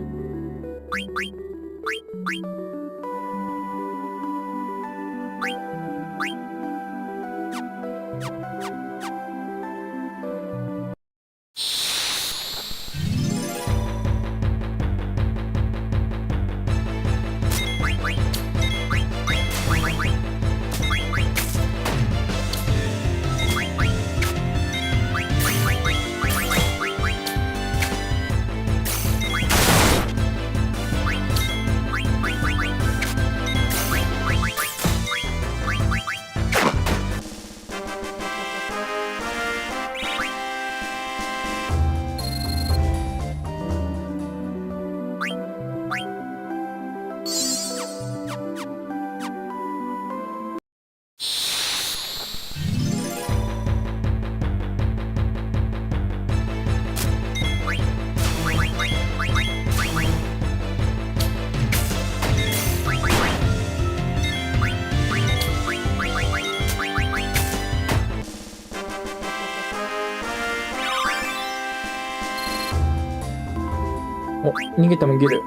A: お、逃げたもゲル。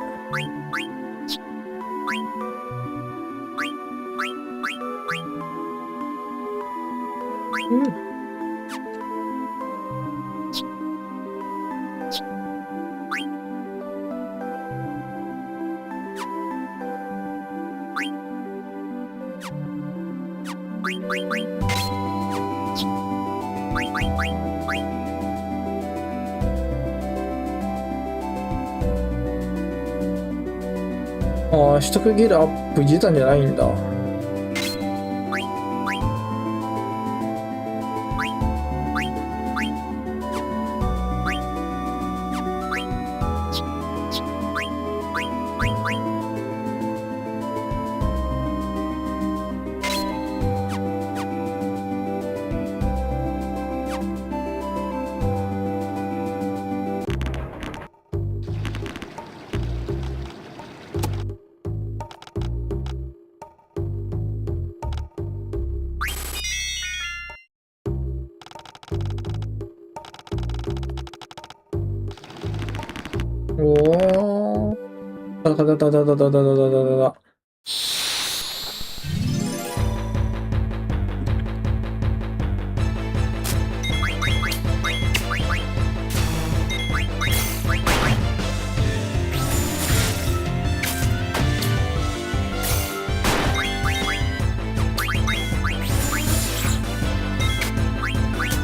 A: うん。ああ、取得ゲルアップ出たんじゃないんだ。おー。だだだだだだだだだだだだ。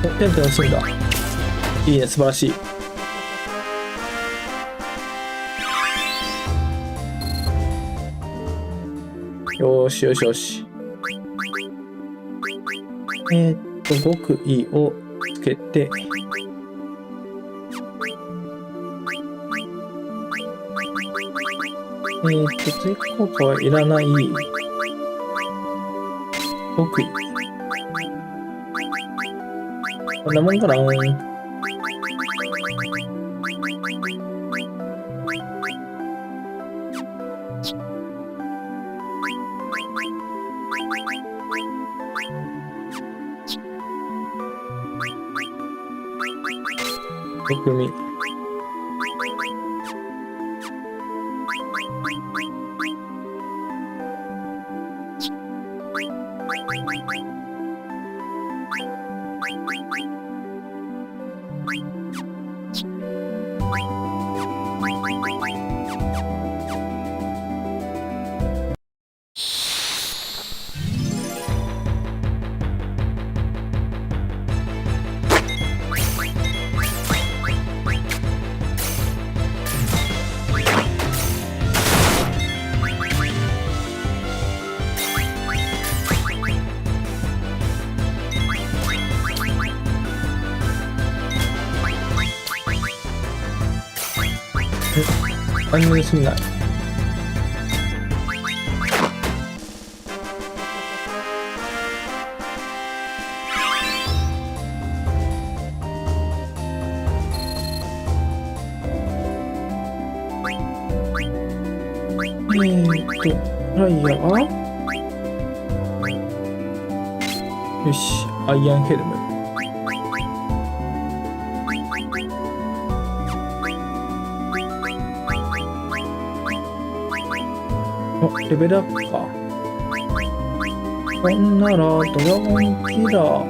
A: お、テント盗んだ。いいね、素晴らしい。よーしよしよし。極意をつけて、追加効果はいらない。極意。こんなもんかな。極味。何も盗んない。ライヤーはよし、アイアンヘルム。お、レベルアップか。ほんなら、ドラゴンキラー。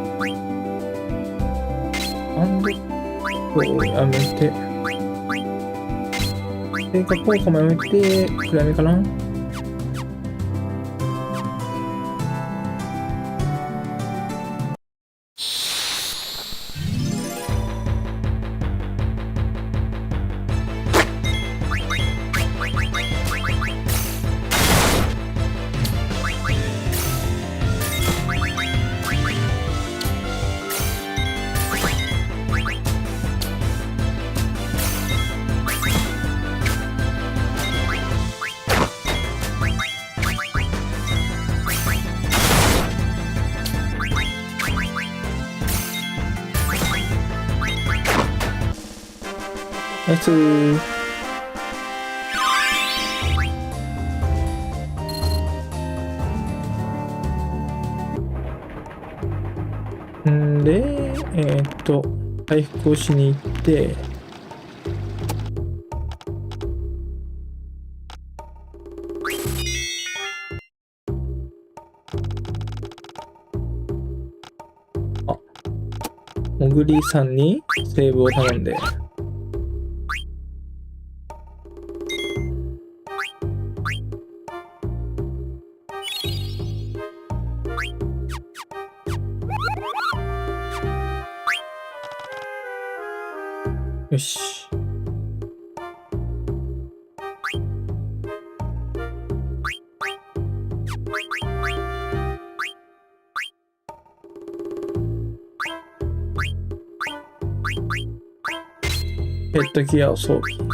A: アンデッドをやめて。追加効果もやめて、暗闇かな。ナイスー。んで、回復をしに行って、あ、もぐりさんにセーブを頼んで。よし。ヘッドギアを装備。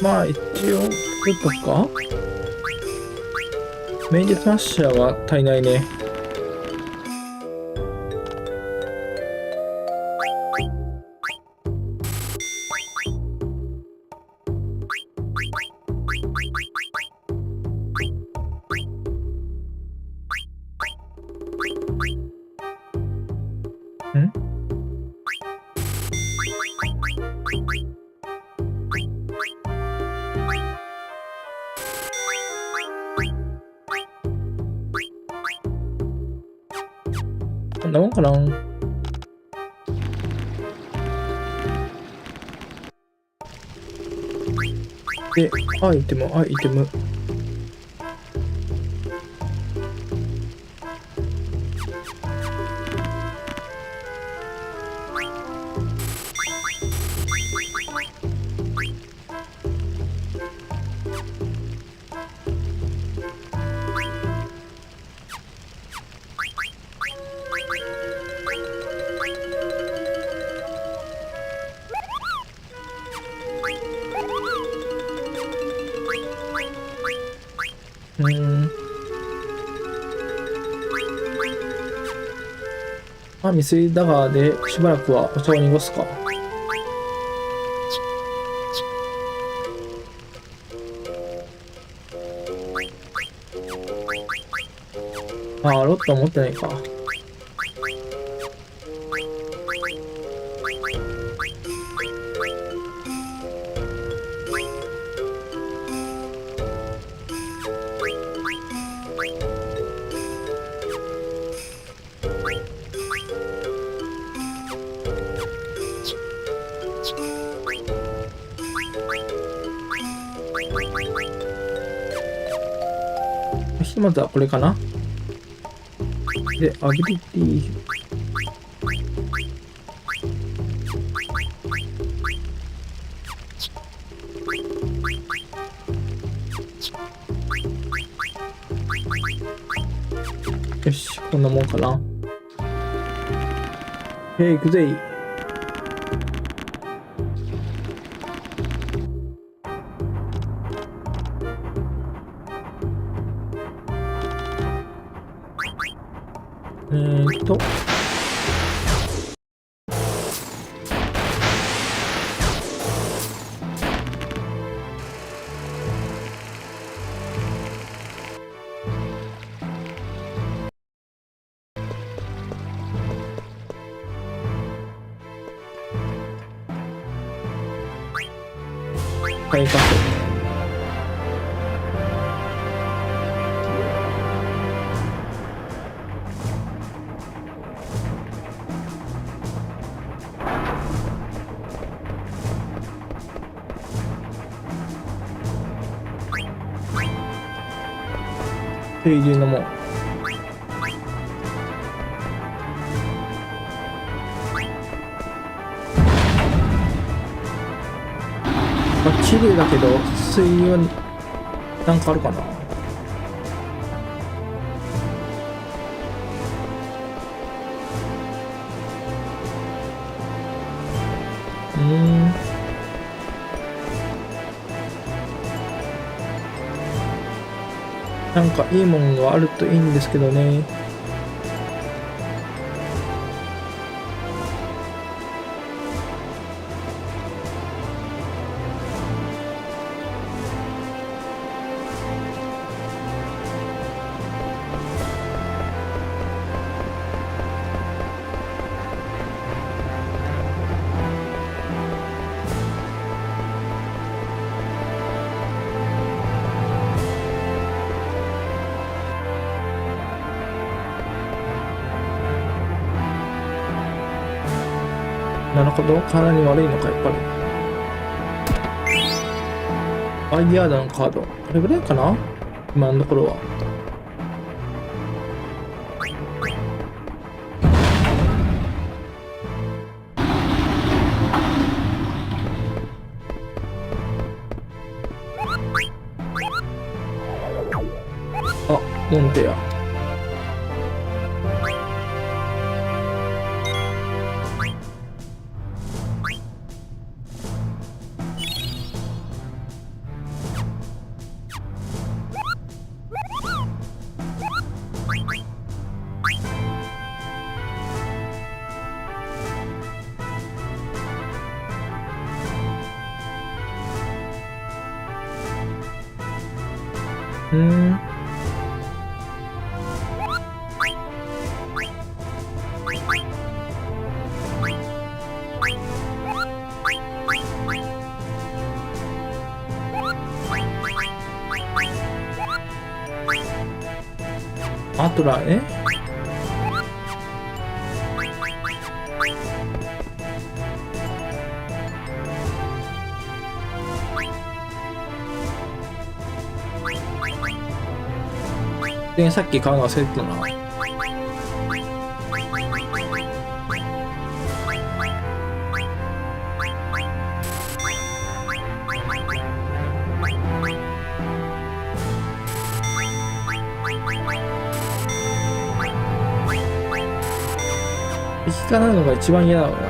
A: まあ一応作っとくか。メインデスマッシャーは足りないね。こんなもんかな。で、アイテム。まあ、未遂だがでしばらくはお茶を濁すか。ああ、ロットは持ってないか。ひとまずはこれかな。で、アビリティ。よし、こんなもんかな。行くぜい。はい、カフェ。というのも。まあ、綺麗だけど、水温なんかあるかな。なんかいいもんがあるといいんですけどね。なるほど。体に悪いのか、やっぱり。バイヤードのカード。これぐらいかな今のところは。あ、モンテや。アトラね。で、さっき買うの忘れてたな。引かないのが一番嫌だろうな。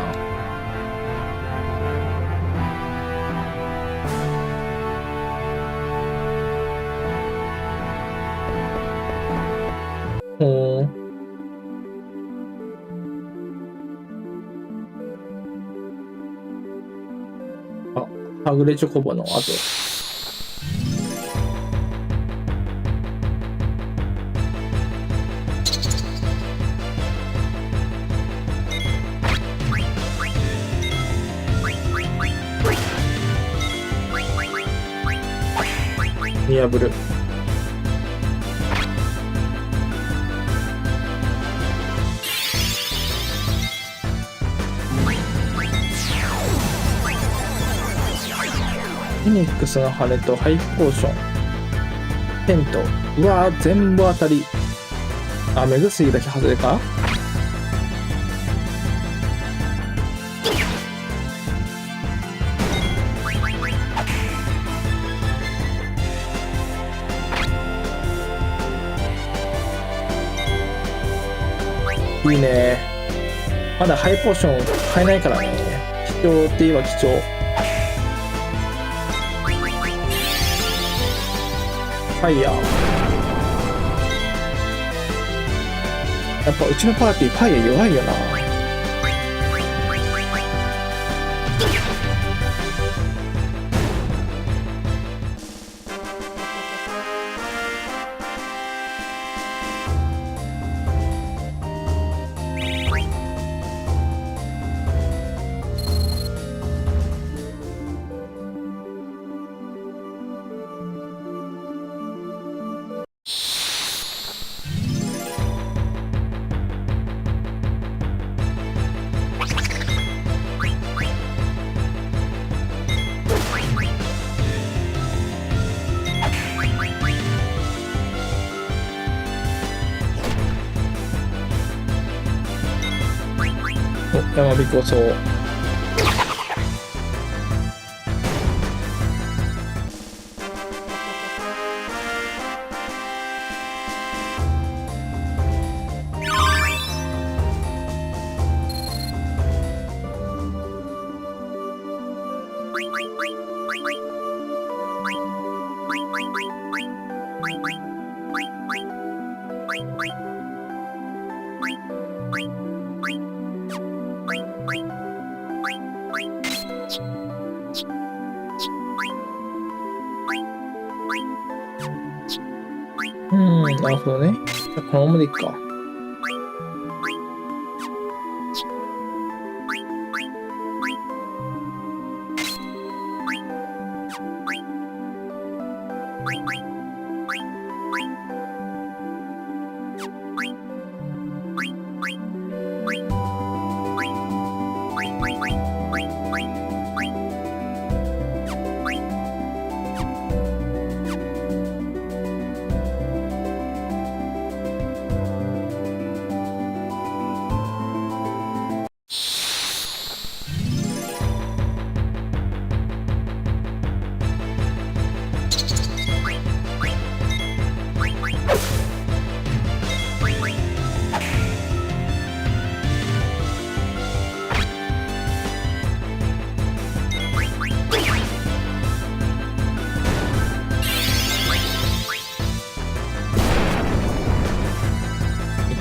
A: ほーん。あ、はぐれチョコボの後。見破る。フェニックスの羽とハイポーション。テント。うわー、全部当たり。あ、目薬だけ外れか。いいね。まだハイポーション買えないからね。貴重って言えば貴重。ファイヤー。やっぱうちのパーティーファイヤー弱いよな。山彦そう。なるほどね。じゃあこのままでいいか。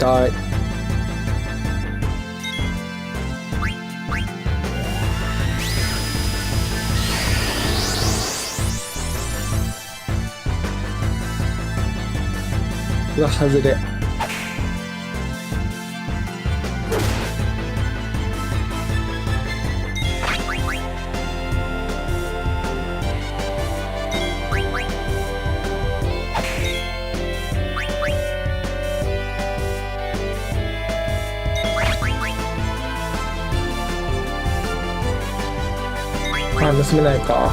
A: 痛い。うわ、外れ。あ、盗めないか。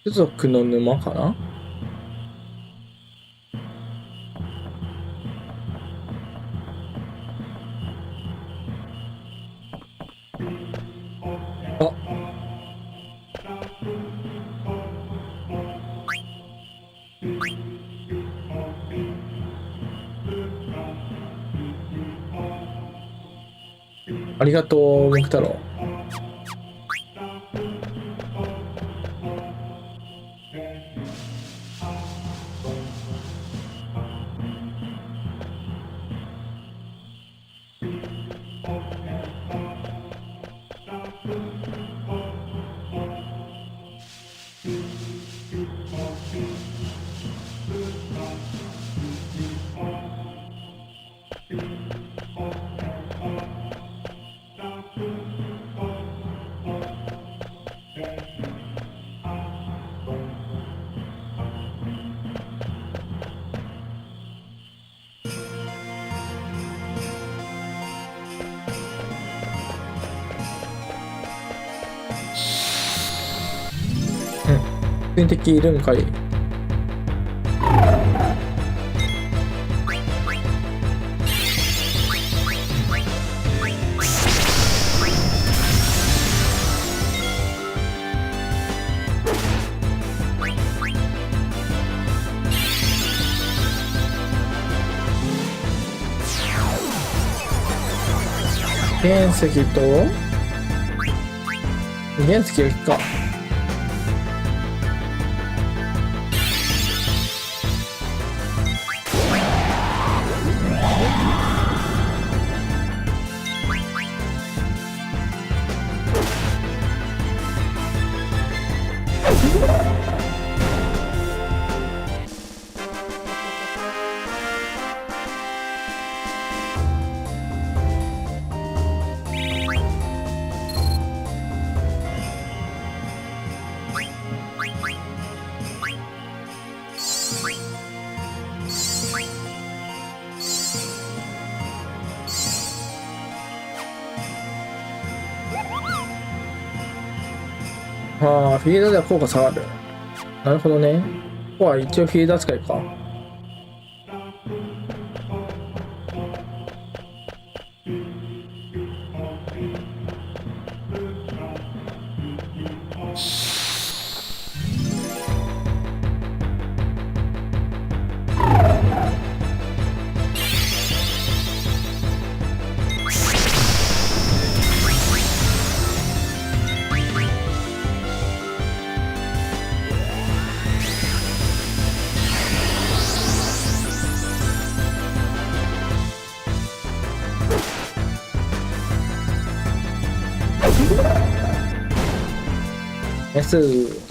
A: 種族の沼かな。あ、ありがとう、木太郎。天敵いるんかい。原石と原石がか。ああ、フィールドでは効果下がる。なるほどね。ここは一応フィールド扱いか。S。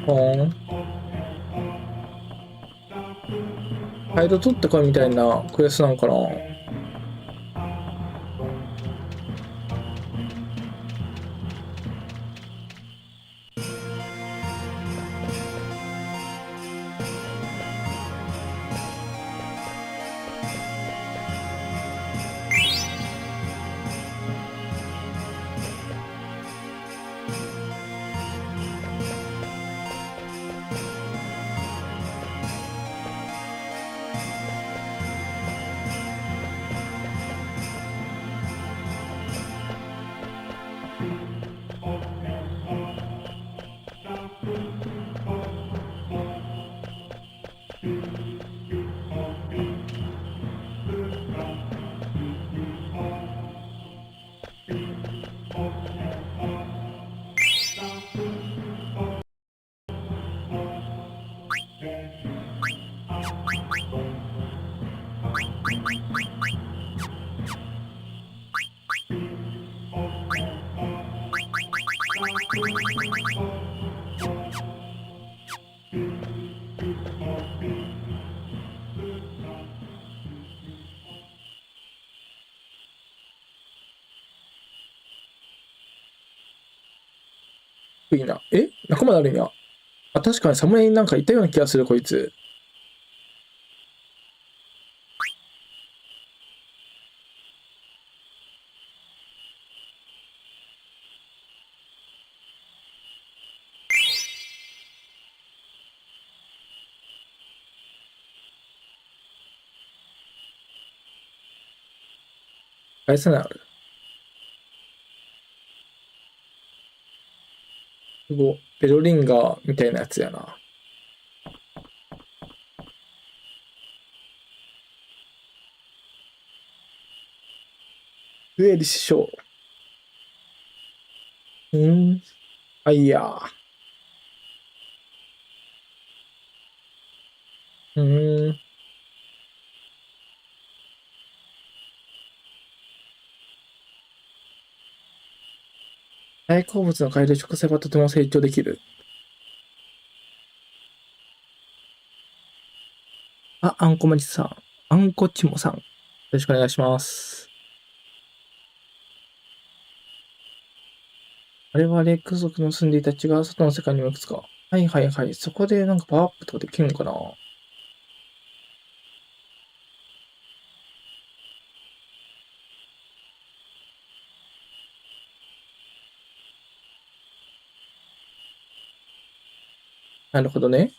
A: ほん。ハイド取ってこいみたいなクエストなんかな。いいな。仲間なるんや。あ、確かに侍になんかいたような気がする、こいつ。返せないある。すご。ベロリンガーみたいなやつやな。上理師匠。あ、いや。うーん。大好物の海で直せばとても成長できる。あ、あんこまちさん。あんこちもさん。よろしくお願いします。我々ク族の住んでいた地が外の世界にもいくつか。はいはいはい。そこでなんかパワーアップとかできるのかな。なるほどね。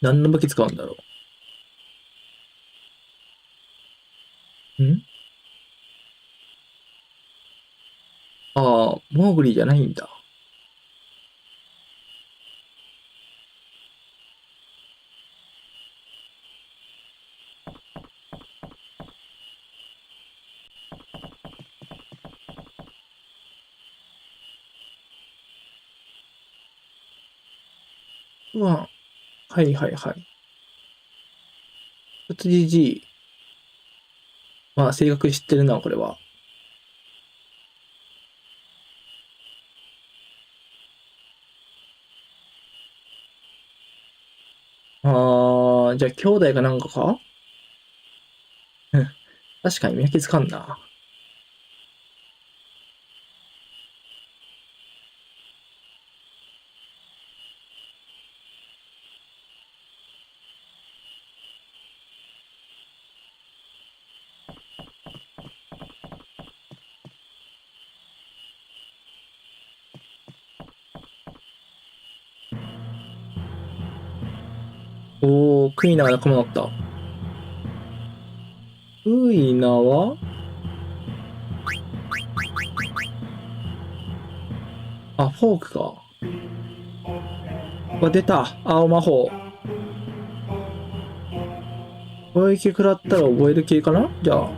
A: 何の武器使うんだろう。ああ、モーグリじゃないんだ。うわ、はいはいはい。じじい。まあ、性格知ってるな、これは。じゃあ、兄弟かなんかか。うん。確かに見分けつかんな。おー、クイナが仲間だった。クイナは、あ、フォークか。出た。青魔法。攻撃食らったら覚える系かなじゃあ。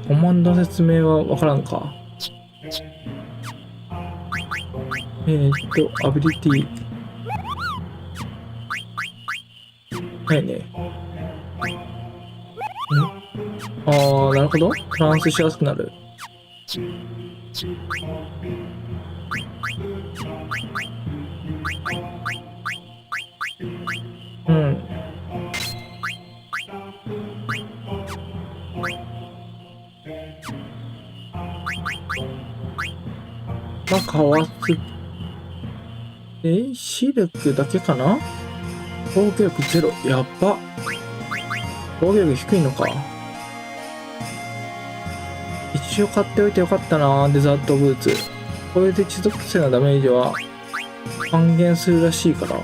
A: コマンド説明はわからんか。アビリティ。ないね。なるほど。トランスしやすくなる。うん。まあ、かわす。シルクだけかな。防御力ゼロ。やっば。防御力低いのか。一応買っておいてよかったな、デザートブーツ。これで持続性のダメージは半減するらしいから。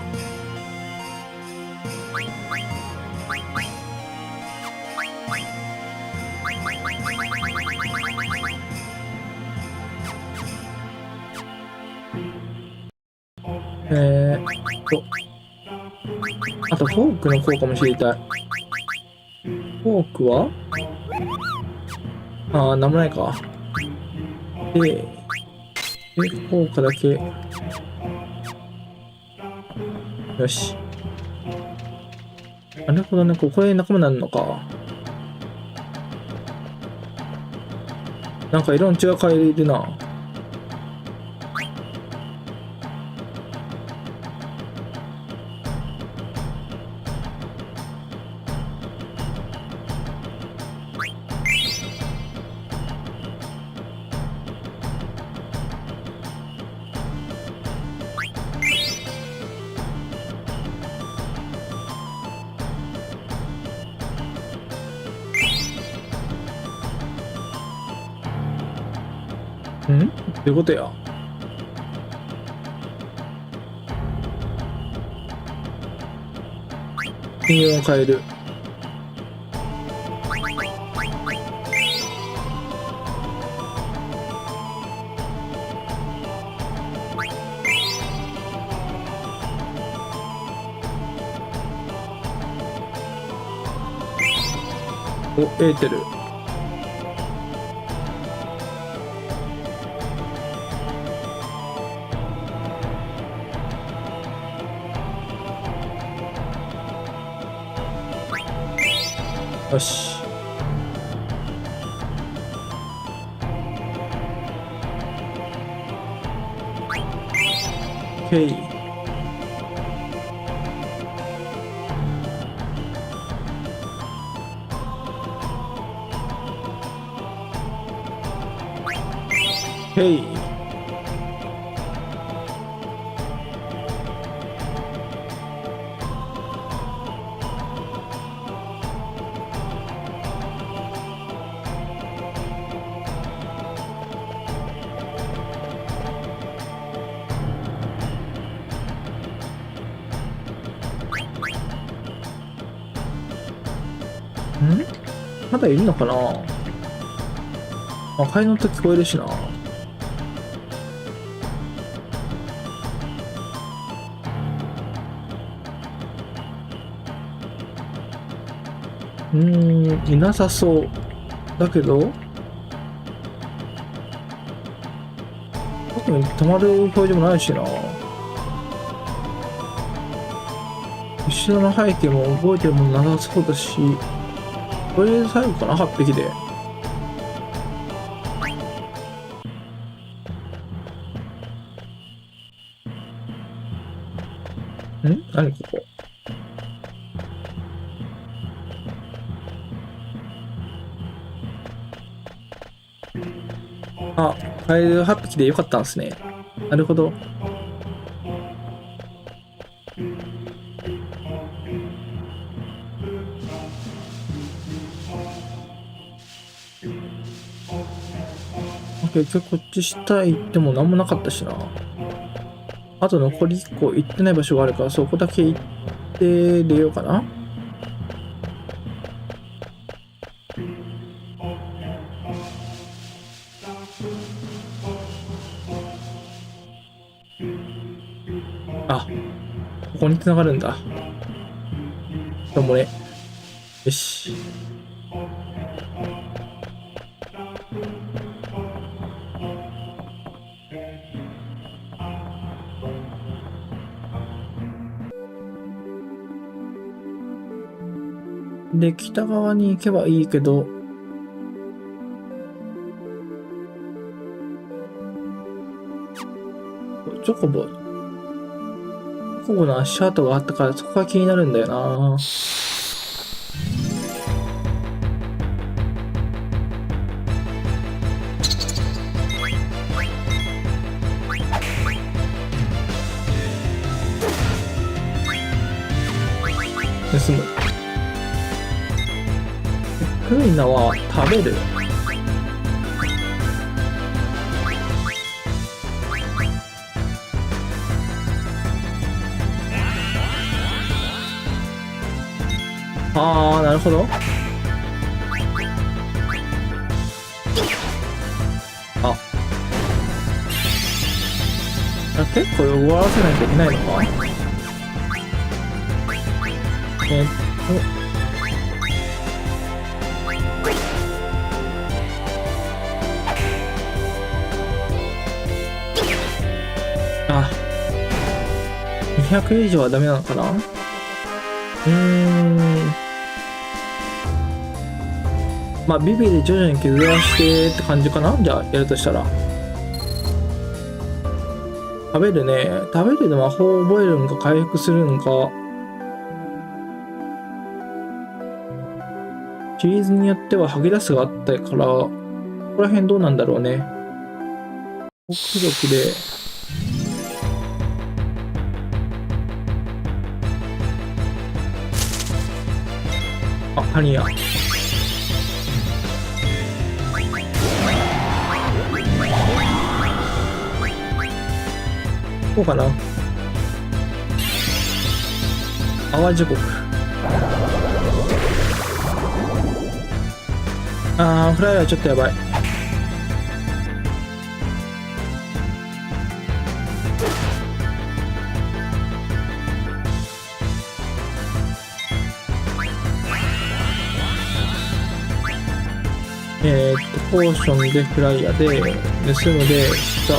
A: と、あとフォークの効果も知りたい。フォークはなんもないか。で、効果だけ。よし。なるほどね、ここで仲間になるのか。なんか色の違う変えるな。んどういうことや。金色を変える。お、エーテル。よし。オッケー。へい。まだいるのかな。買いの音聞こえるしな。いなさそう。だけど、特に止まる表示もないしな。後ろの背景も覚えてるもんなさそうだし、これで最後かな、8匹で。何ここ。あ、カエル8匹でよかったんですね。なるほど。結局こっち下行っても何もなかったしな。あと残り1個行ってない場所があるから、そこだけ行って出ようかな。あ、ここに繋がるんだ。どうもね。よし。で、北側に行けばいいけど、チョコボの足跡があったから、そこが気になるんだよな。盗む。クイナは食べる。ああ、なるほど。あ、結構終わらせないといけないのか。あ、200以上はダメなのかな。まあビビで徐々に削らしてって感じかな。じゃあやるとしたら食べるね。食べるで魔法を覚えるんか回復するんか。シリーズによっては吐き出すがあったから、ここら辺どうなんだろうね。北族であ、ハニヤ。こうかな。淡路国。あー、フライはちょっとやばい。ポーションでフライヤーで、盗むで、下。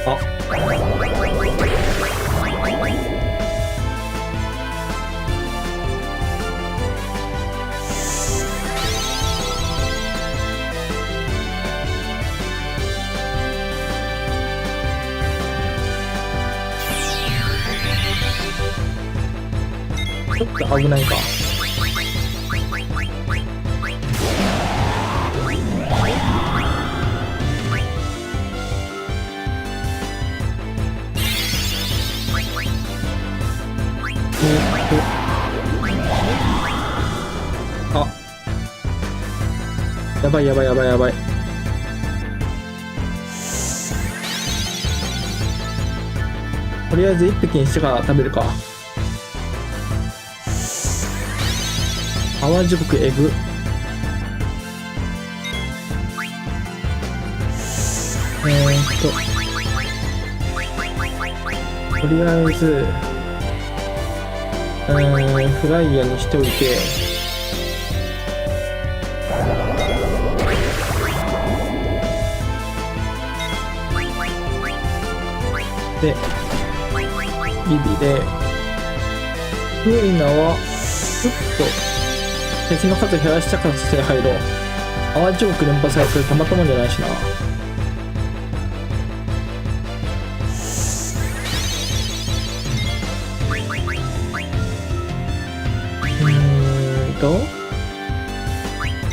A: あ。ちょっと危ないか。あ、やばいやばいやばいやばい。とりあえず1匹にしてから食べるか。淡路国エグ。とりあえずフライヤーにしておいて、でビビでフエイナはちょっと敵の数減らしたからして入ろう。淡路奥連発されてたまったもんじゃないしな。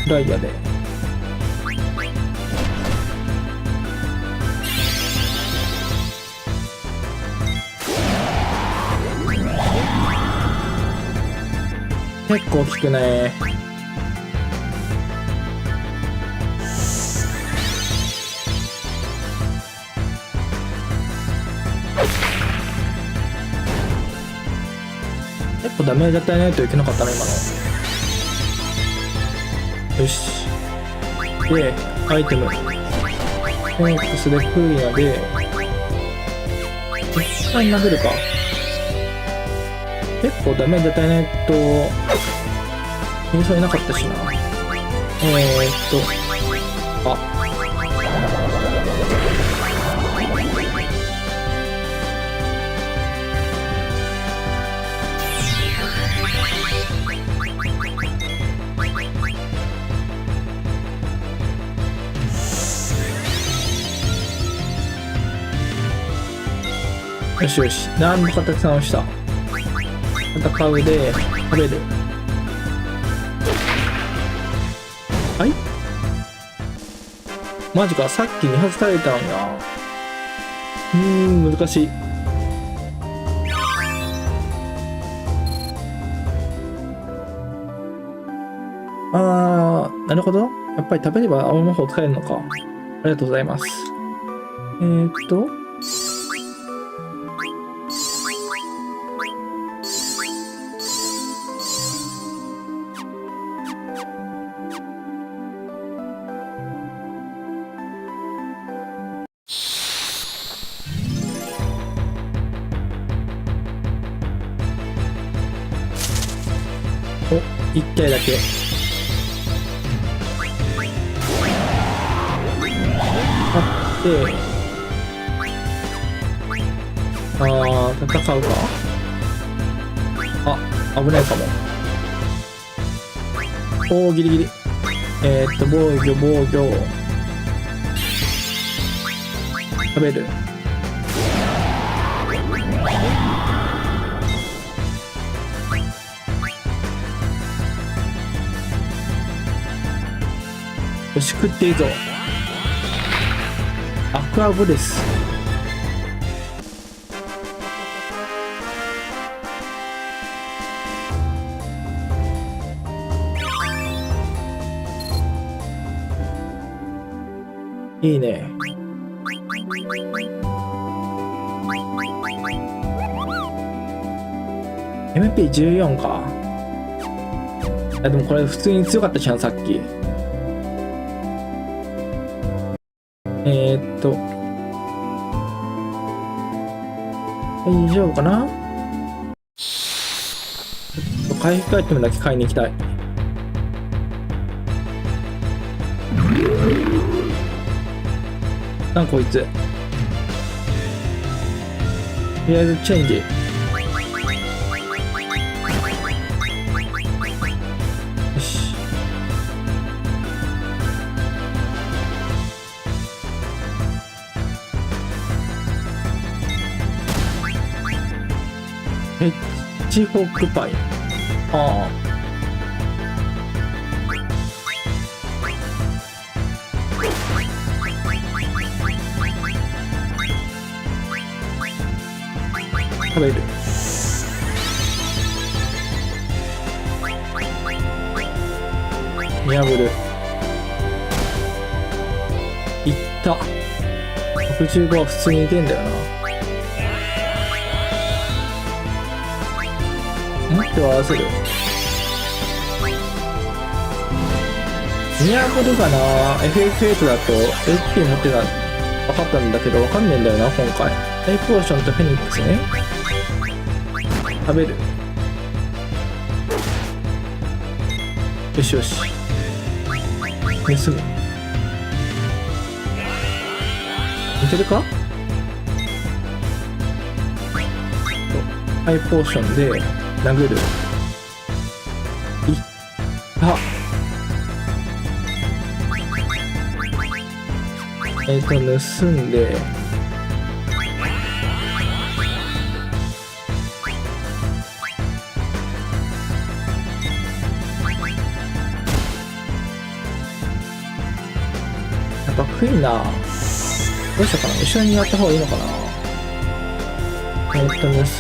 A: フライヤーで結構効くね。結構ダメージ与えないといけなかったな今の。よし。で、アイテム。フォークスでフーヤで、実際に殴るか。結構ダメージ与えないと、印象いなかったしな。よしよし、なんとかたくさん押した。戦うで食べる。はい、マジか、さっき2発食べたんや。難しい。なるほど、やっぱり食べれば青の方使えるのか。ありがとうございます。1回だけ。あって、戦うか。危ないかも。ギリギリ。防御。食べる。よし、食っていいぞ。アクアブレス。いいね。MP14 か。でもこれ普通に強かったじゃん、さっき。大丈夫かな。回復アイテムだけ買いに行きたい。こいつ。とりあえずチェンジ。よし。ヘッジホッグパイ。食べる。見破る。いった。65は普通にいけんだよな。持っては合わせる。見破るかな。 FF8 だと HP 持ってた分かったんだけど分かんねえんだよな今回。ハイポーションとフェニックスね。食べる。よしよし。盗む。似てるか？ハイポーションで殴る。いった盗んでやっぱ食いな。どうしようかな。一緒にやった方がいいのかな。盗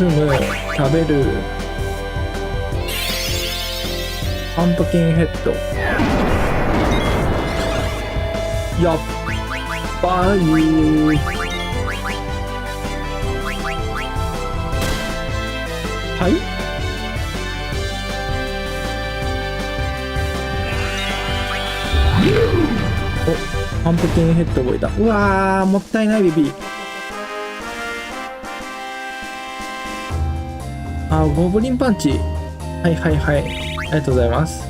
A: む、食べる、パンプキンヘッド。やっばい。はい。お、パンプキンヘッド覚えた。うわー、もったいないビビ。ゴブリンパンチ。はいはいはい。ありがとうございます。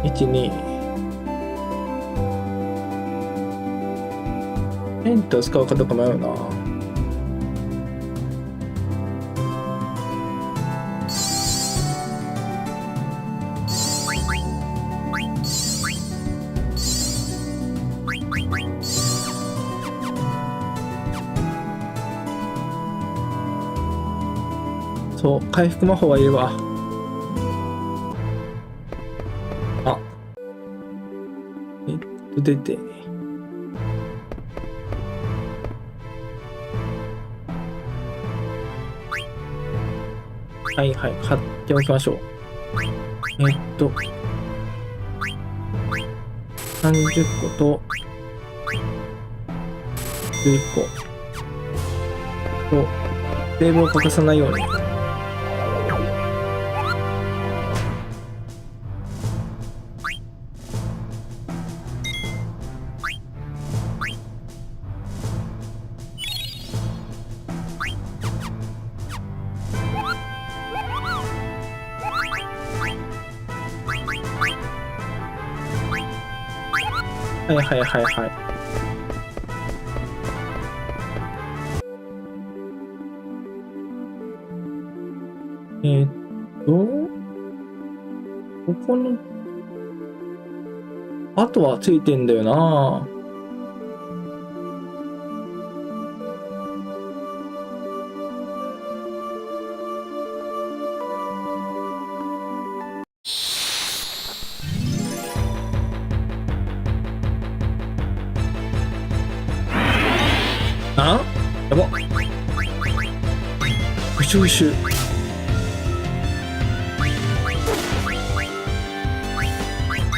A: 1、2。ペントを使うかどうか迷うな。そう、回復魔法はいるわ。あ、出て。はいはい、買っておきましょう。30個と、11個。と、セーブを欠かさないように。はいはいはいはい。ここの、あとはついてんだよな。あ？やば。うしゅうしゅ。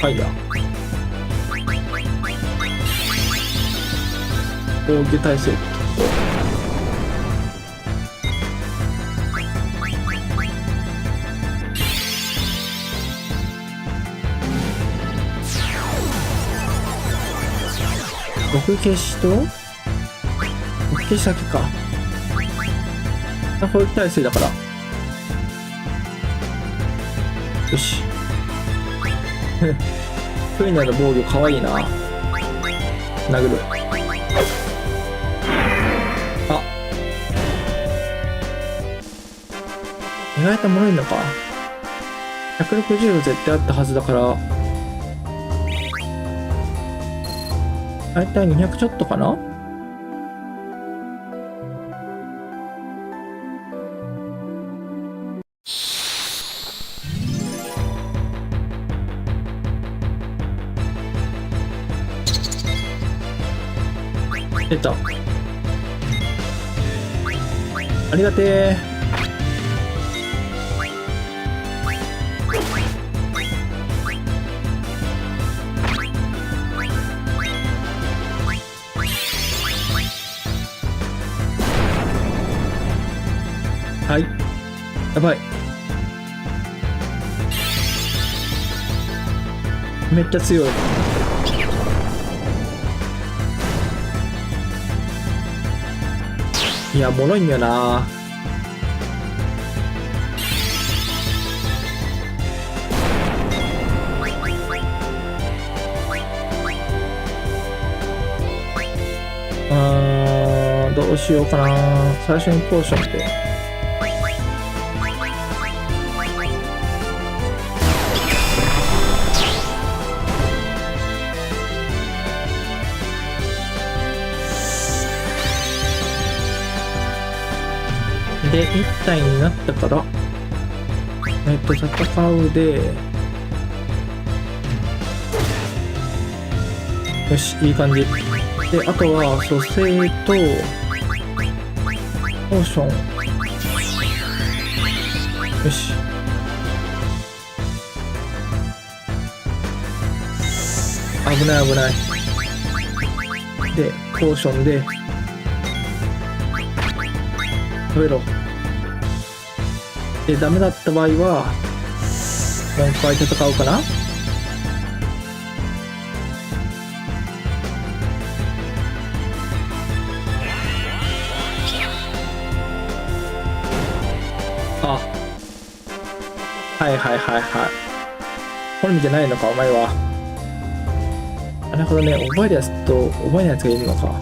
A: はいや。防御耐性。毒消しと毒消し先か。攻撃耐性だから。よし。フイナの防御かわいいな。殴る。あ、意外と脆いのか。160は絶対あったはずだから、だいたい200ちょっとかな。出た。ありがてえ。やばい。めっちゃ強い。いや、脆いんよな。どうしようかな。最初にポーションで。で、1体になったから、戦うで、よし、いい感じ。で、あとは、蘇生と、ポーション。よし。危ない危ない。で、ポーションで、食べろ。で、ダメだった場合は、もう一回戦うかな。あ、はいはいはいはい。これ見てないのか、お前は。なるほどね、覚えるやつと覚えないやつがいるのか。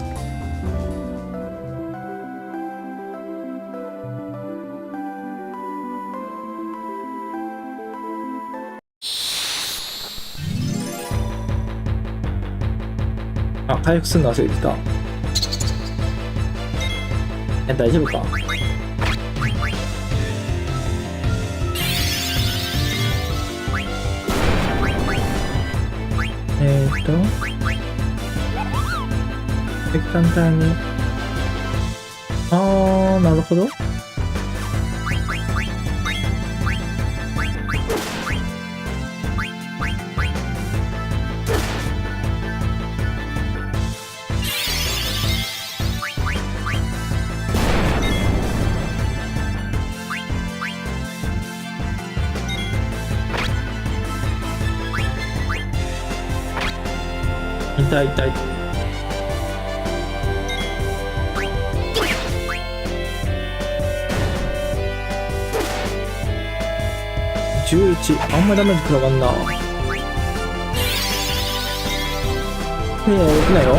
A: あ、回復するの忘れてた。大丈夫か。石炭体に。なるほど。痛い痛い。11、あんまダメージ食らわんな。いや、起きないよ。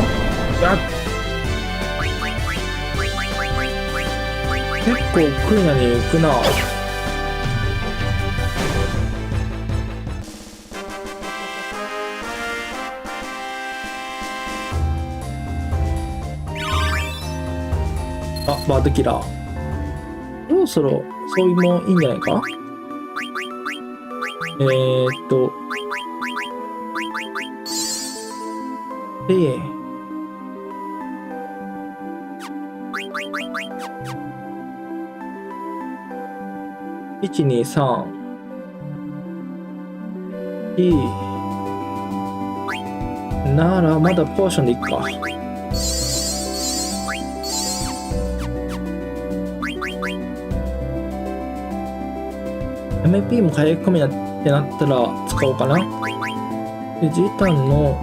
A: 結構クイナに行くな。あ、バードキラー。そろそろ、そういうもんいいんじゃないか。で、1、2、3、なら、まだポーションでいっか。MP も回復込みってなったら使おうかな。で、ジータンの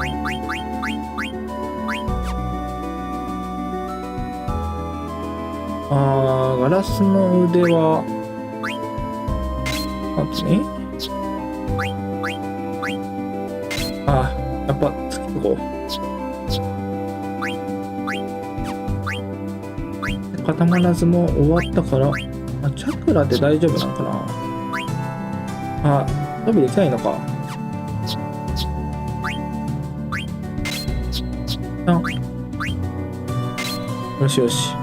A: ガラスの腕は待ってね。やっぱつけとこう。固まらずも終わったから、チャクラで大丈夫なのかな。飛びできないのか。よしよし。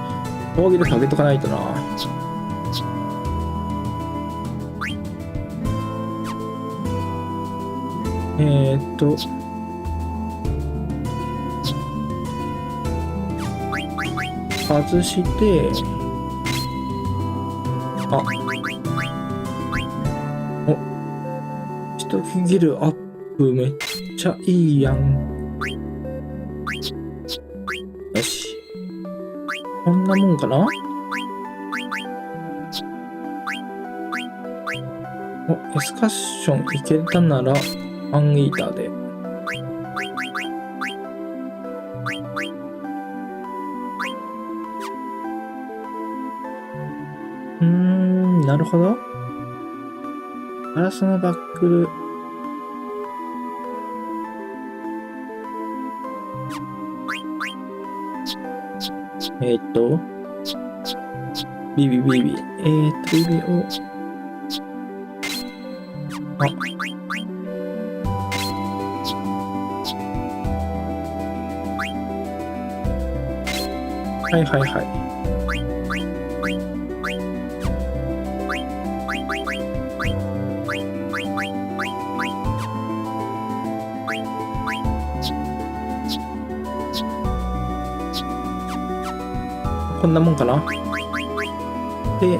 A: 防御力上げとかないとな。外して、一区切るアップめっちゃいいやん。よし。こんなもんかな。エスカッションいけたならアンイーターで。なるほど。ガラスのバックル。ビビビビ。ビビを。はいはいはい。こんなもんかな。で、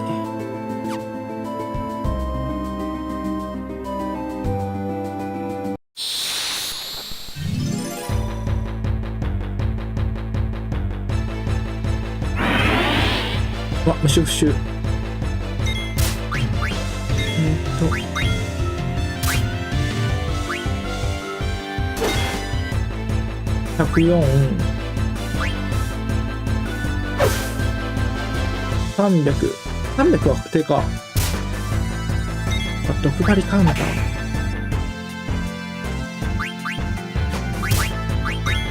A: ムシュフシュ。104、300、300は確定か。毒針カウンター。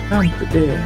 A: キャンプで、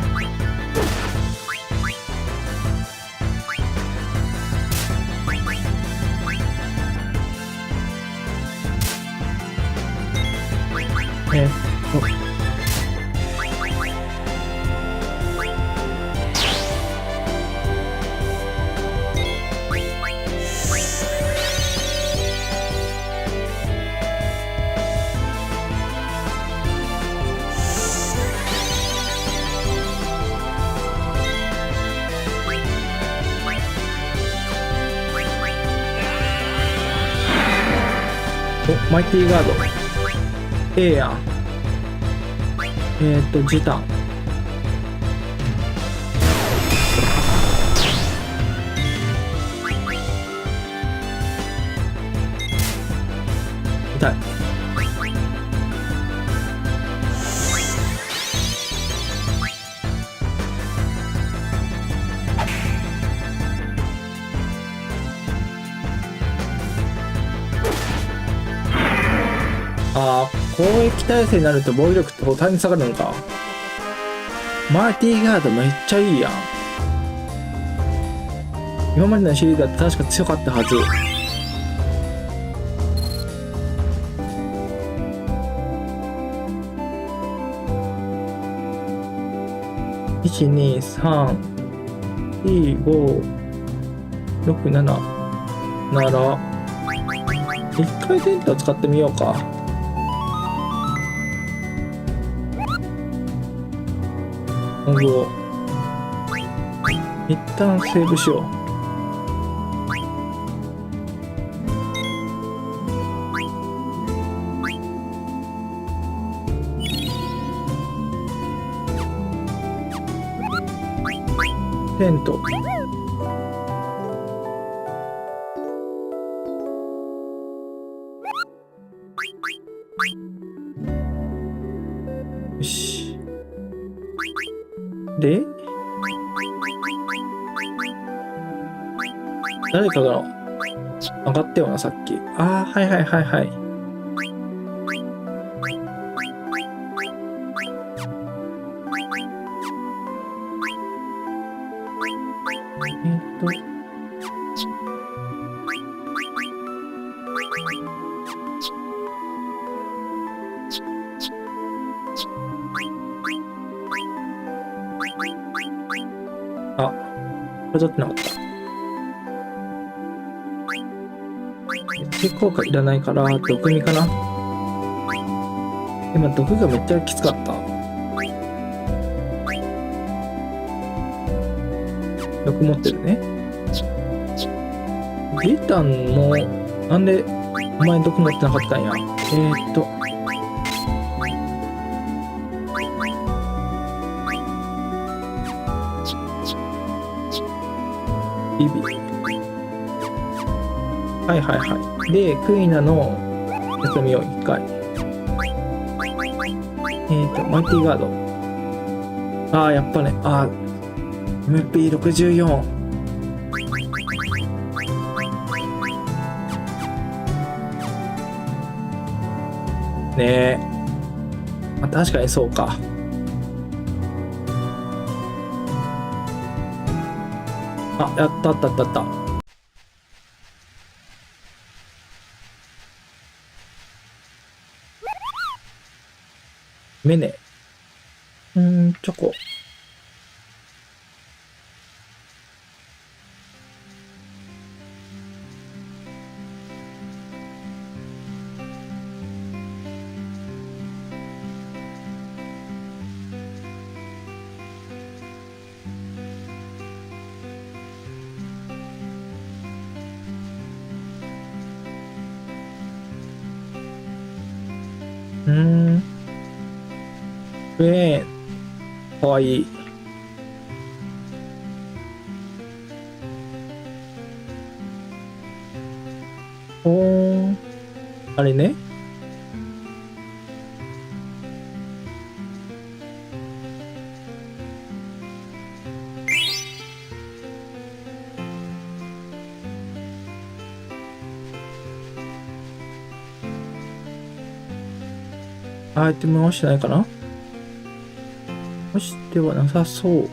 A: マイティーガード。やん。ジタン。痛い。攻撃耐性になると防御力って途端に下がるのか。マーティーガードめっちゃいいやん。今までのシリーズだって確か強かったはず。1、2、3、4、5、6、7なら、一回センター使ってみようか。一旦セーブしよう。テント。よし。で、誰かが上がったよな、さっき。はいはいはいはい。これ取ってなかった。効果いらないから、毒味かな。今、毒がめっちゃきつかった。毒持ってるね。リタンも、なんでお前毒持ってなかったんや。ビビ。はいはいはい。で、クイナのやってみよう、一回。マイティガード。ああ、やっぱね、MP64。ねえ。まあ、確かにそうか。あ、やったあったあったあった。メネ。チョコ。かわいい。おー、あれね。アイテム押してないかな。押してはなさそう。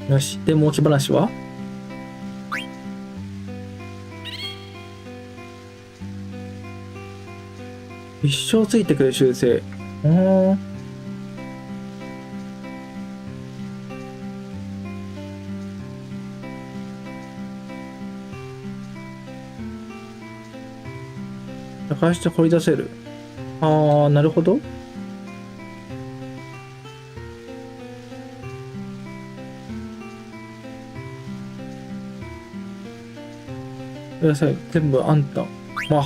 A: よし。で、持ち話は一生ついてくる習性。探して掘り出せる。なるほど。野菜全部あんた。まあ。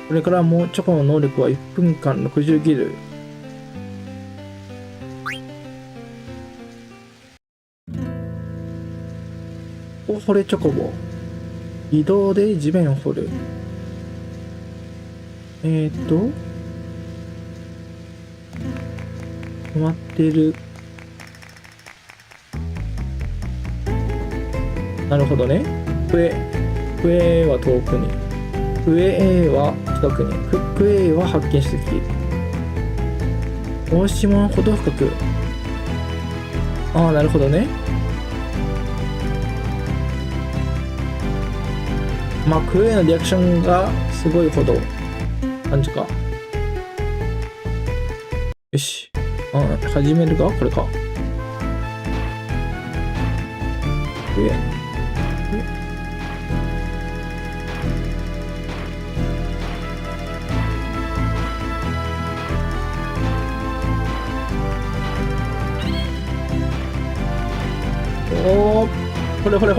A: これからもチョコの能力は1分間60ギル。掘れチョコボ。移動で地面を掘る。止まってる。なるほどね。笛は遠くに。笛 A は近くに。ク A は発見してきている。大島ほど深く。なるほどね。まあ、ク A のリアクションがすごいほど感じか。よし。始めるかこれか。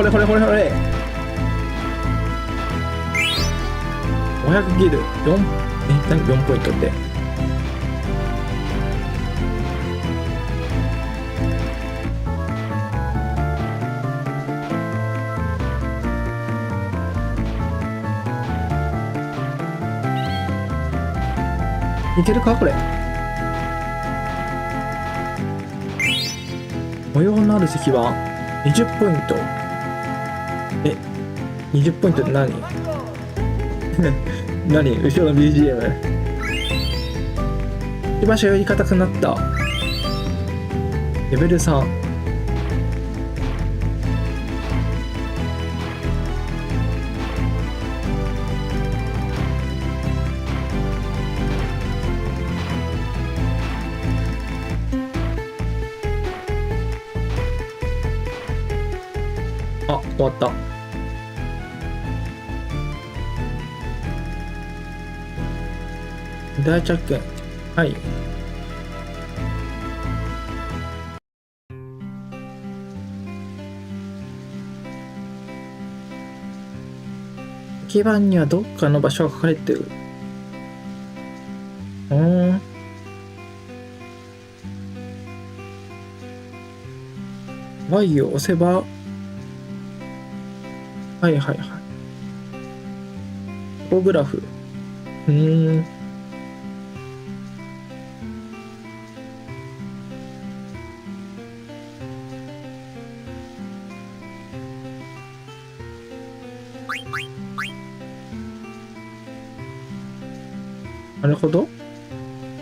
A: ほれ500ギル4ポイントって。いけるかこれ。模様のある石は20ポイント。20ポイントって何何後ろの BGM。 くちばしがより硬くなった。レベル3。終わった。大着券。はい。基盤にはどっかの場所が書かれてる。Y を押せば、はいはいはい。フォトグラフ。なるほど。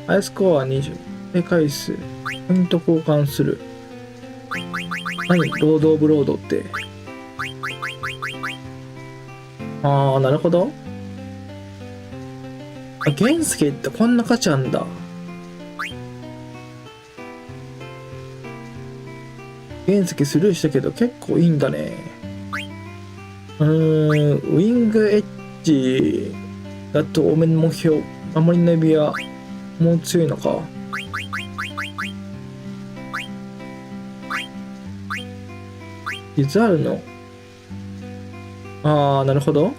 A: アイスコア20。正解数。ポイント交換する。何ロードオブロードって。ああ、なるほど。あ、原石ってこんな価値あんだ。原石スルーしたけど結構いいんだね。ウィングエッジだと多めの目標。守りの指はもう強いのか。実あるの。ああ、なるほど。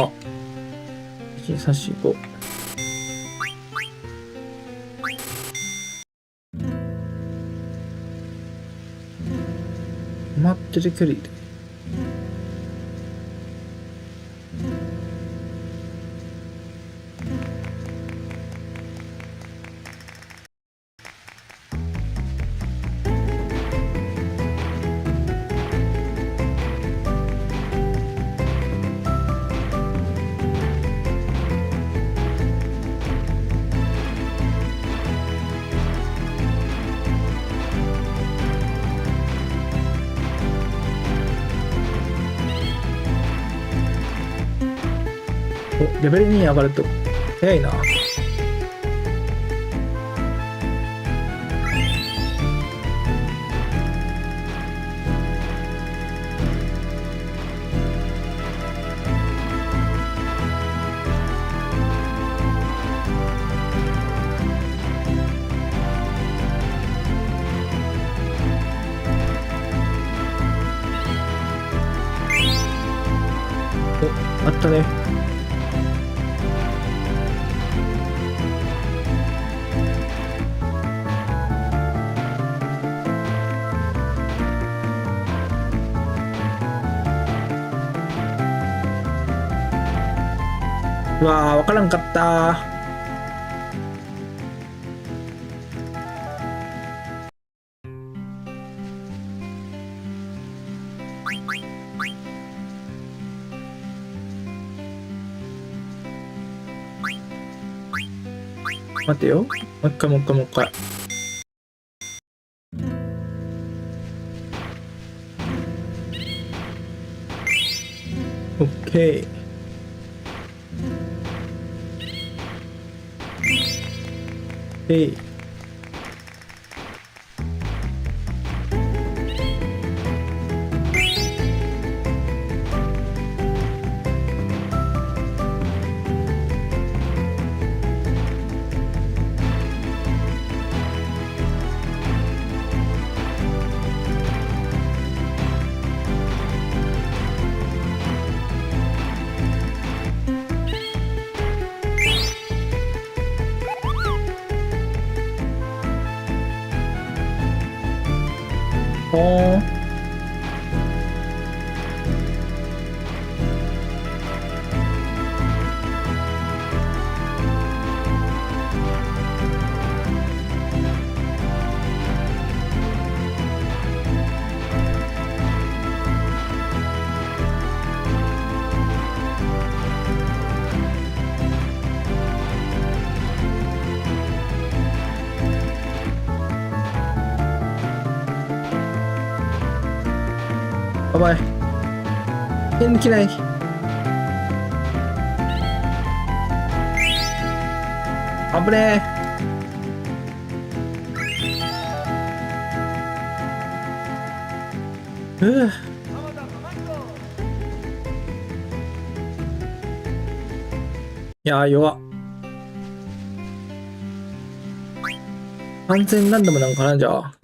A: あ、1、3、4、5。止まってる距離で。お、レベル2に上がると早いな。お、あったね。うわー、わからんかったー。待てよ。もう一回もう一回もう一回。オッケー。ほーん。バイバイ。天気ない。あぶねえ。いやー、弱っ。完全ランダムなんかな、じゃあ。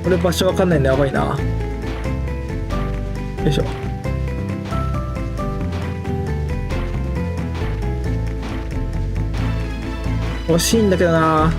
A: これ場所わかんないんでやばいな。よいしょ。惜しいんだけどな。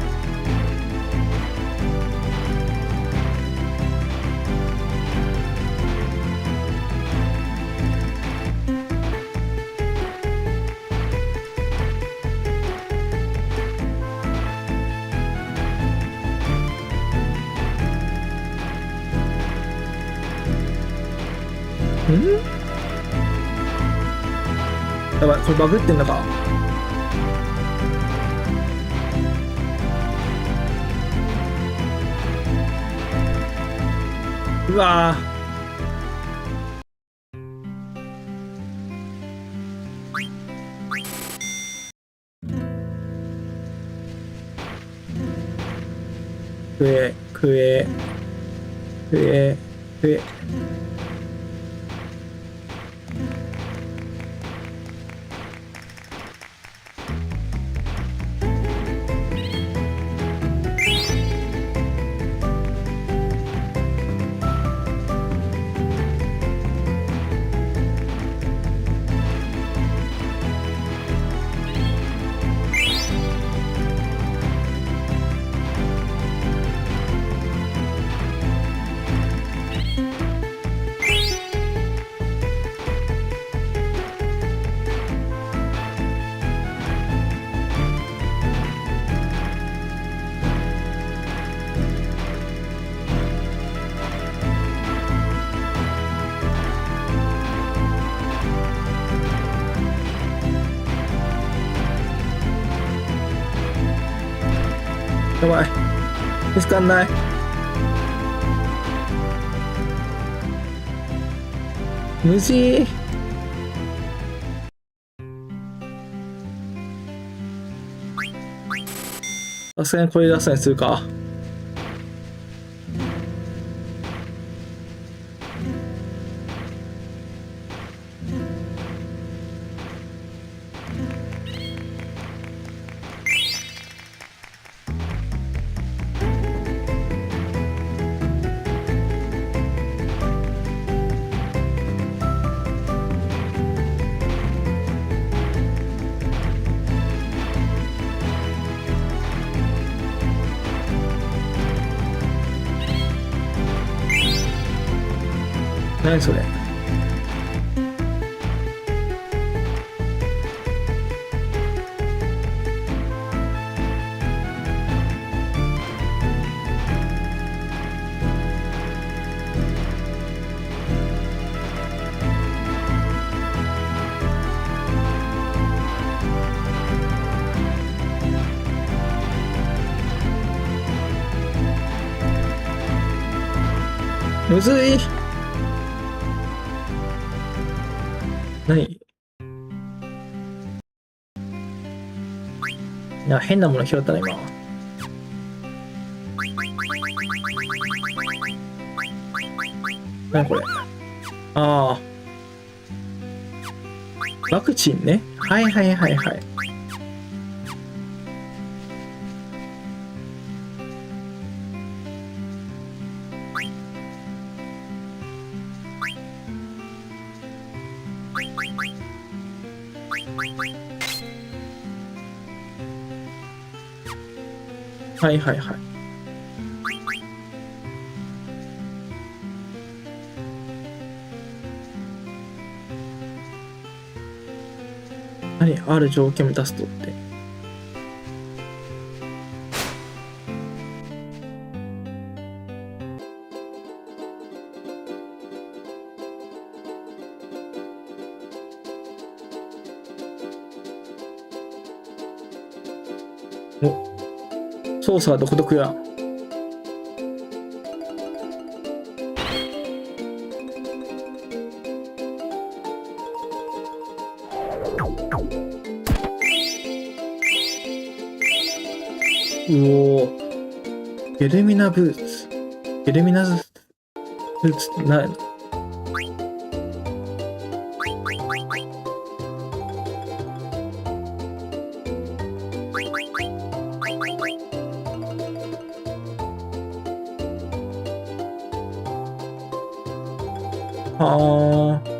A: やばい、これバグってんのか。うわー、食え、食え、食え、食え。やばい。見つかんない。無事。さすがにこれラストにするか。何それ。むずい。何。変なもの拾ったな、今。何これ。ああ。ワクチンね。はいはいはいはい。はいはいはい。何ある条件を満たすとって。お、操作は独特や。うおー、ゲルミナブーツ。ゲルミナブーツって何？あー。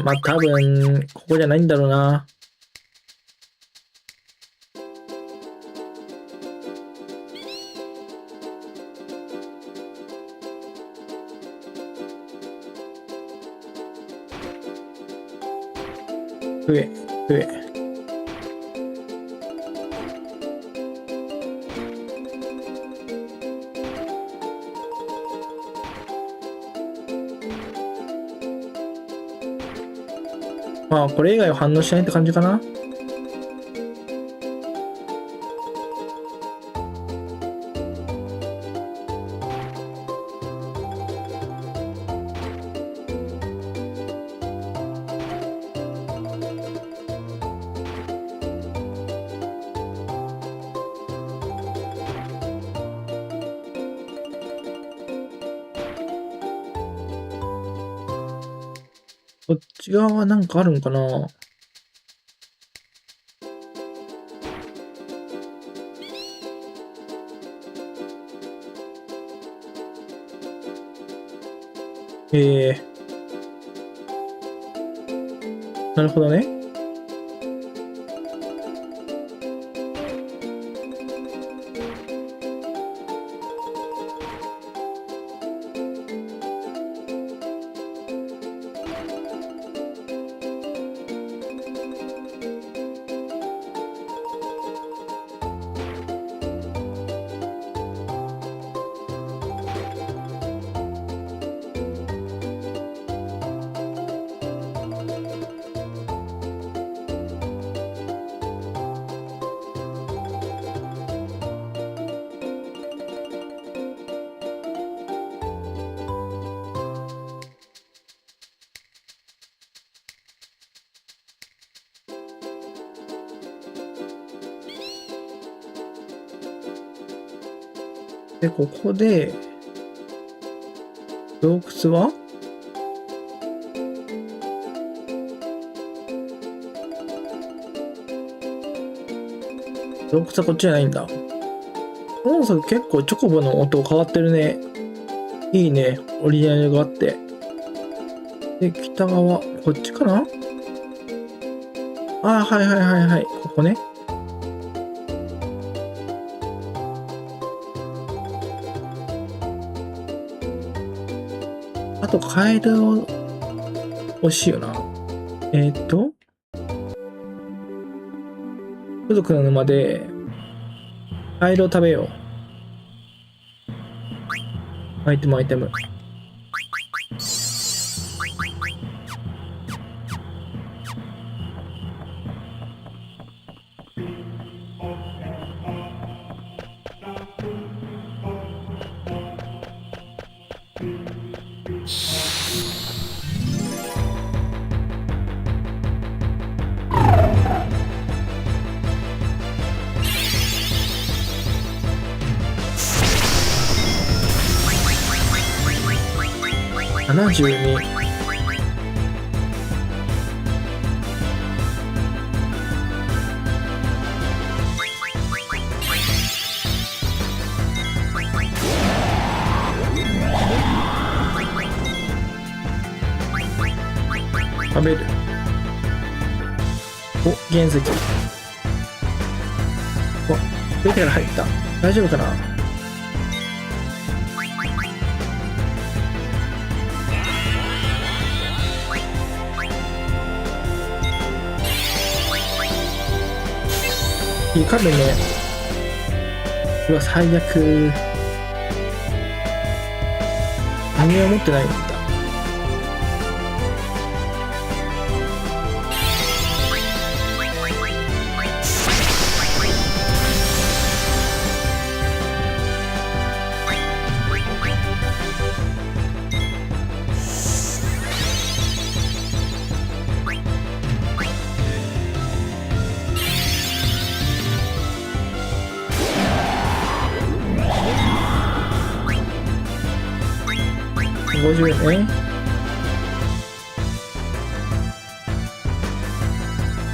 A: まあ多分、ここじゃないんだろうな。上、上。まあこれ以外は反応しないって感じかな。こっち側はなんかあるんかな。なるほどね。で、ここで、洞窟は洞窟はこっちじゃないんだ。音楽結構チョコボの音変わってるね。いいね。オリジナルがあって。で、北側、こっちかな。ああ、はいはいはいはい。ここね。あと、カエルを欲しいよな。家族の沼で、カエルを食べよう。アイテムアイテム。72。食べる。お、原石。お、上から入った。大丈夫かな。光るね。うわ、最悪。何を持ってないんだ。50ね。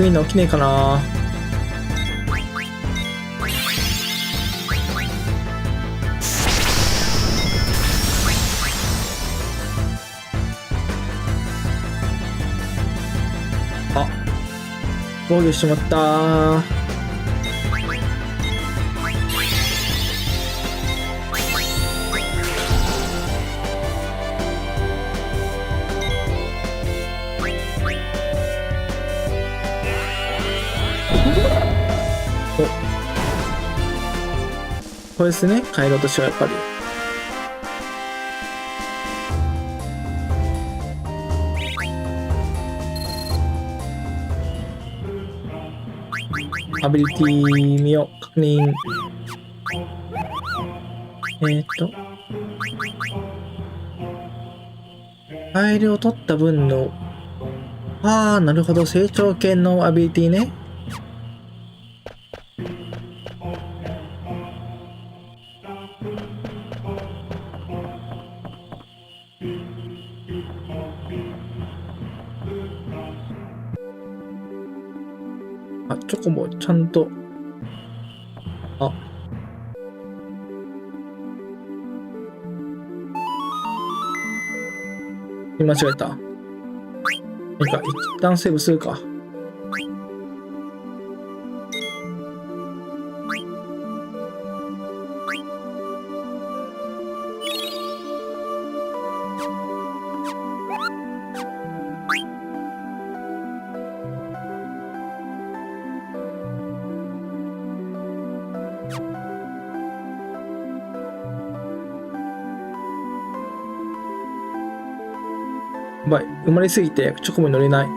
A: みんな起きねえかな。あ、防御してしまったー。これですね、回路としてはやっぱり。アビリティ見よう、確認。ファイルを取った分の、なるほど、成長系のアビリティね。チョコもちゃんと、間違えた。なんか、一旦セーブするか。やばい、生まれすぎてチョコも乗れない。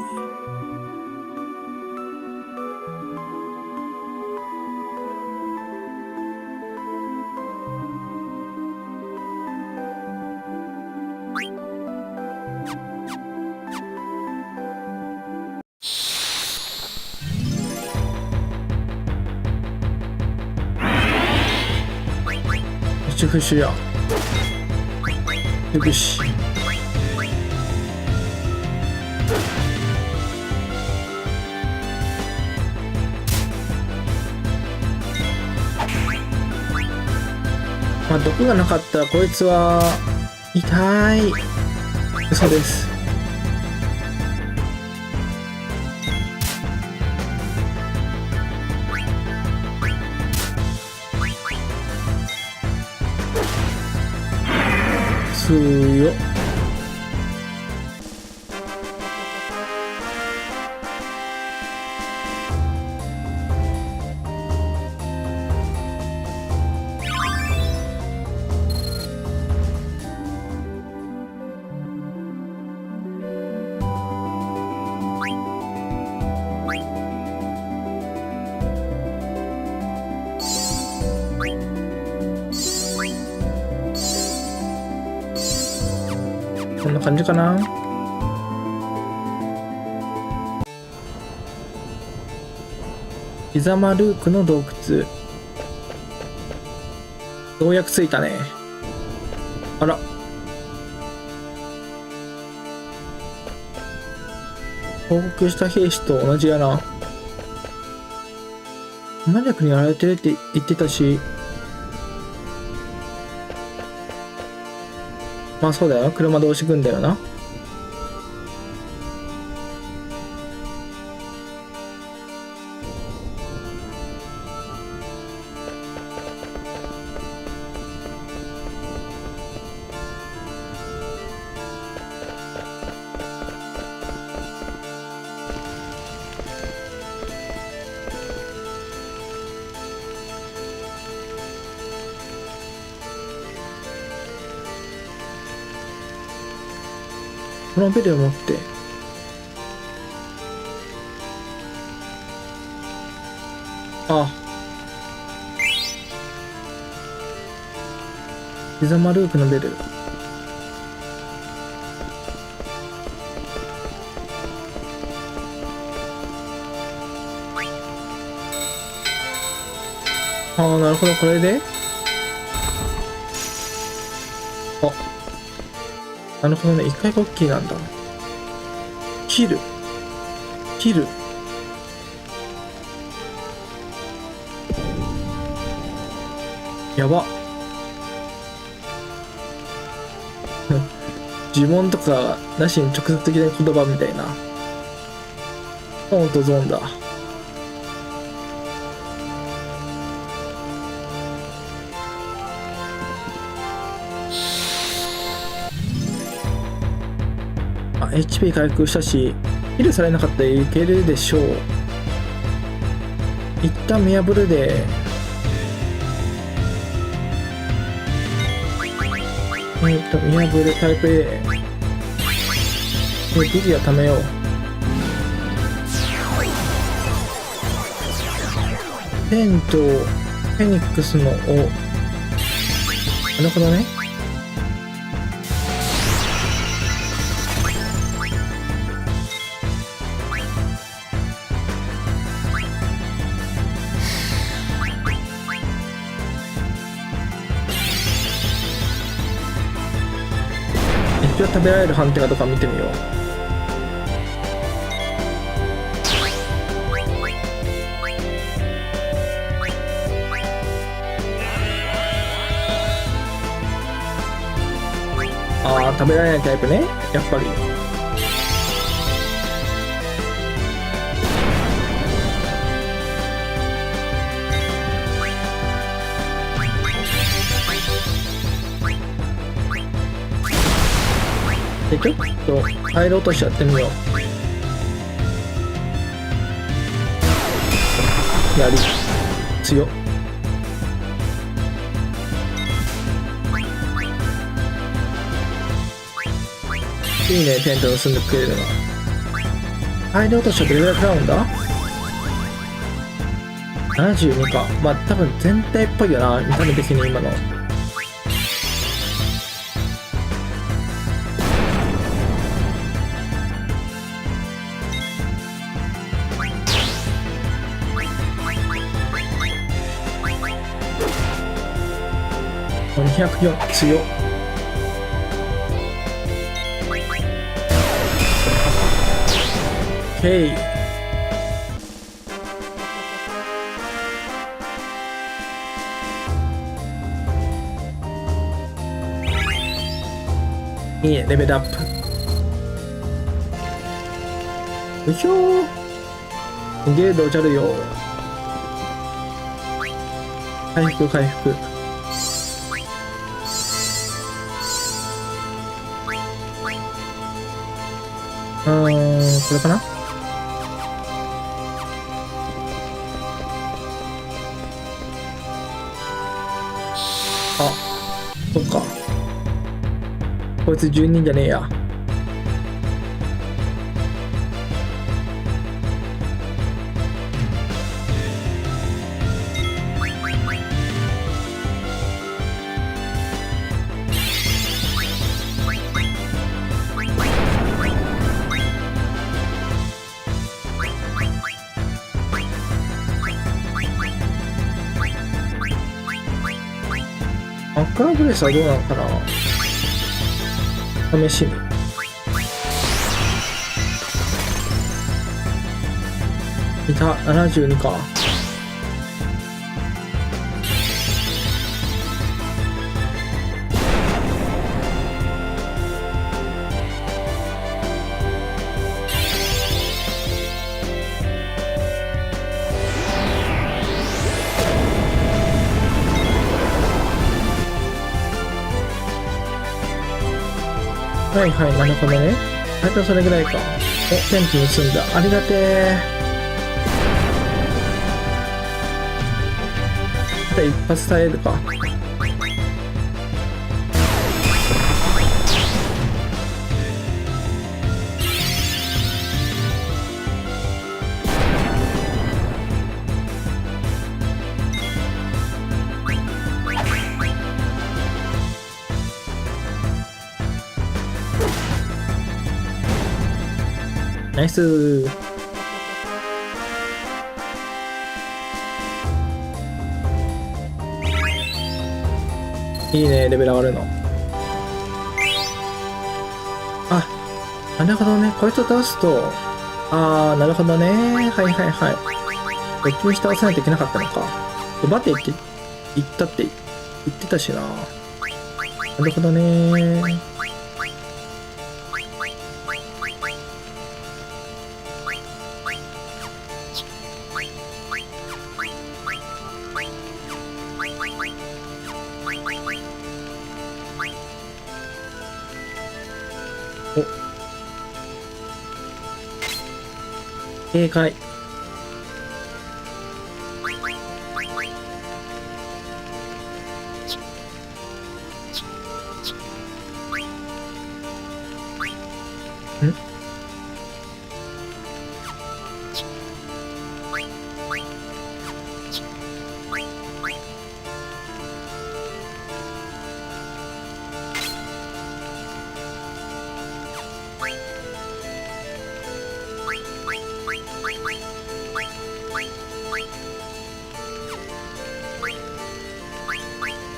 A: フッシュや。よし。毒がなかったらこいつは痛い。嘘です。強っ。こんな感じかな。イザマルークの洞窟。ようやく着いたね。あら。報告した兵士と同じやな。魔力にやられてるって言ってたし。まあそうだよな。車同士組んだよな。このベルを持ってイザマルークのベル。なるほど、これでなるほどね。一回こっきりなんだ。切る。切る。やば。呪文とかなしに直接的な言葉みたいな。トーンとゾーンだ。HP 回復したし、ヒルされなかったらいけるでしょう。一旦見破るで。見破るタイプ A。武器は貯めよう。テンとフェニックスの尾。なるほどね。一応食べられる判定かどうか見てみよう。食べられないタイプね、やっぱり。で、ちょっと入ろうとしちゃってみよう。やり強っ。いいね、テント盗んでくれるの。入ろうとしたらどれぐらい食らうんだ？ 72 か。まあ多分全体っぽいよな、見た目的に今の。204強っ。OK。いいね、レベルアップ。よいしょー。ゲードおじゃるよ。回復回復。これかな。そっか。こいつ住人じゃねえや。アクアブレスはどうなのかな。試しに。いた、72か。はいはい、なるほどね。あとそれぐらいか。お、テント盗んだ。ありがてえ。また一発耐えるか。ナイスー。いいね、レベル上がるの。なるほどね。こいつを倒すと、なるほどね。はいはいはい。どっちにして倒さないといけなかったのか。奪って言ったって言ってたしな。なるほどね。お、警戒。ん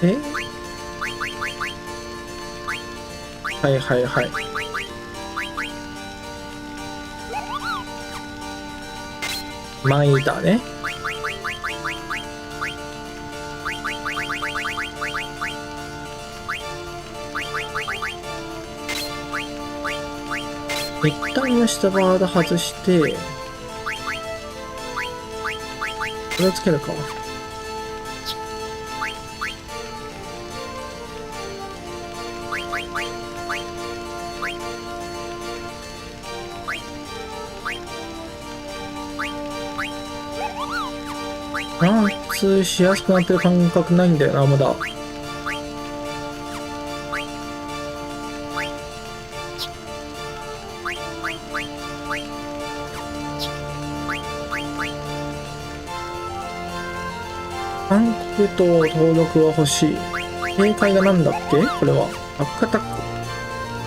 A: えはいはいはい。マンイーターね。一旦の下バード外して、これをつけるか。貫通しやすくなってる感覚ないんだよな、まだ。韓国と登録は欲しい。警戒がなんだっけこれは。バックアタック。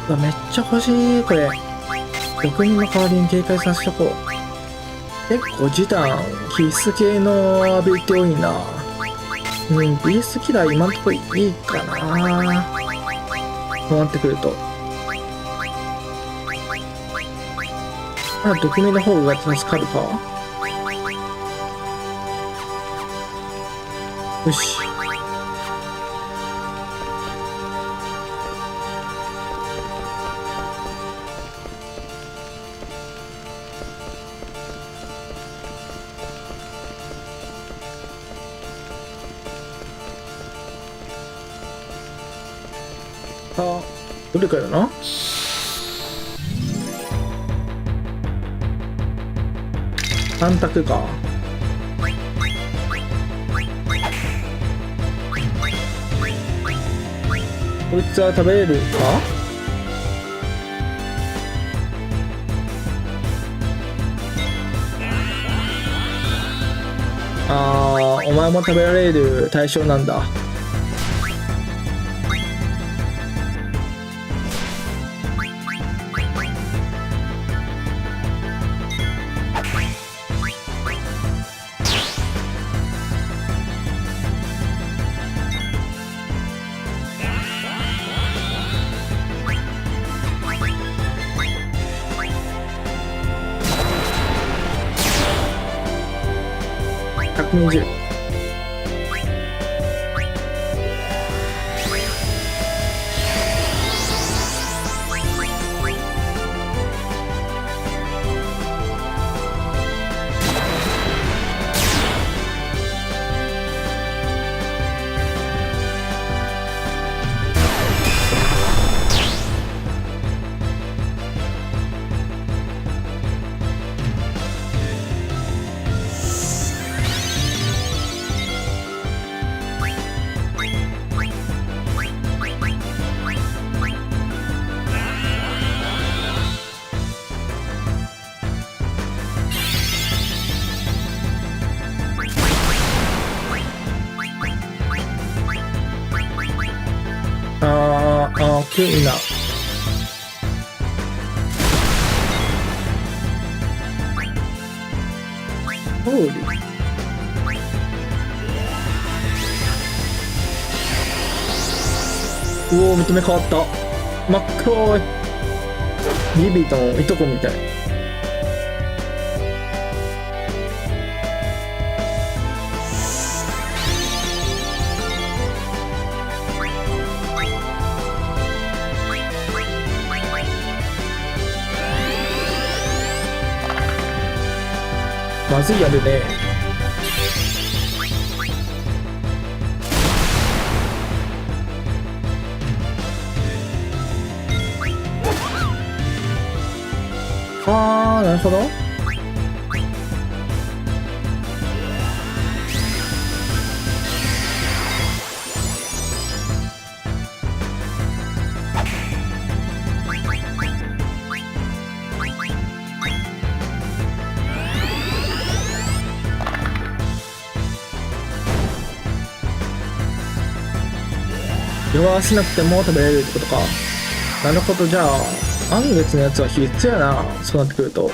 A: うわめっちゃ欲しい、これ。6人の代わりに警戒させとこう。結構時短、必須系のアビリティ多いな。ビーストキラー今んとこいいかな。こうなってくると。毒味の方が助かるか。よし。どれかよな。3択か。こいつは食べれるか。お前も食べられる対象なんだ。120。クイナ。ホーリー。うおー、見た目変わった。真っ黒い。ギビとのいとこみたい。まずいやるね。あー、なるほど。弱わしなくても食べられるってことか。なるほど、じゃあ満月のやつは必須やな、そうなってくると。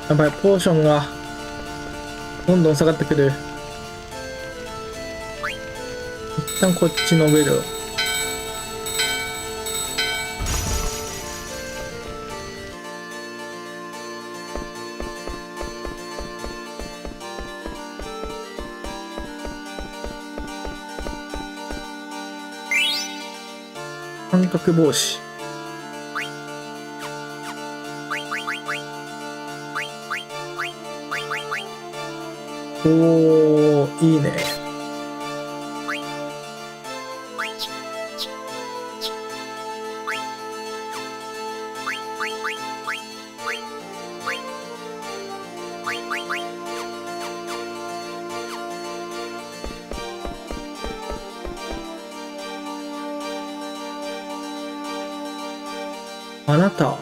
A: やっぱりポーションがどんどん下がってくる。一旦こっちのベル。三角帽子。おー、いいね。あなた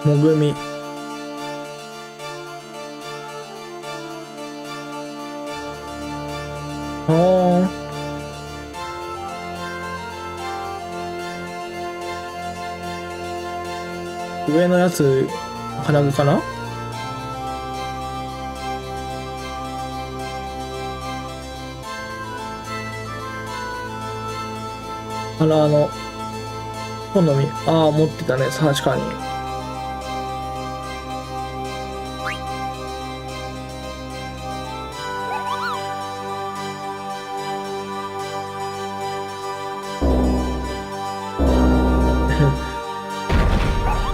A: もぐみ。あー、上のやつ金具かな。好み。ああ、持ってたね、確かに。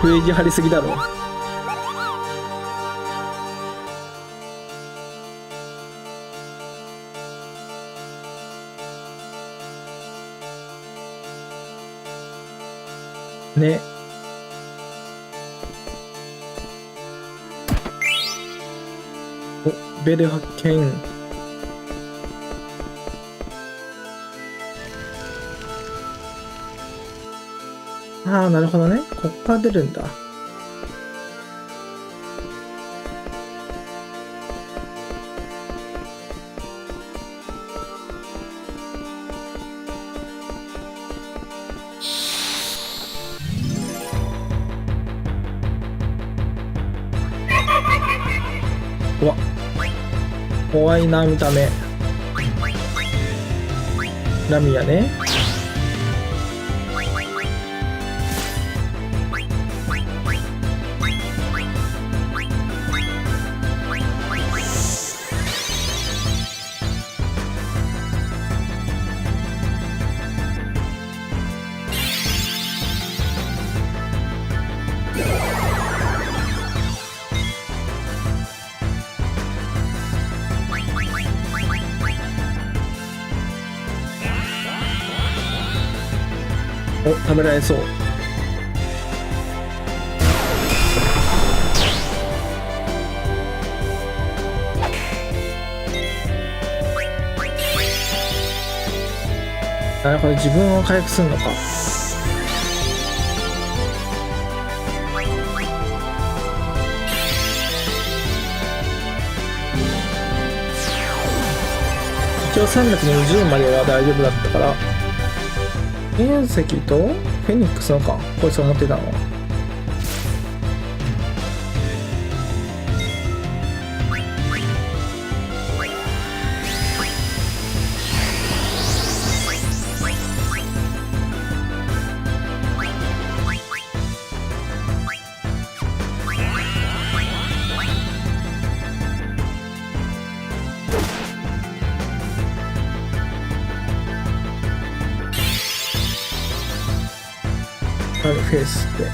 A: ページ貼りすぎだろ。ね。お、ベル発見。ああ、なるほどね。こっから出るんだ。うわ、怖いな、見た目。ラミヤね。お、食べられそう。なるほど、自分を回復するのか。一応320までは大丈夫だったから、原石とフェニックスのか、こいつが持ってたのは。フェイスって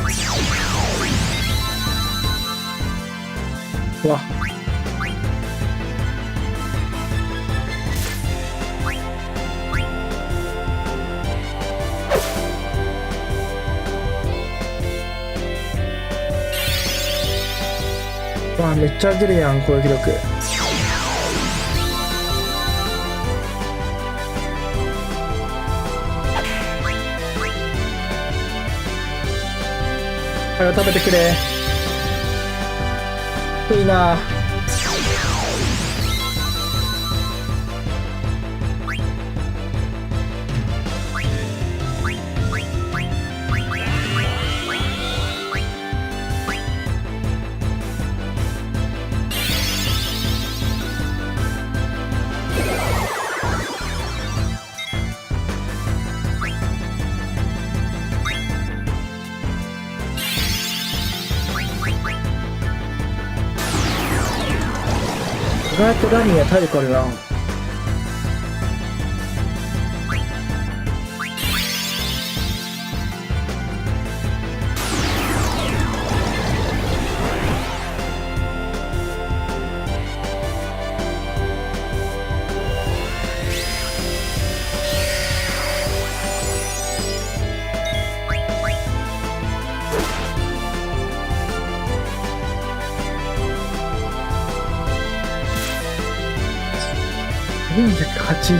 A: うわわめっちゃ出るやん攻撃力。早く食べてくれ。いいな。意外とラミは体力あるな。408。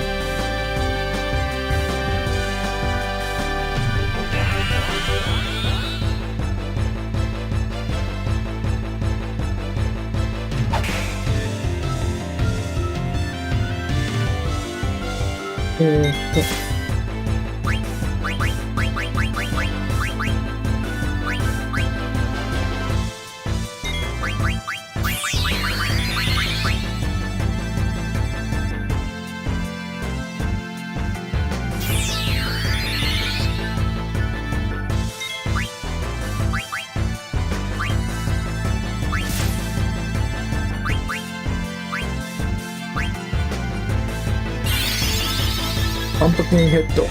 A: えーっとパンプキンヘッド。な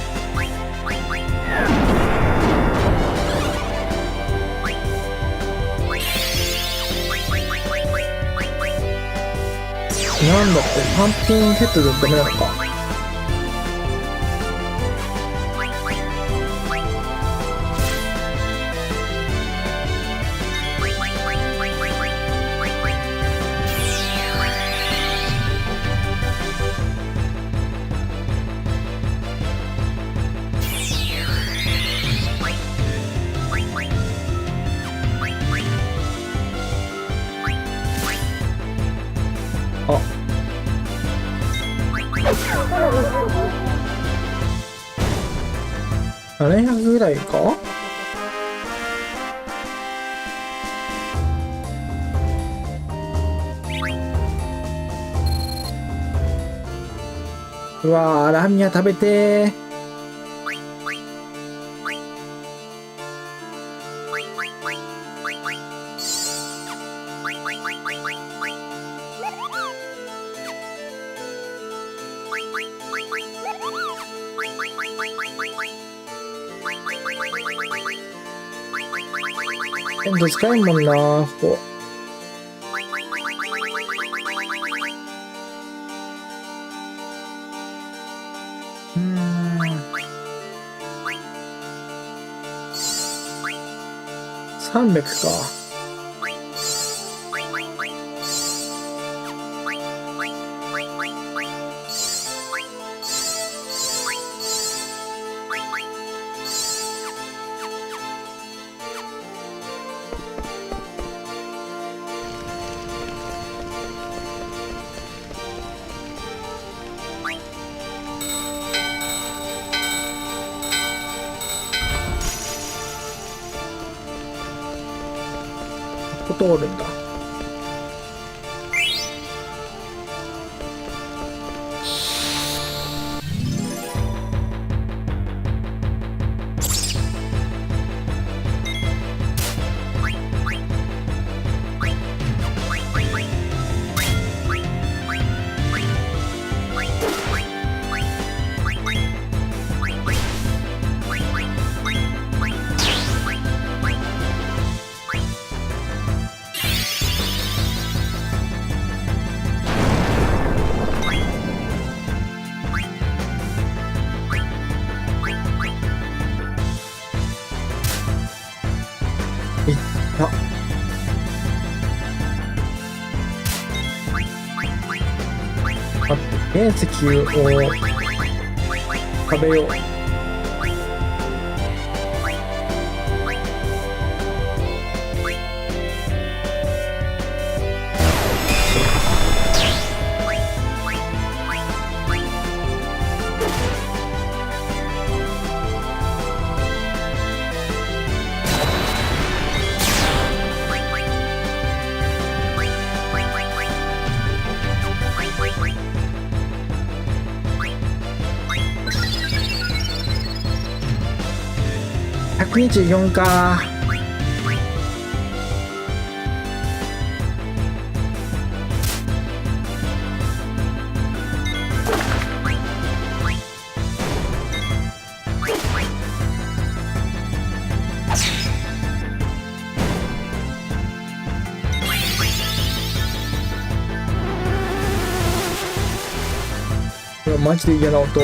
A: んだってパンプキンヘッドでダメなのか。あ700ぐらいか。うわーラミア食べてー。エンド使えんもんなここ。300か。こ通るんだ。いった。あって、原石を食べよう。124か。これはマジで嫌な音。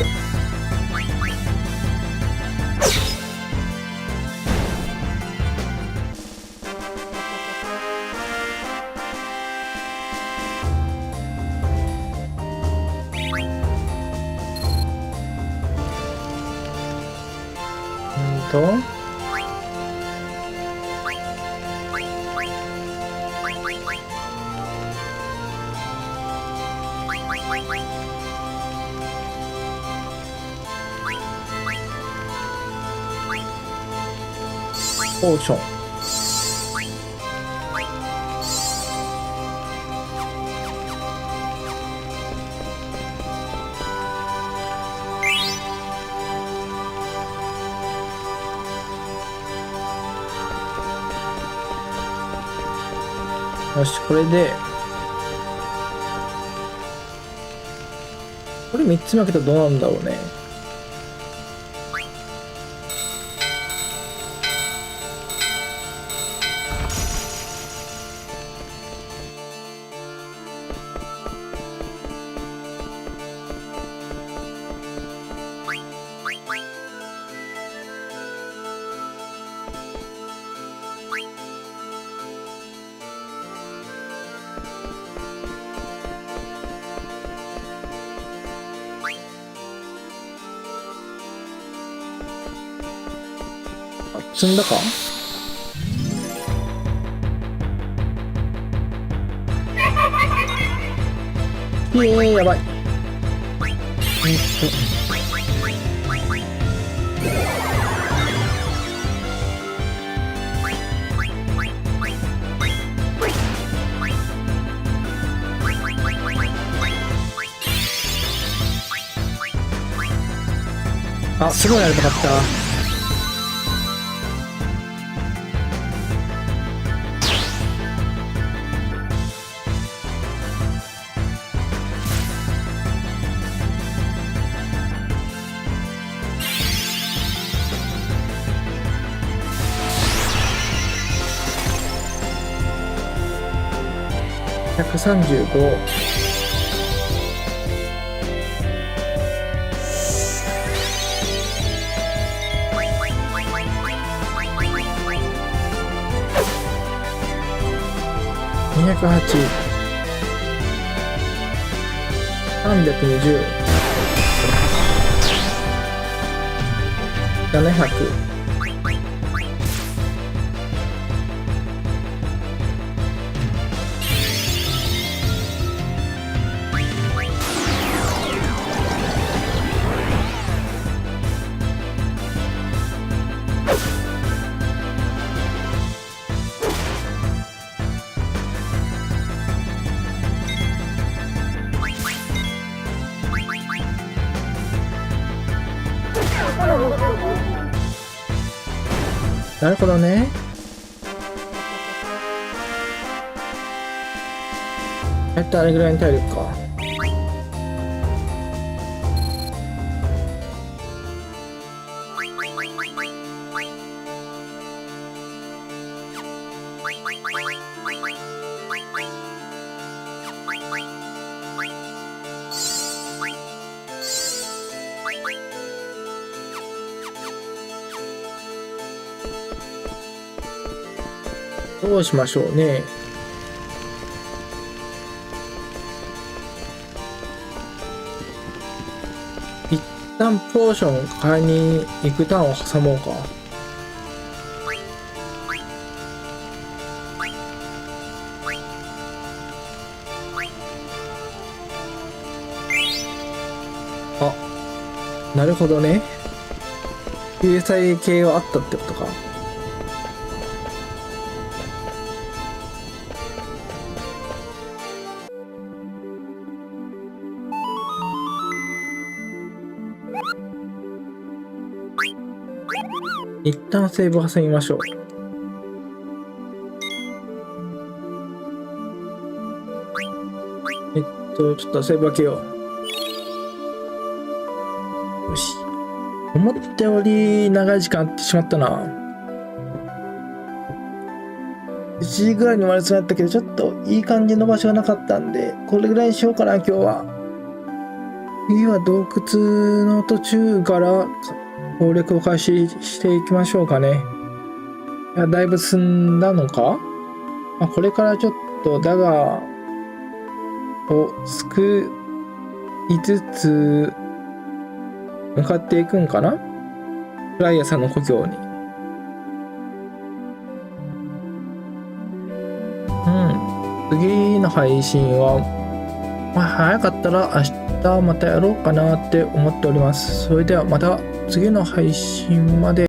A: ポーション。よし、これでこれ3つ目開けたらどうなんだろうね。積んだか。やばい。あ、すごいやりたかった。135。208。320。700。なるほどね。あれぐらいの体力か。どうしましょうね。一旦ポーション買いに行くターンを挟もうか。あ、なるほどね。救済系はあったってことか。一旦セーブ挟みましょう。ちょっとセーブ開けよう。よし。思ったより長い時間あってしまったな。1時ぐらいに終わりそうだったけど、ちょっといい感じの場所がなかったんで、これぐらいにしようかな、今日は。次は洞窟の途中から攻略を開始していきましょうかね。いや、だいぶ進んだのか？これからちょっとダガーを救いつつ向かっていくんかな？フライヤーさんの故郷に。次の配信は、早かったら明日またやろうかなって思っております。それではまた次の配信まで。